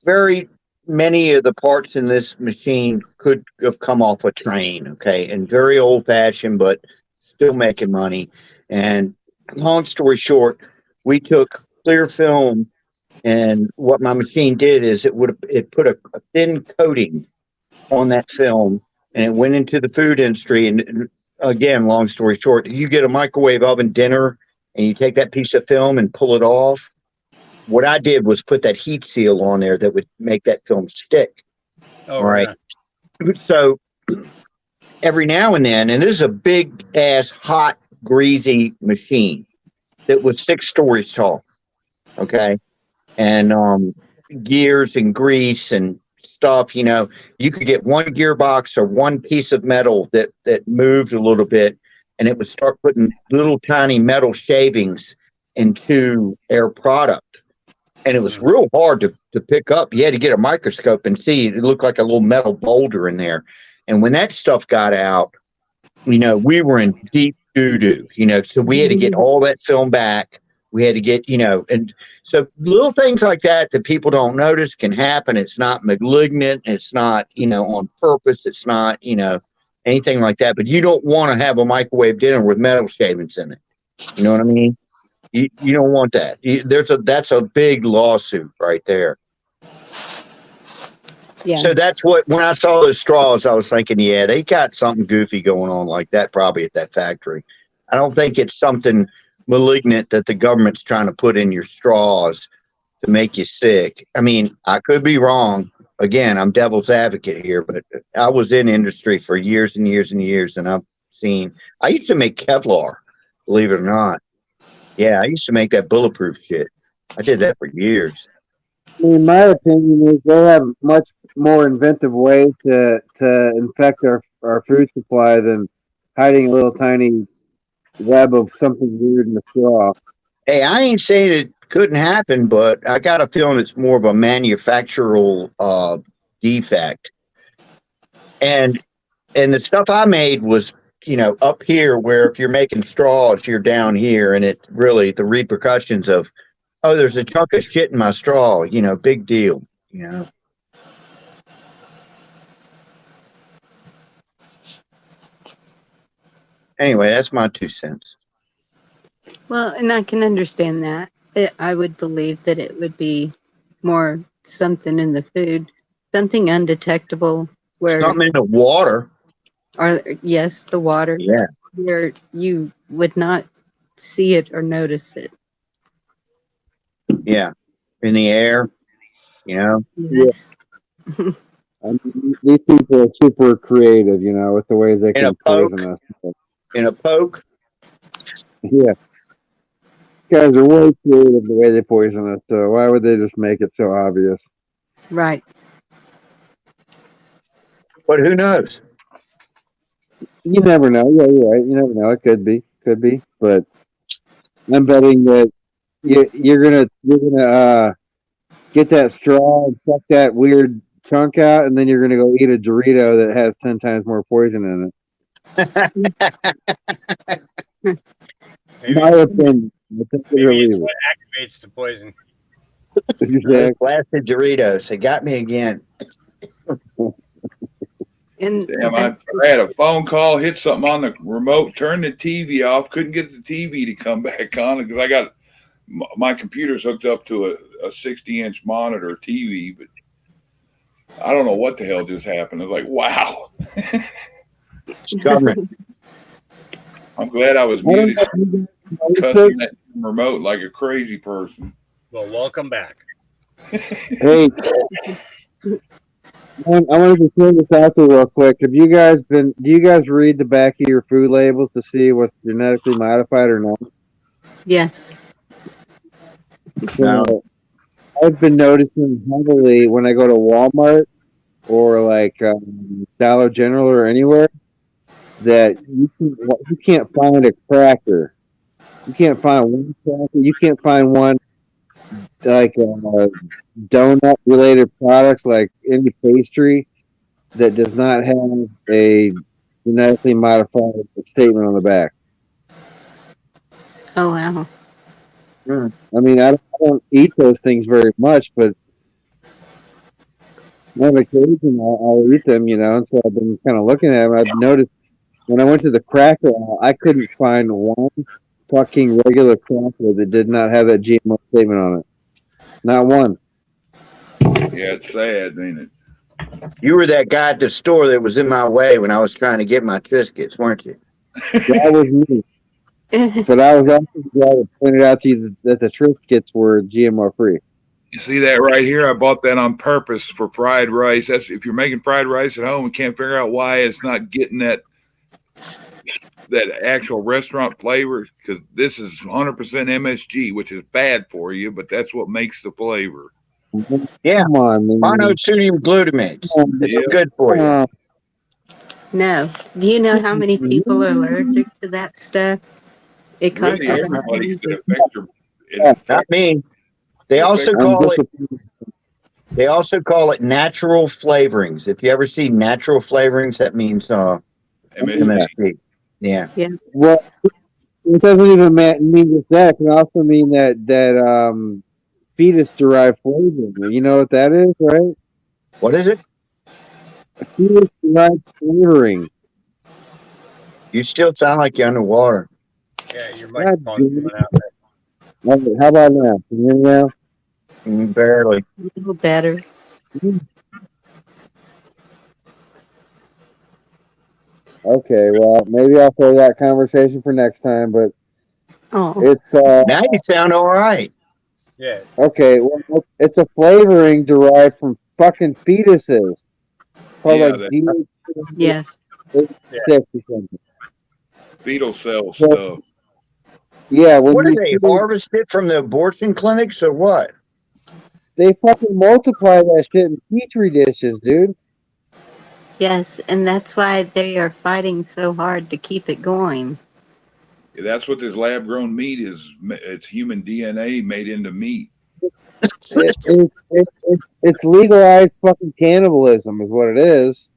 very many of the parts in this machine could have come off a train, okay, and very old fashioned, but still making money. And long story short, we took clear film, and what my machine did is it put a thin coating on that film, and it went into the food industry. And again, long story short, you get a microwave oven dinner and you take that piece of film and pull it off. What I did was put that heat seal on there that would make that film stick. Oh, all right. So every now and then, and this is a big ass, hot, greasy machine that was 6 stories tall. Okay. And gears and grease and stuff, you could get one gearbox or one piece of metal that moved a little bit, and it would start putting little tiny metal shavings into air product. And it was real hard to pick up. You had to get a microscope and see. It looked like a little metal boulder in there. And when that stuff got out, we were in deep doo-doo, so we had to get all that film back. We had to get, and so little things like that people don't notice can happen. It's not malignant. It's not, on purpose. It's not, anything like that. But you don't want to have a microwave dinner with metal shavings in it. You know what I mean? You don't want that. That's a big lawsuit right there. Yeah. So that's what, when I saw those straws, I was thinking, yeah, they got something goofy going on like that probably at that factory. I don't think it's something malignant that the government's trying to put in your straws to make you sick. I mean, I could be wrong, again, I'm devil's advocate here, but I was in industry for years and years and years, and I've seen. I used to make Kevlar, believe it or not. Yeah, I used to make that bulletproof shit. I did that for years. In my opinion, is they have much more inventive ways to infect our food supply than hiding a little tiny web of something weird in the straw. Hey, I ain't saying it couldn't happen, but I got a feeling it's more of a manufactural defect. And the stuff I made was, up here where if you're making straws, you're down here, and it really the repercussions of, oh, there's a chunk of shit in my straw, big deal, Anyway, that's my 2 cents. Well, and I can understand that. I would believe that it would be more something in the food, something undetectable where Something in the water. Or yes, the water. Yeah. Where you would not see it or notice it. Yeah. In the air, Yes. I mean, these people are super creative, with the ways they In a can poison us. In a poke. Yeah. Guys are way creative the way they poison us, so why would they just make it so obvious? Right. But who knows? You never know. Yeah, you're right. You never know. It could be. But I'm betting that you're gonna get that straw and suck that weird chunk out, and then you're gonna go eat a Dorito that has 10 times more poison in it. My opinion. Maybe it's what activates the poison. Those blasted Doritos. They got me again. And Damn, I had a phone call, hit something on the remote, turned the TV off, couldn't get the TV to come back on because I got my computer's hooked up to a 60-inch monitor TV, but I don't know what the hell just happened. I was like, wow. I'm glad I was muted, cussing that remote like a crazy person. Well, welcome back. Hey, I wanted to throw this out there real quick. Do you guys read the back of your food labels to see what's genetically modified or not? Yes. So, I've been noticing heavily when I go to Walmart or like Dollar General or anywhere that you can't find a cracker. You can't find one cracker. You can't find one like a donut related product like any pastry that does not have a genetically modified statement on the back. Oh wow. I mean, I don't eat those things very much, but on occasion I'll eat them, and so I've been kind of looking at them. I've noticed when I went to the cracker aisle, I couldn't find one fucking regular cracker that did not have that GMO statement on it. Not one. Yeah, it's sad, ain't it? You were that guy at the store that was in my way when I was trying to get my Triscuits, weren't you? That was me. But I was also the guy that pointed out to you that the Triscuits were GMO free. You see that right here? I bought that on purpose for fried rice. That's if you're making fried rice at home and can't figure out why it's not getting that actual restaurant flavor, because this is 100% MSG, which is bad for you, but that's what makes the flavor. Yeah, come on, man. Monosodium glutamate. It's good for you. No. Do you know how many people are allergic to that stuff? It causes Really, everybody could affect your. Not me. They also call it natural flavorings. If you ever see natural flavorings, that means MSG. Yeah. Yeah. Well, it doesn't even mean just that. It can also mean that fetus derived flavoring. You know what that is, right? What is it? Fetus derived flavoring. You still sound like you're underwater. Yeah, your microphone's coming out there. Okay, how about now? Can you hear me now? Barely. A little better. Okay, well, maybe I'll throw that conversation for next time, but it's now you sound all right. Yeah. Okay, well, it's a flavoring derived from fucking fetuses. Called Yeah, like that Yes. GH6 or something. fetal cell So, stuff. yeah, when What do you they see, harvest it from the abortion clinics or what? they fucking multiply that shit in petri dishes, dude. Yes, and that's why they are fighting so hard to keep it going. That's what this lab grown meat is. It's human DNA made into meat. It's legalized fucking cannibalism, is what it is.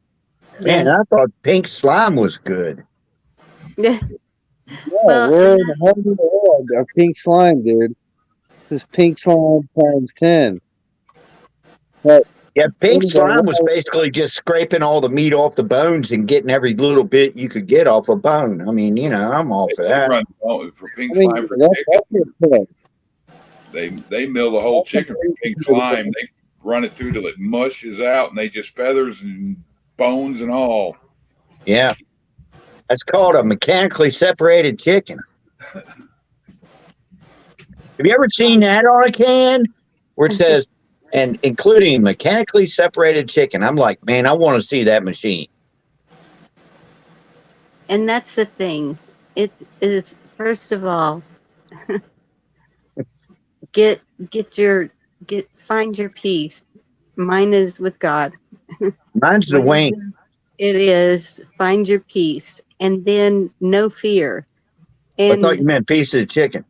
Man, Yes. I thought pink slime was good. Yeah. Yeah, Well, we're and in the home of the world of pink slime, dude. This is pink slime times 10. But Yeah, pink anyway, slime was basically just scraping all the meat off the bones and getting every little bit you could get off a bone. I mean, I'm all for They that. run for pink I mean, slime for that's chicken. your thing. They mill the whole chicken for pink slime. They run it through till it mushes out, and they just feathers and bones and all. Yeah. That's called a mechanically separated chicken. Have you ever seen that on a can where it says, and including mechanically separated chicken? I'm like, man, I want to see that machine. And that's the thing. It is, first of all, find your peace. Mine is with God. Mine's the wing. It is find your peace, and then no fear. I thought you And meant piece of the chicken.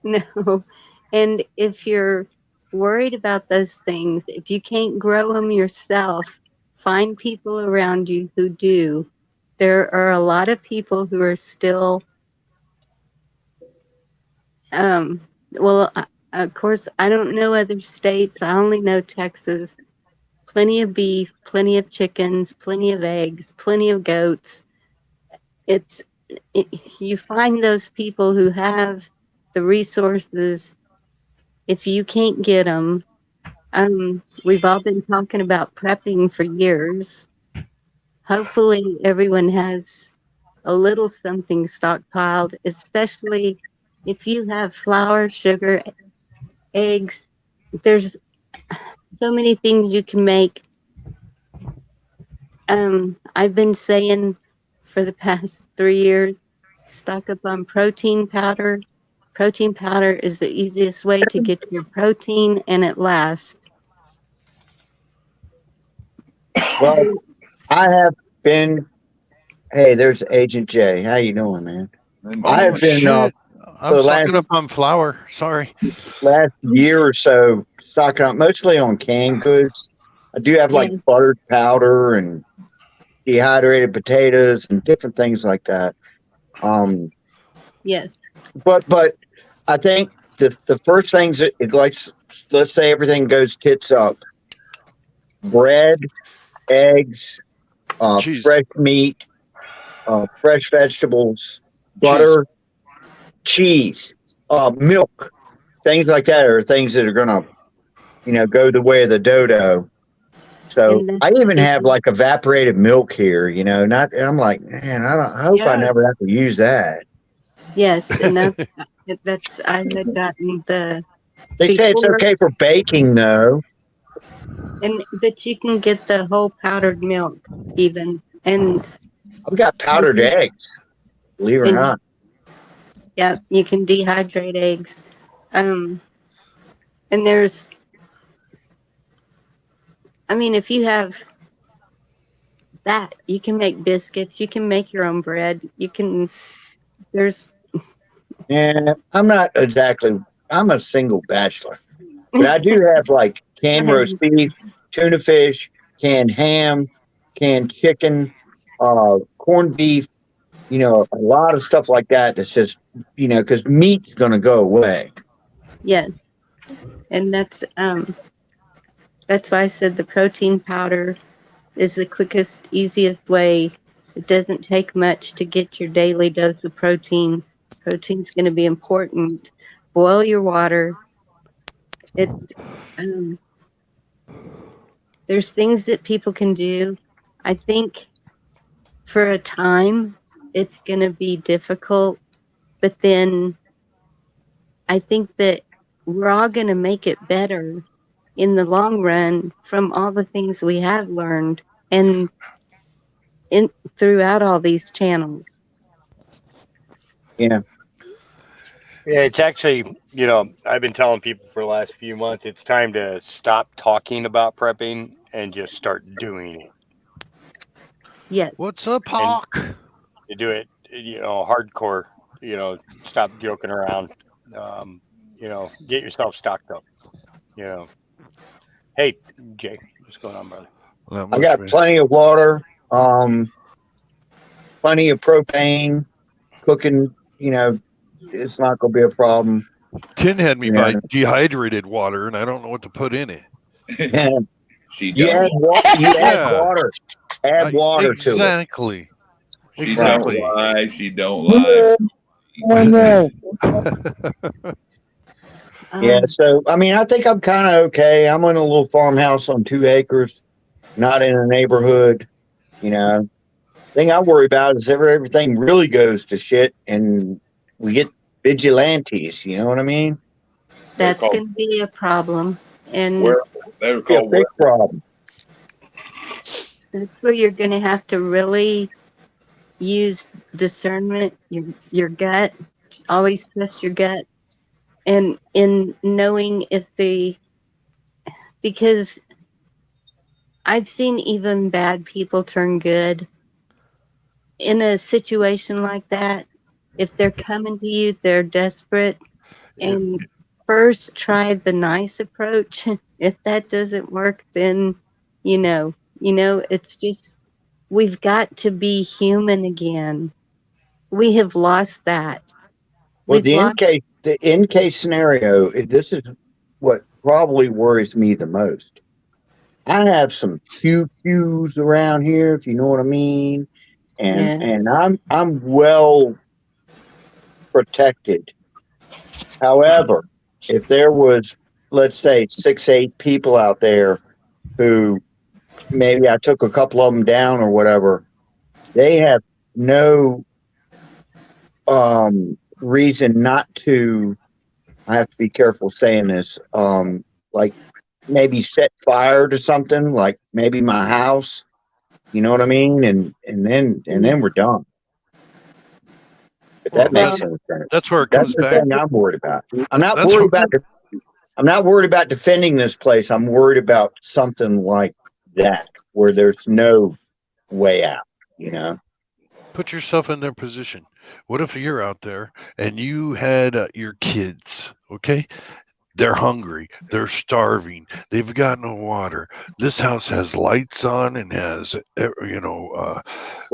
no, and if you're worried about those things, if you can't grow them yourself, find people around you who do. There are a lot of people who are still well, of course, I don't know other states. I only know Texas. Plenty of beef, plenty of chickens, plenty of eggs, plenty of goats. It's you find those people who have the resources. If you can't get them, we've all been talking about prepping for years. Hopefully, everyone has a little something stockpiled, especially if you have flour, sugar, eggs. There's so many things you can make. I've been saying for the past 3 years, stock up on protein powder. Protein powder is the easiest way to get your protein, and it lasts. Well, I have been. Hey, there's Agent J. How you doing, man? I Oh have been shit! for I'm the stocking up on flour. Sorry. last year or so stocking up mostly on canned goods. I do have like Yeah. buttered powder and dehydrated potatoes and different things like that. Um, Yes. but I think the first things that it likes, let's say everything goes tits up: bread, eggs, Cheese. fresh meat, fresh vegetables, Cheese. butter, cheese, milk, things like that are things that are gonna, go the way of the dodo. So And I even have people, like evaporated milk here, not, and I'm like, man, I hope I yes, never have to use that. yes, and that's I had gotten the They say it's before, okay for baking though. and but you can get the whole powdered milk even, and I've got powdered eggs, believe it or and not. yeah, you can dehydrate eggs. Um, and there's, I mean, if you have that, you can make biscuits, you can make your own bread, you can. There's And I'm not exactly, I'm a single bachelor, but I do have like canned roast beef, tuna fish, canned ham, canned chicken, corned beef, a lot of stuff like that. That's just, because meat's going to go away. yes, and that's why I said the protein powder is the quickest, easiest way. It doesn't take much to get your daily dose of protein. Protein's going to be important. Boil your water. It um, there's things that people can do. I think for a time it's going to be difficult, but then I think that we're all going to make it better in the long run from all the things we have learned and throughout all these channels. Yeah. Yeah, it's actually, I've been telling people for the last few months, it's time to stop talking about prepping and just start doing it. Yes. What's up, Hawk? To do it, hardcore, stop joking around, get yourself stocked up, Hey, Jay, what's going on, brother? I got plenty of water, plenty of propane, cooking, it's not going to be a problem. Tin had me by dehydrated water, and I don't know what to put in it. She You add water. Add water to it. Exactly. She don't lie. She don't lie. Yeah, so I mean, I think I'm kind of okay. I'm in a little farmhouse on 2 acres, not in a neighborhood. Thing I worry about is everything really goes to shit, and we get vigilantes. You know what I mean? That's going to be a problem, and They're be a big problem. that's where you're going to have to really use discernment, your gut. Always trust your gut, and in knowing because I've seen even bad people turn good in a situation like that. If they're coming to you, they're desperate, and first try the nice approach. If that doesn't work, then it's just we've got to be human again. We have lost that. Well, the in case scenario, this is what probably worries me the most. I have some pews around here, if you know what I mean, and I'm well protected. However, if there was, let's say, 6-8 people out there who maybe I took a couple of them down or whatever, they have no reason not to. I have to be careful saying this. Like maybe set fire to something, like maybe my house. You know what I mean? And then we're done. If that makes any sense. That's where it That's comes the back. thing I'm worried about. I'm not worried about defending this place. I'm worried about something like that where there's no way out. Put yourself in their position. What if you're out there and you had your kids, okay? They're hungry. They're starving. They've got no water. This house has lights on and has,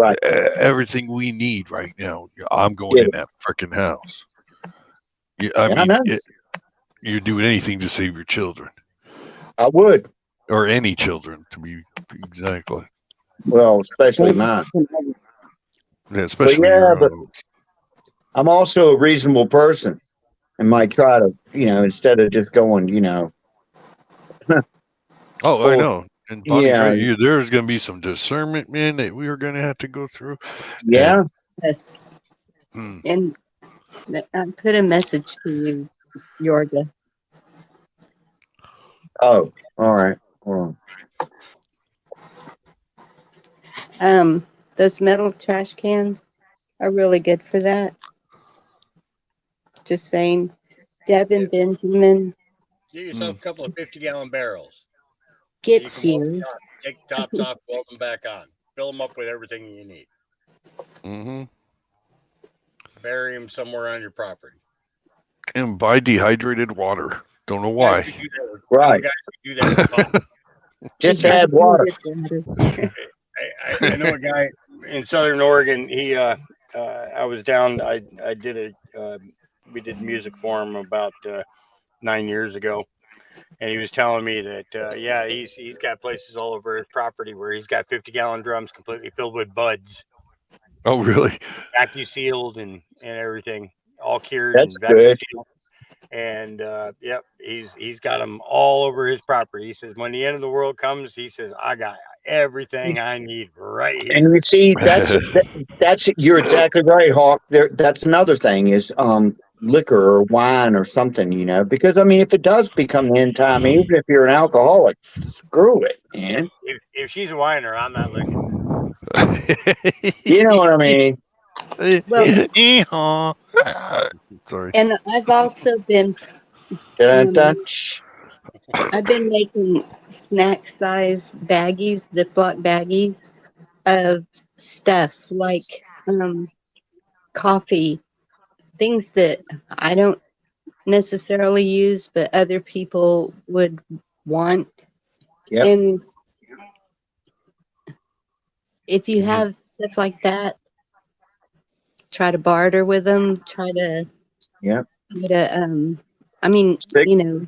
everything we need right now. I'm going in that freaking house. You're doing anything to save your children. I would. Or any children, to be exactly. Well, especially mine. Yeah, especially but I'm also a reasonable person and might try to, instead of just going, Oh, I know. And Bonnie's right. There's going to be some discernment, man, that we are going to have to go through. Yeah. Yes. And I put a message to you, Yorga. Oh, all right. Hold on. Those metal trash cans are really good for that. Just saying. Deb and Benjamin. Get yourself a couple of 50-gallon barrels. Get here. Take the tops off, weld them back on. Fill them up with everything you need. Mm-hmm. Bury them somewhere on your property. And buy dehydrated water. Don't know why. Right. Do that. Just add water. I know a guy in Southern Oregon. He, I was down. We did music for him about 9 years ago, and he was telling me that he's got places all over his property where he's got 50-gallon drums completely filled with buds. Oh, really? Vacuum sealed and everything, all cured. That's and vacuum good. sealed. And he's got them all over his property. He says, when the end of the world comes, he says, I got everything I need right here. And you see, that's you're exactly right, Hawk. That's another thing is liquor or wine or something, you know, because I mean, if it does become the end time, even if you're an alcoholic, screw it, man. If she's a whiner, I'm not looking. You know what I mean? Well, Sorry. and I've also been Dun, dun, I've been making snack size baggies, Ziploc baggies of stuff like coffee, things that I don't necessarily use, but other people would want. Yep. And if you have stuff like that, try to barter with them. Yep. I mean, Sick. you know,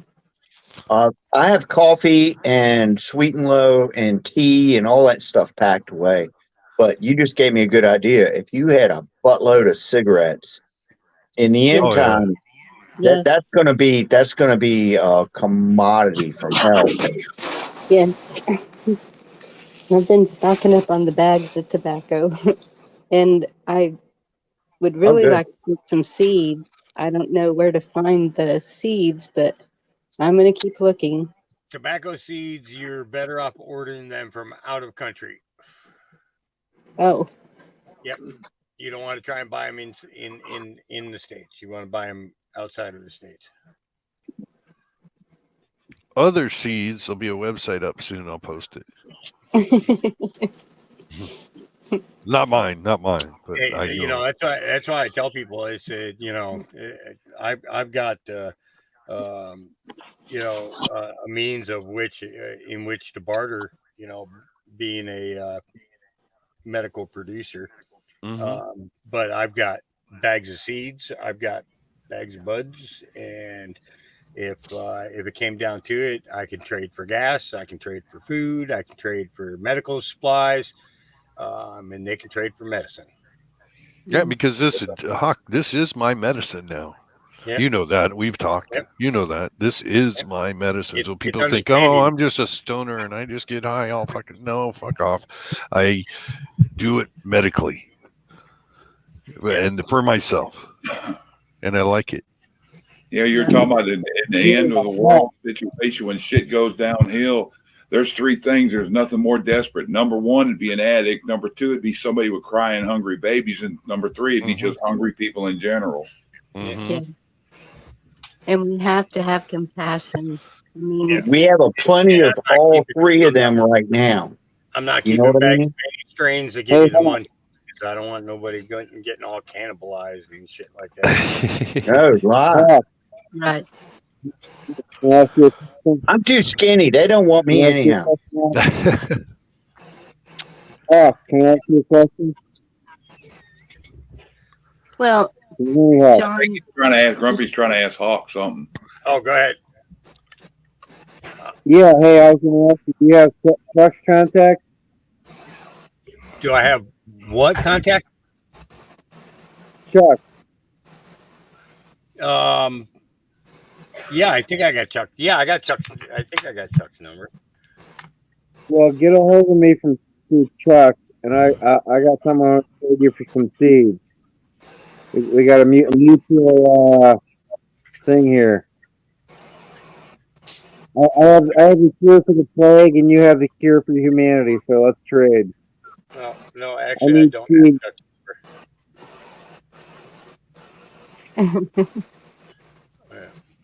I have coffee and sweet and low and tea and all that stuff packed away. But you just gave me a good idea. If you had a buttload of cigarettes in the end time, that's gonna be a commodity from hell. Yeah. I've been stocking up on the bags of tobacco, and I would really good. like to get some seed. I don't know where to find the seeds, but I'm going to keep looking. Tobacco seeds, you're better off ordering them from out of country. Oh. Yep. You don't want to try and buy them in the States. You want to buy them outside of the States. Other seeds, there'll be a website up soon. I'll post it. Not mine. But Hey, you know, that's why I tell people I said, you know, I've got you know, a means of which in which to barter, you know, being a medical producer. But I've got bags of seeds, I've got bags of buds, and if it came down to it, I can trade for gas, I can trade for food, I can trade for medical supplies, and they can trade for medicine. Yeah, because this is my medicine now. Yep. You know that. We've talked. Yep. You know that. This is my medicine. So people it's think, oh, I'm just a stoner and I just get high. I'll fucking no, fuck off. I do it medically and for myself. And I like it. Yeah, you're talking about in the end of the world situation when shit goes downhill. There's three things. There's nothing more desperate. Number one would be an addict. Number two would be somebody with crying hungry babies. And number three would be just hungry people in general. Yeah. And we have to have compassion. I mean, We have plenty of all three of them right now. I'm not You keeping know what I back mean? strains that give you the munchies. I don't want nobody getting all cannibalized and shit like that. No, right. Right. I'm too skinny. They don't want me anyhow. Can I ask you a question? Well, I think Grumpy's trying to ask Hawk something. Oh, go ahead. Yeah, hey, I was going to ask you, do you have Chuck's contact? Do I have what contact? Chuck. Yeah, I think I got Chuck. Yeah, I got Chuck. I think I got Chuck's number. Well, get a hold of me from Chuck, and I got someone to trade you for some seeds. We got a mutual thing here. I have the cure for the plague, and you have the cure for humanity. So let's trade. No, actually, I don't have Chuck's number.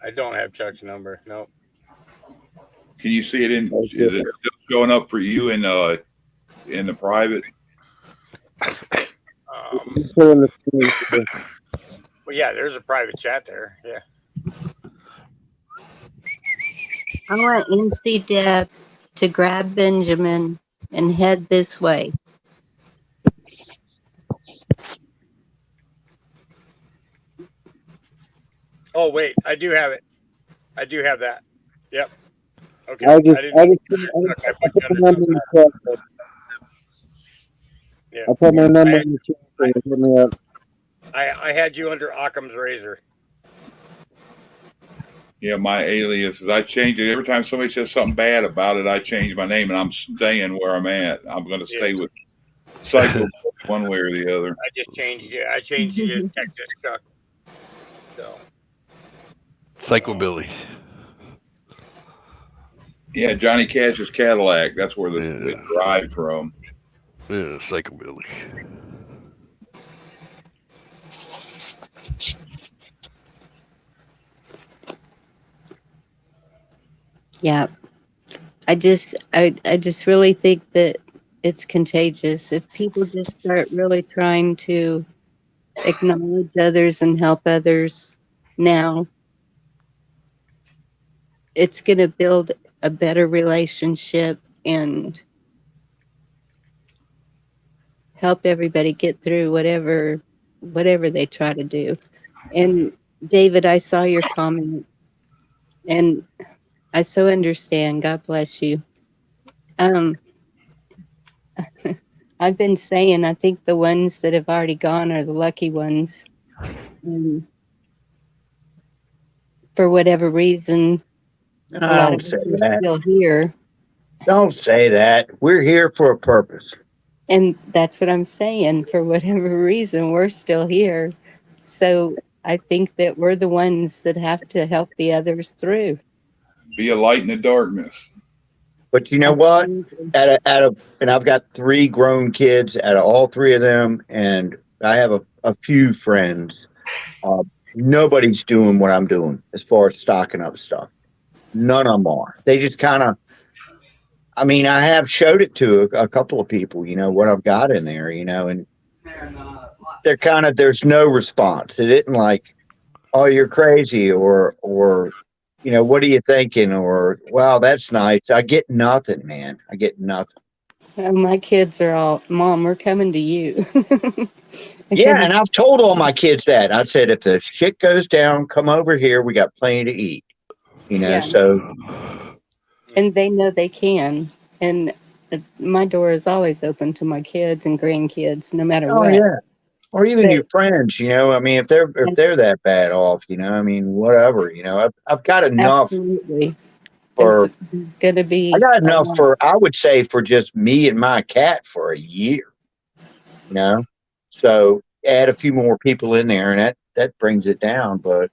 I don't have Chuck's number. Nope. Can you see it in? Is it still showing up for you in the private? Well, yeah, there's a private chat there. Yeah. I want NC Deb to grab Benjamin and head this way. Oh wait, I do have it. I do have that. Yep. Okay. I put my number in the chat. Yeah. I put my number in the chat. Hit me up. I had you under Occam's razor. Yeah, my alias is I change it every time somebody says something bad about it. I change my name, and I'm staying where I'm at. I'm going to stay with Psycho one way or the other. I just changed it. I changed it to Texas Chuck. So, Psychobilly. Yeah, Johnny Cash's Cadillac. That's where it derived from. Yeah, psychobilly. Yeah. I just really think that it's contagious. If people just start really trying to acknowledge others and help others now, it's going to build a better relationship and help everybody get through whatever they try to do. And David, I saw your comment and I so understand. God bless you. I've been saying I think the ones that have already gone are the lucky ones. And for whatever reason, a lot Don't of say us are that. still here. Don't say that. We're here for a purpose. And that's what I'm saying. For whatever reason, we're still here. So I think that we're the ones that have to help the others through. Be a light in the darkness. But you know what? And I've got 3 grown kids out of all 3 of them, and I have a few friends. Nobody's doing what I'm doing as far as stocking up stuff. None of them are. They just kind of. I mean, I have showed it to a couple of people, what I've got in there, and they're kind of, there's no response. It isn't like, oh, you're crazy, or what are you thinking? Or, wow, that's nice. I get nothing, man. I get nothing. My kids are all, Mom, we're coming to you. Yeah, and I've told all my kids that. I said, if the shit goes down, come over here. We got plenty to eat. Yeah. So. And they know they can. And my door is always open to my kids and grandkids, no matter Oh, what. yeah. Or even your friends, I mean, if they're that bad off, I mean, whatever, I've got enough. Absolutely. For there's going to be. I got enough for, I would say, for just me and my cat for a year. So add a few more people in there, and that brings it down. But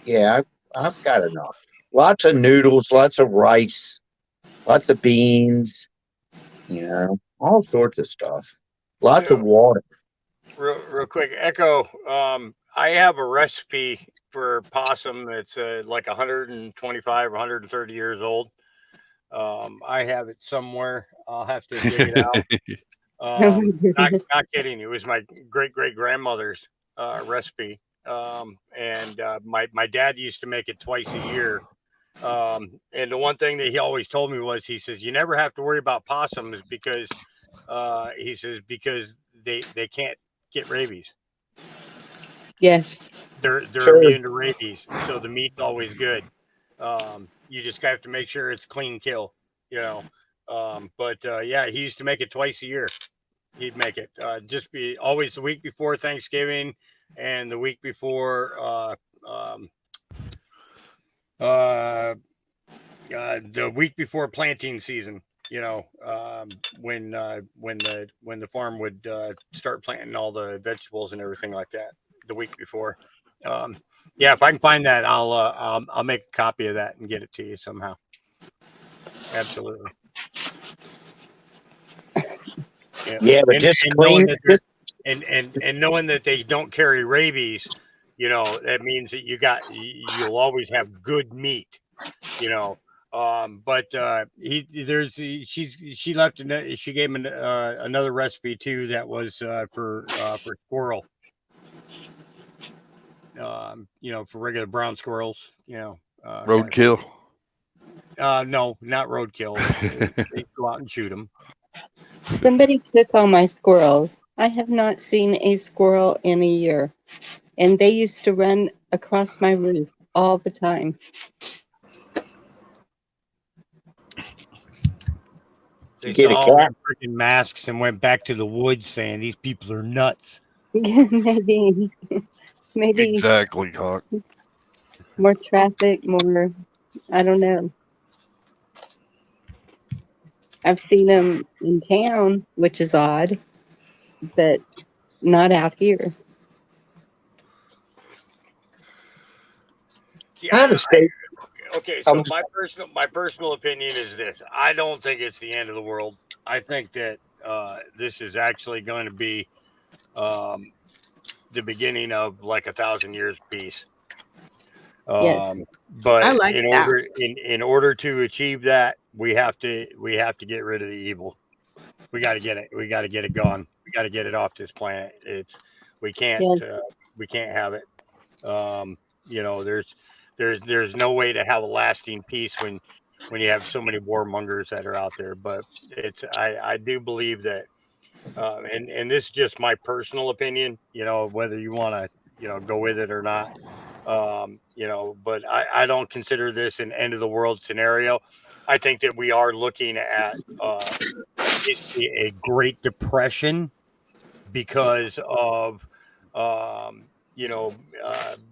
yeah, I've got enough. Lots of noodles, lots of rice, lots of beans, all sorts of stuff. Lots of water. Real quick, Echo. I have a recipe for possum that's like 125 or 130 years old. I have it somewhere. I'll have to dig it out. Not kidding. It was my great grandmother's recipe. And my dad used to make it twice a year. And the one thing that he always told me was, he says, you never have to worry about possums because he says, because they can't get rabies. Yes. They're immune to rabies, so the meat's always good. You just have to make sure it's clean kill, But yeah, he used to make it twice a year. He'd make it just be always the week before Thanksgiving and the week before the week before planting season. When the farm would start planting all the vegetables and everything like that the week before. Yeah, if I can find that, I'll make a copy of that and get it to you somehow. Absolutely. Yeah, but just clean. And knowing that they don't carry rabies, that means that you'll always have good meat, But she left she gave him another recipe too that was for squirrel. For regular brown squirrels, roadkill. No, not roadkill. They go out and shoot them. Somebody took all my squirrels. I have not seen a squirrel in a year. And they used to run across my roof all the time. They saw all their freaking masks and went back to the woods saying these people are nuts. Maybe exactly, Hawk. More traffic, more, I don't know. I've seen them in town, which is odd, but not out here. Out of state. Okay, so my personal opinion is this: I don't think it's the end of the world. I think that this is actually going to be the beginning of like 1,000 years of peace. Yes. But I like that. in order to achieve that, we have to get rid of the evil. We got to get it. We got to get it gone. We got to get it off this planet. We can't Yes. we can't have it. There's no way to have a lasting peace when you have so many warmongers that are out there. But I do believe that, and this is just my personal opinion. Whether you want to go with it or not. But I don't consider this an end of the world scenario. I think that we are looking at basically a Great Depression because of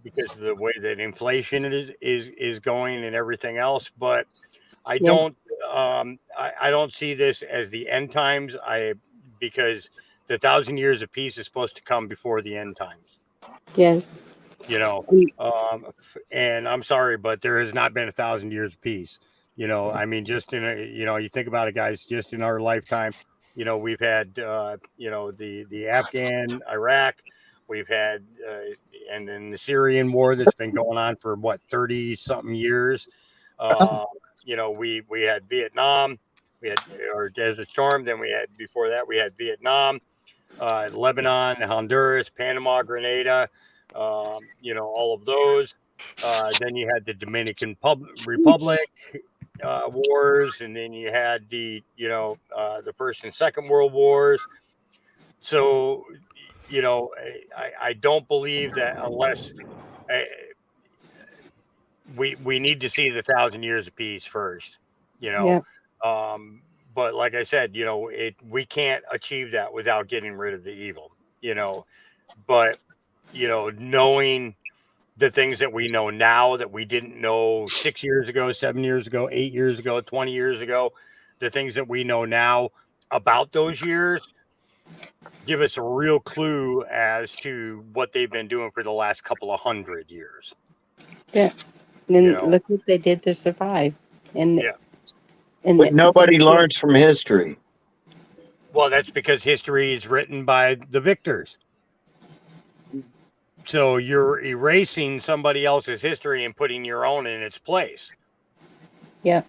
because of the way that inflation is going and everything else. But I don't I don't see this as the end times. Because the 1,000 years of peace is supposed to come before the end times. Yes. And I'm sorry, but there has not been 1,000 years of peace. I mean, just you think about it, guys, just in our lifetime, we've had, the Afghan, Iraq, we've had, and then the Syrian war that's been going on for 30 something years. We had Vietnam, we had our Desert Storm. Then before that, we had Vietnam, Lebanon, Honduras, Panama, Grenada, all of those. Then you had the Dominican Republic wars, and then you had the First and Second World Wars. So, I don't believe that unless we need to see the 1,000 years of peace first. But like I said, we can't achieve that without getting rid of the evil. But knowing the things that we know now that we didn't know 6 years ago, 7 years ago, 8 years ago, 20 years ago, the things that we know now about those years give us a real clue as to what they've been doing for the last couple of 100 years. Yeah. And look what they did to survive. But nobody learns from history. Well, that's because history is written by the victors. So you're erasing somebody else's history and putting your own in its place. Yeah.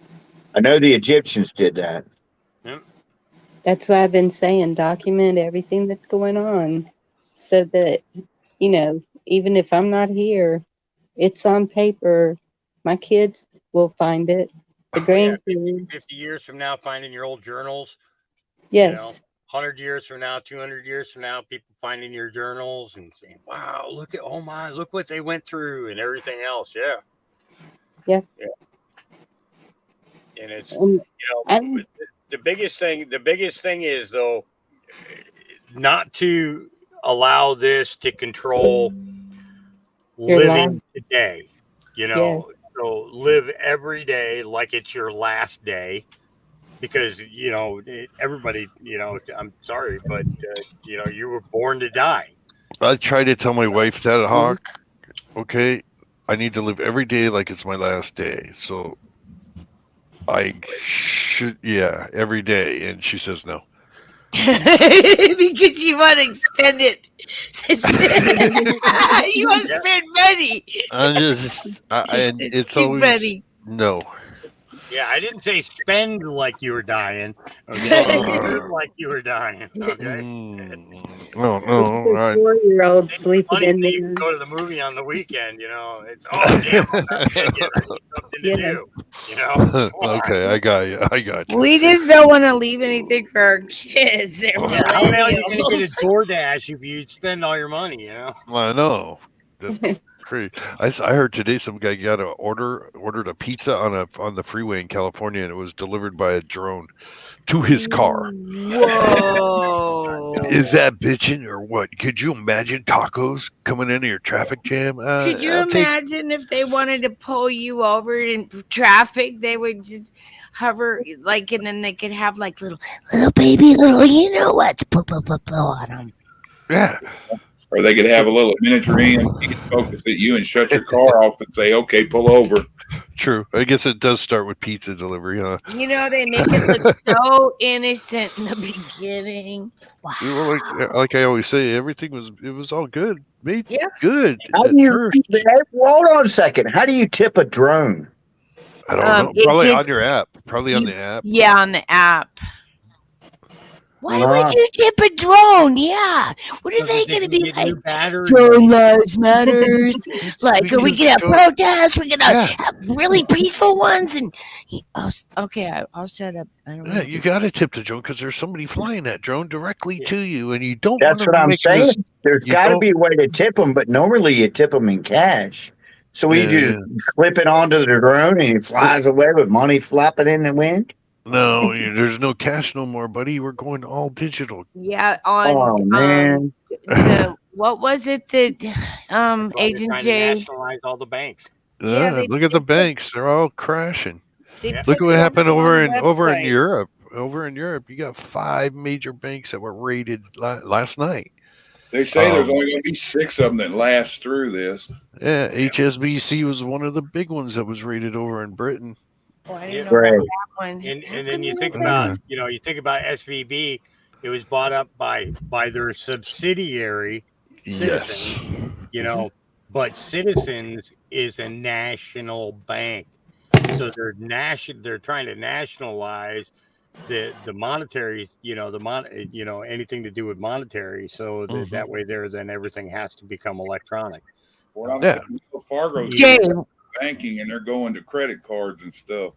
I know the Egyptians did that. Yep. That's why I've been saying document everything that's going on so that, even if I'm not here, it's on paper. My kids will find it. The grandkids. 50 years from now, finding your old journals. Yes. 100 years from now, 200 years from now, people finding your journals and saying, wow, look what they went through and everything else. Yeah. Yeah. And it's, the biggest thing is, though, not to allow this to control living today, so live every day like it's your last day. Because, everybody, I'm sorry, but, you were born to die. I try to tell my wife that, Hawk, okay, I need to live every day like it's my last day. So I should, every day. And she says no. Because you want to spend it. You want to spend money. It's too always funny. No. Yeah, I didn't say spend like you were dying. Okay, live like you were dying. Okay. No. 4-year-old sleeping in You there. can go to the movie on the weekend. It's damn, I'm not dead yet. I need something to do. Okay, I got you. We just don't want to leave anything for our kids. How the hell are you going to get a DoorDash if you spend all your money? I know. That's crazy. I heard today some guy ordered a pizza on the freeway in California, and it was delivered by a drone to his car. Whoa! Is that bitching or what? Could you imagine tacos coming into your traffic jam? Could you imagine if they wanted to pull you over in traffic? They would just hover and then they could have little baby, you know what? On them. Yeah. Or they could have a little miniature EMP focus at you and shut your car off and say, "Okay, pull over." True. I guess it does start with pizza delivery, huh? You know, they make it look so innocent in the beginning. Wow. Well, like I always say, everything was all good. Made Yeah. good How at do you? first. Hold on a second. How do you tip a drone? I don't know. it Probably gets- on your app. Probably on the app. Yeah, on the app. Why Wow. would you tip a drone? Yeah. What are they going to be like? Drone lives matters. Like, we can have protests. We can have really peaceful ones. And okay, I'll shut up. I don't Yeah, you got to tip the drone because there's somebody flying that drone directly to you, and you don't want That's to what I'm make saying. There's you got to don't- be a way to tip them, but normally you tip them in cash. So we Yeah, just clip it onto the drone and it flies away with money flapping in the wind. No, there's no cash no more, buddy. We're going all digital. Yeah, Oh man. What was it that Agent Trying to J? nationalize all the banks. Yeah, they- look at the banks; they're all crashing. They Look put at what happened something over on in the over in website. Europe. Over in Europe, you got 5 major banks that were raided last night. They say there's only going to be 6 of them that last through this. Yeah, HSBC was one of the big ones that was raided over in Britain. Oh, I didn't Yeah. know about Right. that one. And then you think about, you think about SVB. It was bought up by their subsidiary, Citizens. Yes. But Citizens is a national bank, so they're trying to nationalize the monetary, anything to do with monetary, so that way then everything has to become electronic. Well, I'm Yeah. saying, Fargo's Jay. banking and they're going to credit cards and stuff.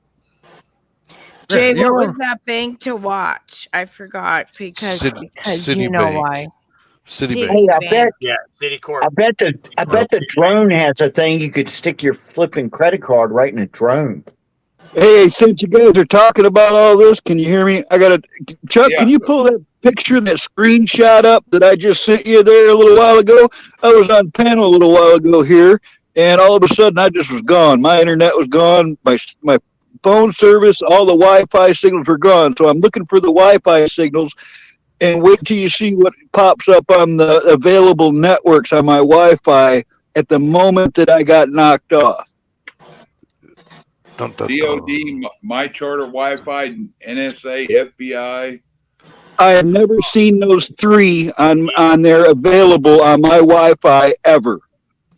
Jay, Yeah, what was that bank to watch? I forgot because you know Citibank. why. Citibank. Hey, I bet. Yeah, Citicorp. I bet the drone has a thing you could stick your flipping credit card right in a drone. Hey, since you guys are talking about all this, can you hear me? Chuck, Yeah. can you pull that picture, that screenshot up that I just sent you there a little while ago? I was on panel a little while ago here, and all of a sudden I just was gone. My internet was gone. My phone service, all the Wi-Fi signals were gone. So I'm looking for the Wi-Fi signals, and wait till you see what pops up on the available networks on my Wi-Fi at the moment that I got knocked off. Dun, dun, dun. DOD, My Charter Wi-Fi, NSA, FBI. I have never seen those 3 on there available on my Wi-Fi ever.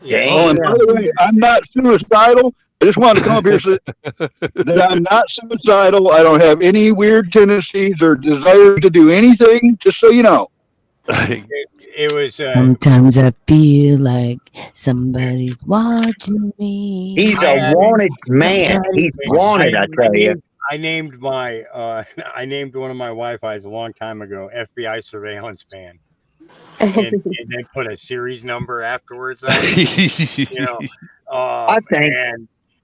Oh, and by the way, I'm not suicidal. I just wanted to come up here so that I'm not suicidal. I don't have any weird tendencies or desire to do anything, just so you know. It was Sometimes I feel like somebody's watching me. He's a wanted man. He's wanted, I tell you. I named my I named one of my Wi-Fi's a long time ago FBI surveillance ban, and then put a series number afterwards. I think.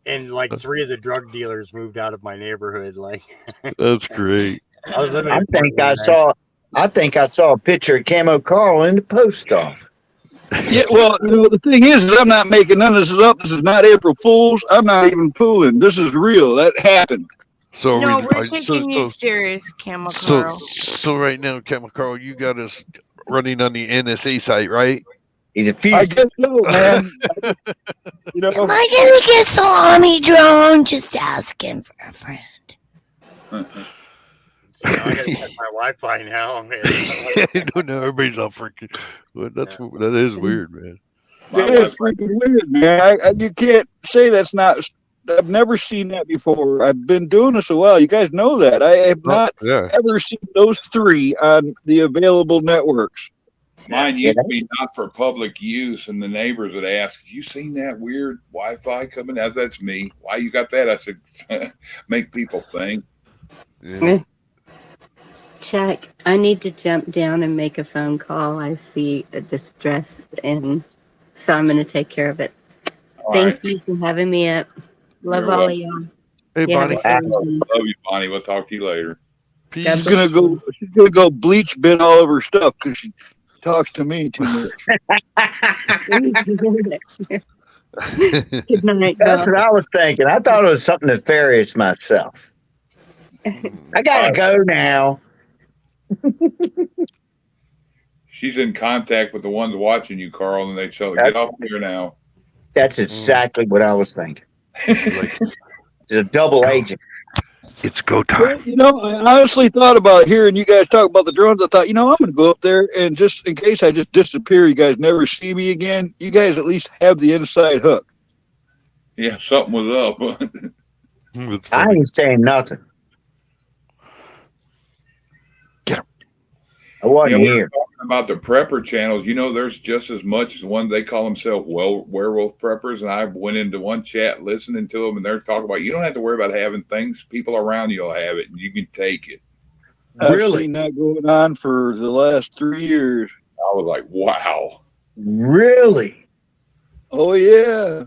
And like 3 of the drug dealers moved out of my neighborhood. Like That's great. I was living. I think I saw a picture of Camo Carl in the post office. Yeah, well, the thing is I'm not making none of this up. This is not April Fool's. I'm not even fooling. This is real. That happened. So No, we're taking you serious, Camel Carl. So right now, Camel Carl, you got us running on the NSA site, right? He's a I guess so, man. Am I gonna get salami drone? Just asking for a friend. I gotta check my Wi-Fi now. No, everybody's all freaking. Well, that is weird, man. That is freaking weird, man. You can't say that's not. I've never seen that before. I've been doing this a while. You guys know that. I have not ever seen those 3 on the available networks. Mine used to be not for public use, and the neighbors would ask, "You seen that weird Wi-Fi coming out?" That's me. Why you got that? I said, "Make people think." Yeah. Chuck, I need to jump down and make a phone call. I see a distress, and so I'm going to take care of it. Thank you for having me up. Love You're all welcome. of y'all. Hey, Yeah, Bonnie. have a good evening. Love you, Bonnie. We'll talk to you later. She's gonna go bleach bit all over her stuff because she talks to me too much. Good night, That's Bill. what I was thinking. I thought it was something nefarious myself. I gotta go now. she's in contact with the ones watching you, Carl, and they tell her, get off here now. That's exactly what I was thinking. Like, It's a double agent. It's go Well, time. you know, I honestly thought about hearing you guys talk about the drones. I thought, I'm going to go up there and just in case I just disappear, you guys never see me again. You guys at least have the inside hook. Yeah, something was up. I ain't saying nothing. I wasn't We're here. talking about the prepper channels. There's just as much as one they call themselves werewolf preppers. And I went into one chat listening to them, and they're talking about you don't have to worry about having things. People around you'll have it, and you can take it. I've seen that going on for the last 3 years. I was like, wow. Really? Oh, yeah.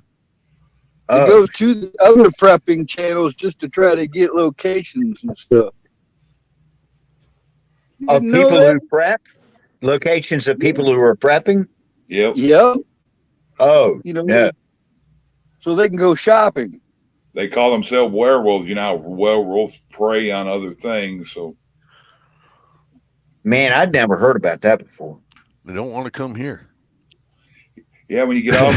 They go to the other prepping channels just to try to get locations and stuff. Of people who prep? Locations of people who are prepping? Yep. Oh, yeah. So they can go shopping. They call themselves werewolves. Werewolves prey on other things. So, man, I'd never heard about that before. They don't want to come here. Yeah, when you get off,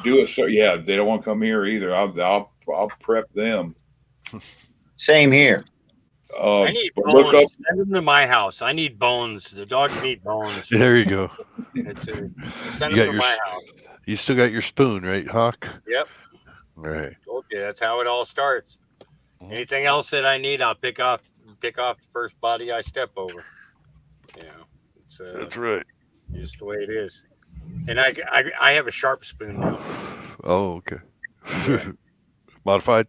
do it. So, yeah, they don't want to come here either. I'll prep them. Same here. I need bones. Look up. Send them to my house. I need bones. The dogs need bones. There you go. Send them to my house. You still got your spoon, right, Hawk? Yep. Right. Okay, that's how it all starts. Anything else that I need, I'll pick off the first body I step over. That's right. Just the way it is. And I have a sharp spoon now. Oh, okay. Modified?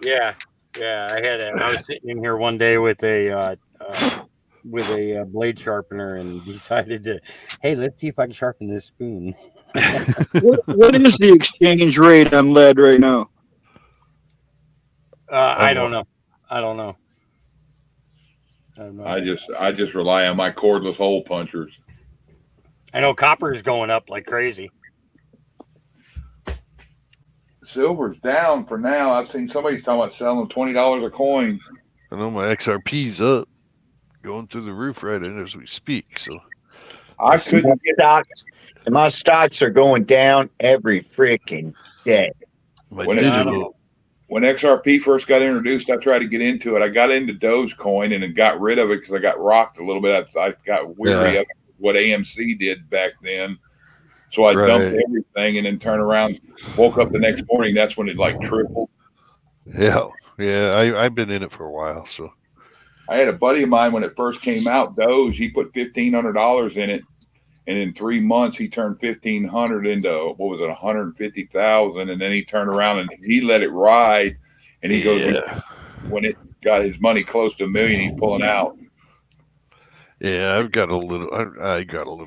Yeah. I was sitting in here one day with a blade sharpener and decided to, hey, let's see if I can sharpen this spoon. What is the exchange rate on lead right now? I don't know. I just rely on my cordless hole punchers. I know copper is going up like crazy. Silver's down for now. I've seen somebody's talking about selling $20 a coin. I know my XRP's up, going through the roof right as we speak. So I couldn't get stocks. And my stocks are going down every freaking day. When XRP first got introduced, I tried to get into it. I got into Dogecoin and then got rid of it because I got rocked a little bit. I got weary of what AMC did back then. So I dumped everything and then turned around, woke up the next morning. That's when it like tripled. Yeah. I've been in it for a while. So I had a buddy of mine when it first came out, Doge. He put $1,500 in it, and in 3 months he turned $1,500 into $150,000, and then he turned around and he let it ride. And he goes, when it got his money close to $1 million, he's pulling out. Yeah, I got a little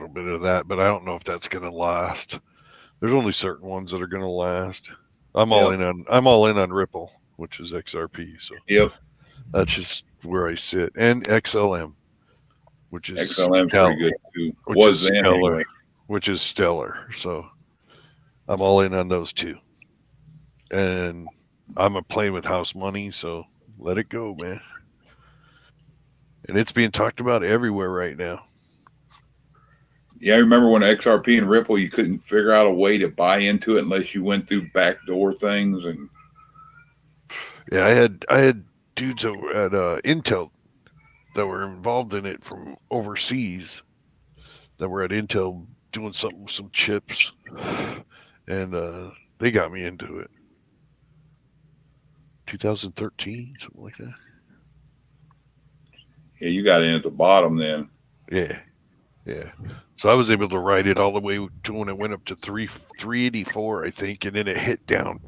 bit of that, but I don't know if that's going to last. There's only certain ones that are going to last. I'm all in on Ripple, which is XRP. So that's just where I sit, and XLM, which is XLM's pretty good too. Was then stellar, anyway. which is stellar. So I'm all in on those two, and I'm playing with house money, so let it go, man. And it's being talked about everywhere right now. Yeah, I remember when XRP and Ripple, you couldn't figure out a way to buy into it unless you went through backdoor things. And yeah, I had dudes at Intel that were involved in it from overseas that were at Intel doing something with some chips, and they got me into it. 2013, something like that. Yeah, you got in at the bottom then. Yeah. So I was able to ride it all the way to when it went up to 384, I think, and then it hit down,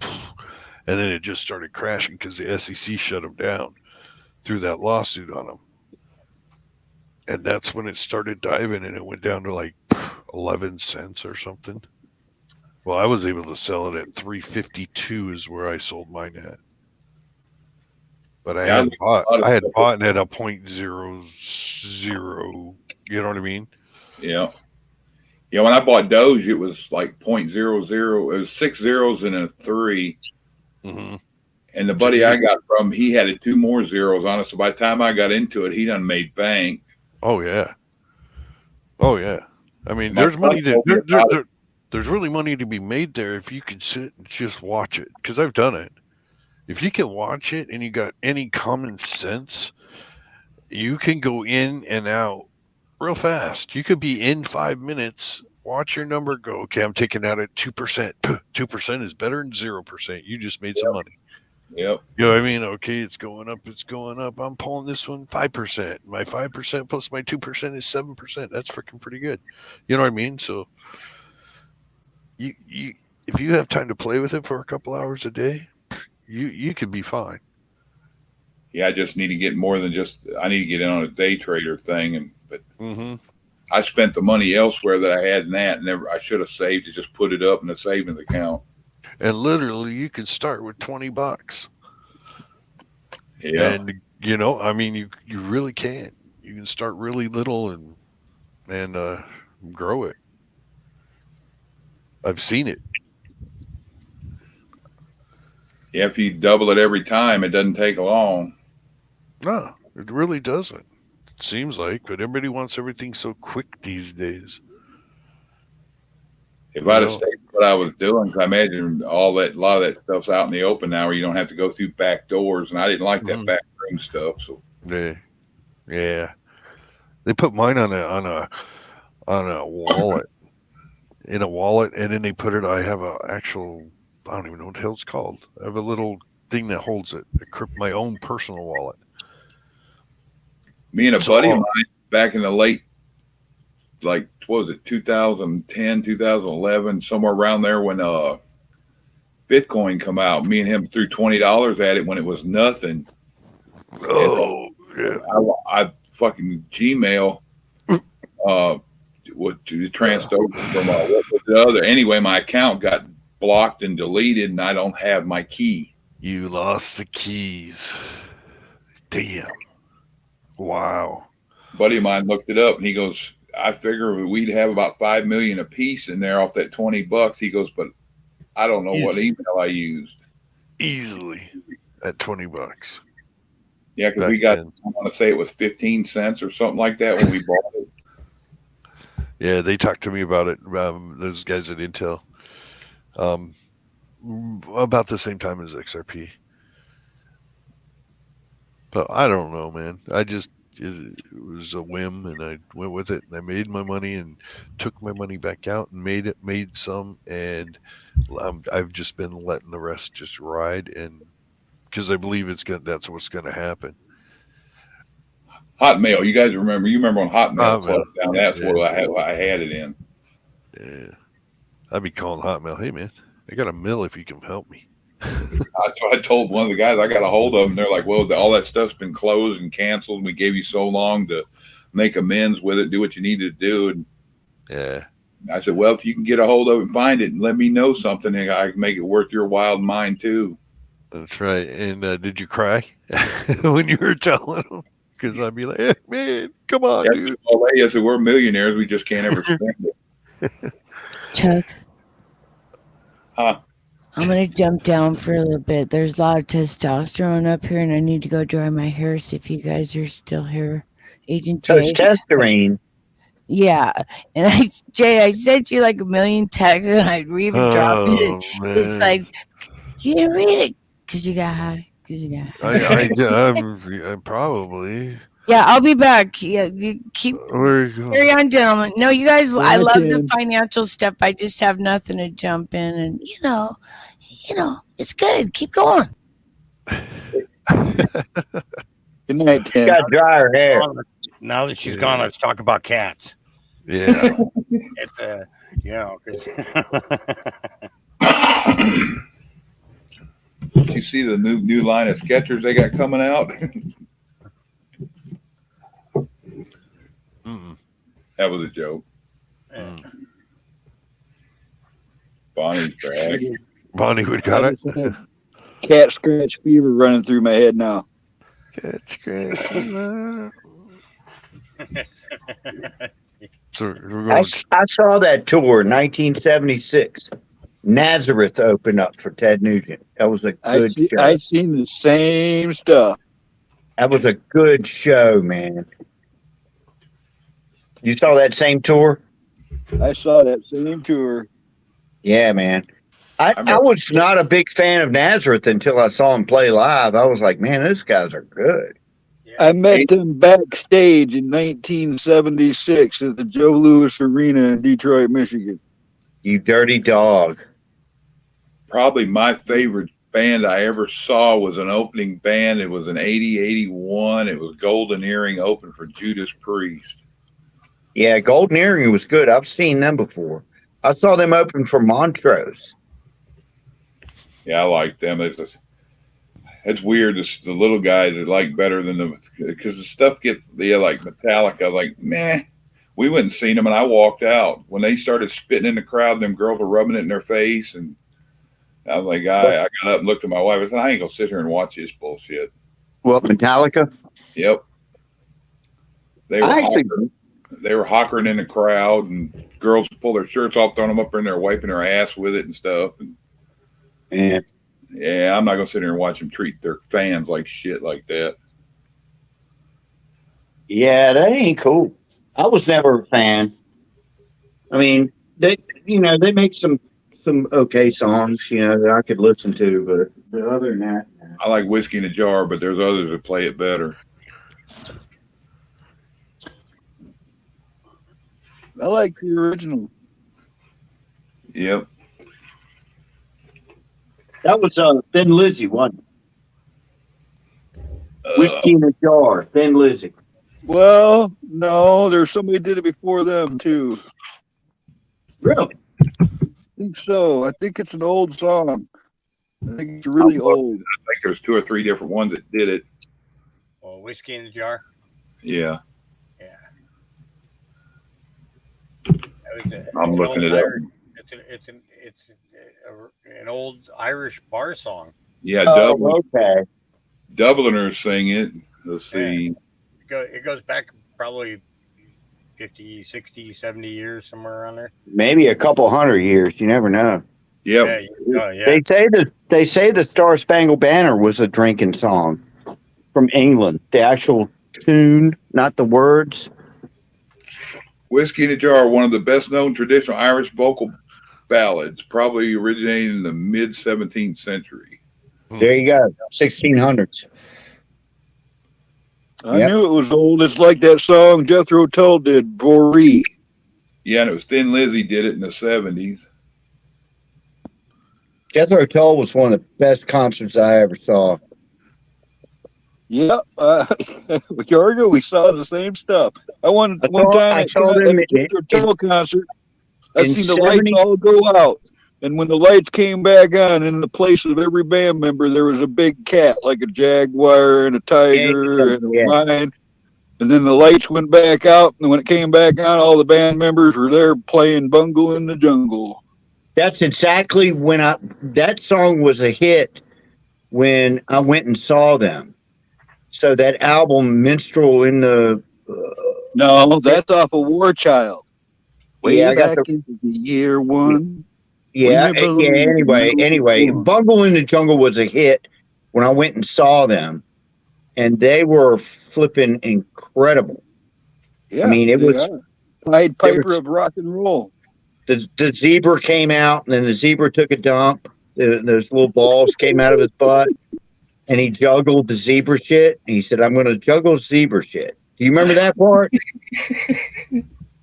and then it just started crashing because the SEC shut them down through that lawsuit on them. And that's when it started diving, and it went down to like 11 cents or something. Well, I was able to sell it at 352 is where I sold mine at. But I had bought and at a 0.00. You know what I mean? Yeah. Yeah, when I bought Doge, it was like 0.00. It was 6 zeros and a 3. Mm-hmm. And the buddy I got from, he had 2 more zeros on it. So by the time I got into it, he done made bank. Oh, yeah. Oh yeah. I mean, My there's money son to told me about it. there's really money to be made there if you can sit and just watch it. Because I've done it. If you can watch it and you got any common sense, you can go in and out real fast. You could be in 5 minutes. Watch your number go. Okay, I'm taking out at 2%. 2% is better than 0%. You just made some money. Yep. You know what I mean? Okay, it's going up. It's going up. I'm pulling this one 5%. My 5% plus my 2% is 7%. That's freaking pretty good. You know what I mean? So you if you have time to play with it for a couple hours a day, you could be fine. Yeah, I just need to get more than just. I need to get in on a day trader thing, but I spent the money elsewhere that I had in that, and never. I should have saved to just put it up in a savings account. And literally, you can start with $20. Yeah. And you know, I mean, you really can. You can start really little and grow it. I've seen it. Yeah, if you double it every time, it doesn't take long. No, it really doesn't. It seems like, but everybody wants everything so quick these days. If I'd have stayed what I was doing, 'cause I imagine a lot of that stuff's out in the open now, where you don't have to go through back doors, and I didn't like that back room stuff. So Yeah. They put mine on a wallet, in a wallet, and then they put it. I have a actual. I don't even know what the hell it's called. I have a little thing that holds it. My own personal wallet. Me and a buddy of mine back in the late, like, what was it, 2010, 2011, somewhere around there when Bitcoin come out. Me and him threw $20 at it when it was nothing. Oh, yeah. I fucking Gmail what transferred over from what was the other. Anyway, my account got blocked and deleted, and I don't have my key. You lost the keys. Damn. Wow. A buddy of mine looked it up, and he goes, I figure we'd have about 5 million a piece in there off that $20. He goes, but I don't know what email I used. Easily at $20. Yeah, because we got, I want to say it was 15 cents or something like that when we bought it. Yeah, they talked to me about it. Those guys at Intel, about the same time as XRP. But I don't know, man. It was a whim, and I went with it, and I made my money and took my money back out and made some, and I've just been letting the rest just ride, and because I believe that's what's gonna happen. Hotmail, you guys remember? You remember when Hotmail closed down? That's what I had it in. Yeah, I'd be calling Hotmail. Hey, man, I got a mill if you can help me. I told one of the guys I got a hold of them. They're like, well, all that stuff's been closed and canceled. And we gave you so long to make amends with it, do what you needed to do. And yeah, I said, well, if you can get a hold of it and find it and let me know something, I can make it worth your while and mine too. That's right. And did you cry when you were telling them? Because I'd be like, hey, man, come on, dude. Well, I said, we're millionaires. We just can't ever spend it. Chuck. Huh? I'm going to jump down for a little bit. There's a lot of testosterone up here, and I need to go dry my hair, see if you guys are still here. Agent Jay. Testosterone. Yeah. And Jay, I sent you like a million texts, and I even dropped it. Man. It's like, you didn't read it because you got high. I probably. Yeah, I'll be back. Yeah, you keep carry on, gentlemen. No, you guys, I love the financial stuff. I just have nothing to jump in, and you know, it's good. Keep going. Good night, Tim. Got drier hair. Now that she's gone, let's talk about cats. Yeah. It's Did you see the new line of Skechers they got coming out? That was a joke. Bonnie's back. Bonnie would got it. Cat scratch fever running through my head now. Cat scratch fever. So we're going I saw that tour, 1976. Nazareth opened up for Ted Nugent. That was a good show. I seen the same stuff. That was a good show, man. You saw that same tour? I saw that same tour. Yeah, man. I was not a big fan of Nazareth until I saw him play live. I was like, man, those guys are good. I met them backstage in 1976 at the Joe Louis Arena in Detroit, Michigan. You dirty dog. Probably my favorite band I ever saw was an opening band. It was an 81. It was Golden Earring open for Judas Priest. Yeah, Golden Earring was good. I've seen them before. I saw them open for Montrose. Yeah, I like them. It's weird. The little guys are like better than the, because the stuff like Metallica, like, meh. We went and seen them, and I walked out. When they started spitting in the crowd, them girls were rubbing it in their face, and I was like, I got up and looked at my wife. I said, I ain't gonna sit here and watch this bullshit. What, Metallica? Yep. They were hockering in the crowd, and girls pull their shirts off, throwing them up in there, wiping their ass with it and stuff. And yeah, I'm not gonna sit here and watch them treat their fans like shit like that. Yeah, that ain't cool. I was never a fan. I mean, they make some okay songs, that I could listen to, but other than that, I like Whiskey in a Jar, but there's others that play it better. I like the original. Yep. That was Thin Lizzy, wasn't it? Whiskey in a Jar, Thin Lizzy. Well, no, there's somebody did it before them too. Really? I think so. I think it's an old song. I think it's really old. I think there's 2 or 3 different ones that did it. Oh, Whiskey in the Jar. Yeah. Yeah. I'm looking it up. It's an old Irish bar song. Yeah, okay. Dubliners sing it. Let's see. It goes back probably 50, 60, 70 years, somewhere around there. Maybe a couple 100 years. You never know. Yep. Yeah. They say the Star Spangled Banner was a drinking song from England. The actual tune, not the words. Whiskey in a Jar, one of the best known traditional Irish vocal ballads, probably originated in the mid 17th century. There you go, 1600s. I knew it was old. It's like that song Jethro Tull did, Boree. Yeah, and it was Thin Lizzy did it in the 70s. Jethro Tull was one of the best concerts I ever saw. Yeah, Yargo, we saw the same stuff. One time I saw them at a Jethro Tull concert. I seen the lights all go out. And when the lights came back on, in the place of every band member, there was a big cat, like a jaguar and a tiger and a lion. And then the lights went back out, and when it came back on, all the band members were there playing Bungle in the Jungle. That's exactly when that song was a hit when I went and saw them. So that album, Minstrel in the... no, that's off of War Child. Way I got back into the year one. Yeah. Anyway, Bungle in the Jungle was a hit when I went and saw them, and they were flipping incredible. Yeah, I mean, it was Pied Piper of rock and roll. The zebra came out, and then the zebra took a dump. Those little balls came out of his butt, and he juggled the zebra shit. And he said, "I'm going to juggle zebra shit." Do you remember that part?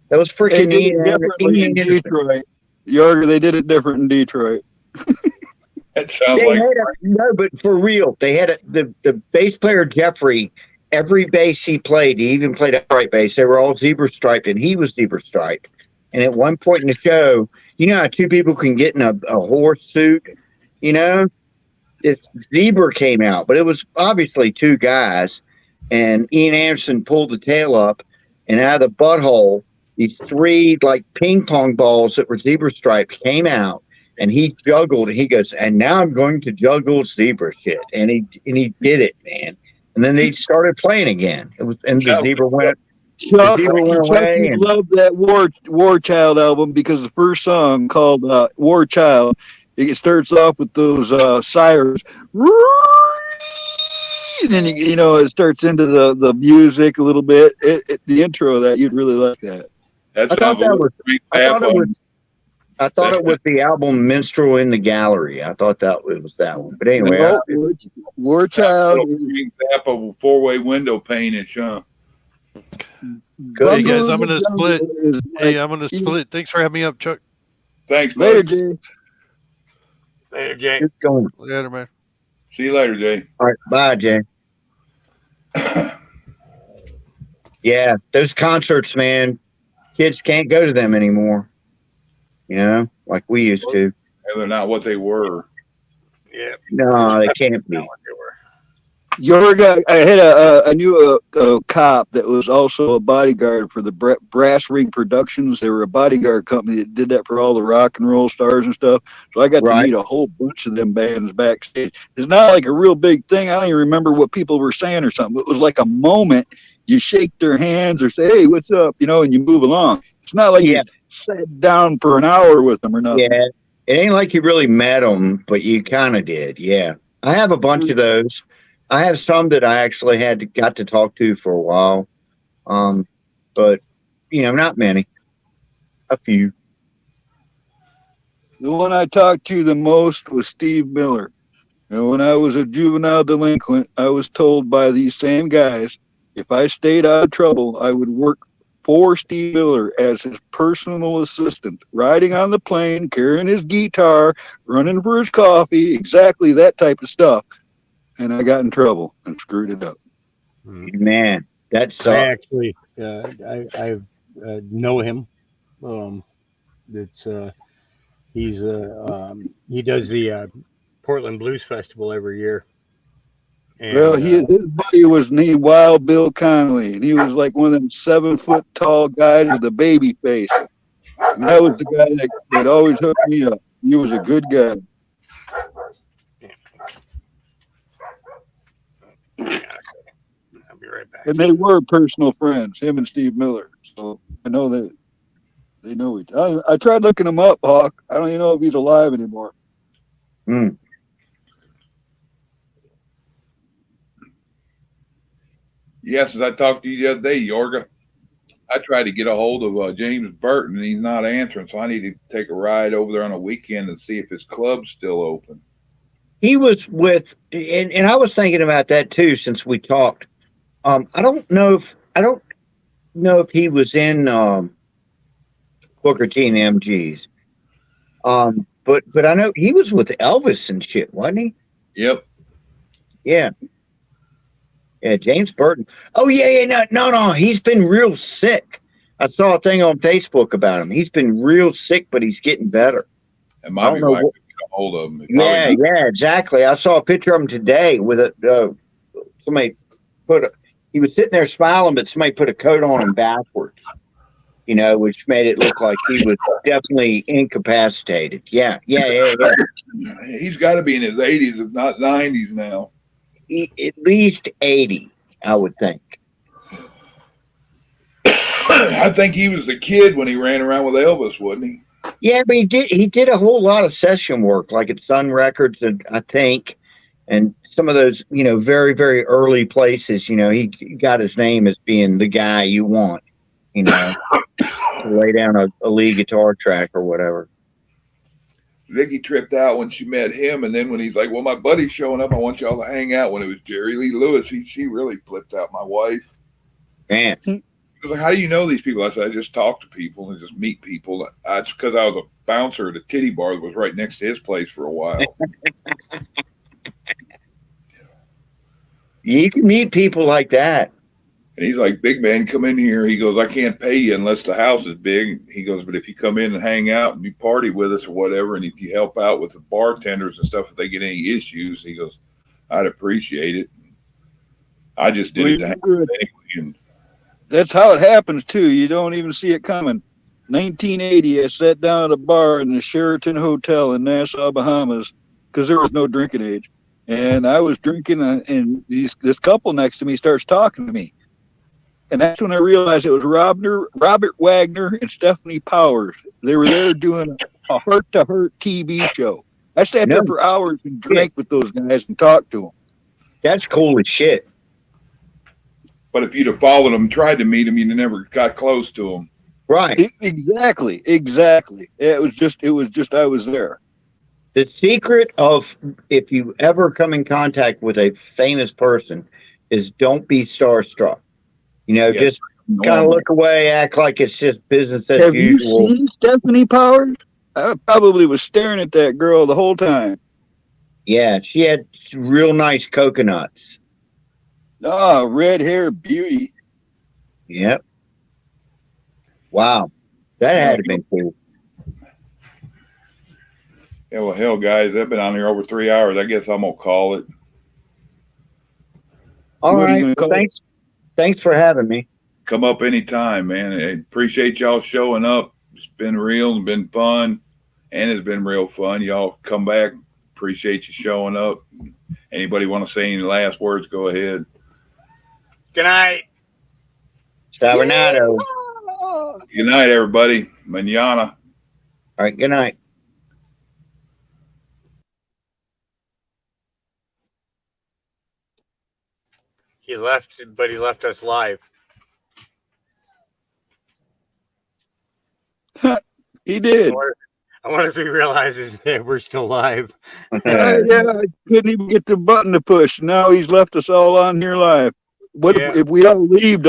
That was freaking neat. In Detroit. Yarger, they did it different in Detroit. That sounds like no, but for real, they had the bass player Jeffrey. Every bass he played, he even played a upright bass. They were all zebra striped, and he was zebra striped. And at one point in the show, you know how 2 people can get in a horse suit, It's zebra came out, but it was obviously 2 guys. And Ian Anderson pulled the tail up, and out of the butthole, these 3 like ping pong balls that were zebra striped came out, and he juggled. And he goes, "And now I'm going to juggle zebra shit," and he did it, man. And then they started playing again. It was, and the zebra went. The zebra went away. I love that War Child album because the first song called War Child, it starts off with those sirens. And then it starts into the music a little bit. The intro of that, you'd really like that. That I thought sounds a that little was. creep I thought it on. was. I thought it was the album "Minstrel in the Gallery." I thought that it was that one. But anyway, No, War Child. Tap a four-way window pane and Sean. Hey guys, I'm gonna split. Hey, I'm gonna split. Thanks for having me up, Chuck. Thanks, Later, buddy. Jay. Later, Jay. it's going. Later, man. See you later, Jay. All right, bye, Jay. Yeah, those concerts, man. Kids can't go to them anymore. Like we used to. And they're not what they were. Yeah. No, they can't be. I had I knew a cop that was also a bodyguard for the Brass Ring Productions. They were a bodyguard company that did that for all the rock and roll stars and stuff. So I got to meet a whole bunch of them bands backstage. It's not like a real big thing. I don't even remember what people were saying or something. It was like a moment. You shake their hands or say, "Hey, what's up?" And you move along. It's not like you sat down for an hour with them or nothing. Yeah, it ain't like you really met them, but you kind of did. Yeah, I have a bunch of those. I have some that I actually got to talk to for a while, but not many. A few. The one I talked to the most was Steve Miller. And when I was a juvenile delinquent, I was told by these same guys, if I stayed out of trouble, I would work for Steve Miller as his personal assistant, riding on the plane, carrying his guitar, running for his coffee, exactly that type of stuff. And I got in trouble and screwed it up. Man, that sucks. I actually, I know him. He does the Portland Blues Festival every year. And, well, his buddy was named Wild Bill Connolly, and he was like one of them 7-foot tall guys with a baby face. And that was the guy that always hooked me up. He was a good guy. I'll be right back. And they were personal friends, him and Steve Miller. So I know that they know each other. I tried looking him up, Hawk. I don't even know if he's alive anymore. Yes, as I talked to you the other day, Yorga, I tried to get a hold of James Burton, and he's not answering. So I need to take a ride over there on a weekend and see if his club's still open. He was with, and I was thinking about that too since we talked. I don't know if he was in Booker T and MGs. But I know he was with Elvis and shit, wasn't he? Yep. Yeah. Yeah, James Burton. Oh yeah, no. He's been real sick. I saw a thing on Facebook about him. He's been real sick, but he's getting better. It might be why I could get a hold of him. Yeah, exactly. I saw a picture of him today with somebody he was sitting there smiling, but somebody put a coat on him backwards, which made it look like he was definitely incapacitated. Yeah. He's got to be in his 80s, if not 90s now. At least 80, I would think. I think he was the kid when he ran around with Elvis, wasn't he? Yeah, but he did a whole lot of session work, like at Sun Records, and I think, and some of those, very, very early places, he got his name as being the guy you want, to lay down a lead guitar track or whatever. Vicky tripped out when she met him, and then when he's like, well, my buddy's showing up, I want y'all to hang out. When it was Jerry Lee Lewis, she really flipped out, my wife. Man. She was like, how do you know these people? I said, I just talk to people and just meet people. It's because I was a bouncer at a titty bar that was right next to his place for a while. You can meet people like that. And he's like, big man, come in here. He goes, I can't pay you unless the house is big. He goes, but if you come in and hang out and you party with us or whatever, and if you help out with the bartenders and stuff, if they get any issues, he goes, I'd appreciate it. I just did it to hang out anyway. And that's how it happens, too. You don't even see it coming. 1980, I sat down at a bar in the Sheraton Hotel in Nassau, Bahamas, because there was no drinking age. And I was drinking, and this couple next to me starts talking to me. And that's when I realized it was Robert Wagner and Stephanie Powers. They were there doing a heart-to-heart TV show. I sat there for hours and drank with those guys and talked to them. That's cool as shit. But if you'd have followed him, tried to meet him, you never got close to him. Right. Exactly. It was just I was there. The secret of if you ever come in contact with a famous person is don't be starstruck. You know, Yeah, just kind of look away, act like it's just business as Have usual. you seen Stephanie Powers? I probably was staring at that girl the whole time. Yeah, she had real nice coconuts. Ah, red hair beauty. Yep. Wow. That had to been cool. Yeah, well, hell, guys, I've been on here over 3 hours. I guess I'm gonna call it. All right. Well, thanks for having me. Come up anytime, man. I appreciate y'all showing up. It's been real and been fun, and it's been real fun. Y'all come back. Appreciate you showing up. Anybody want to say any last words? Go ahead. Good night. Sabanado. Good night, everybody. Manana. All right. Good night. He left, but he left us live. He did. I wonder if he realizes that we're still live. Yeah, I couldn't even get the button to push. Now he's left us all on here live. What if we all leave? Does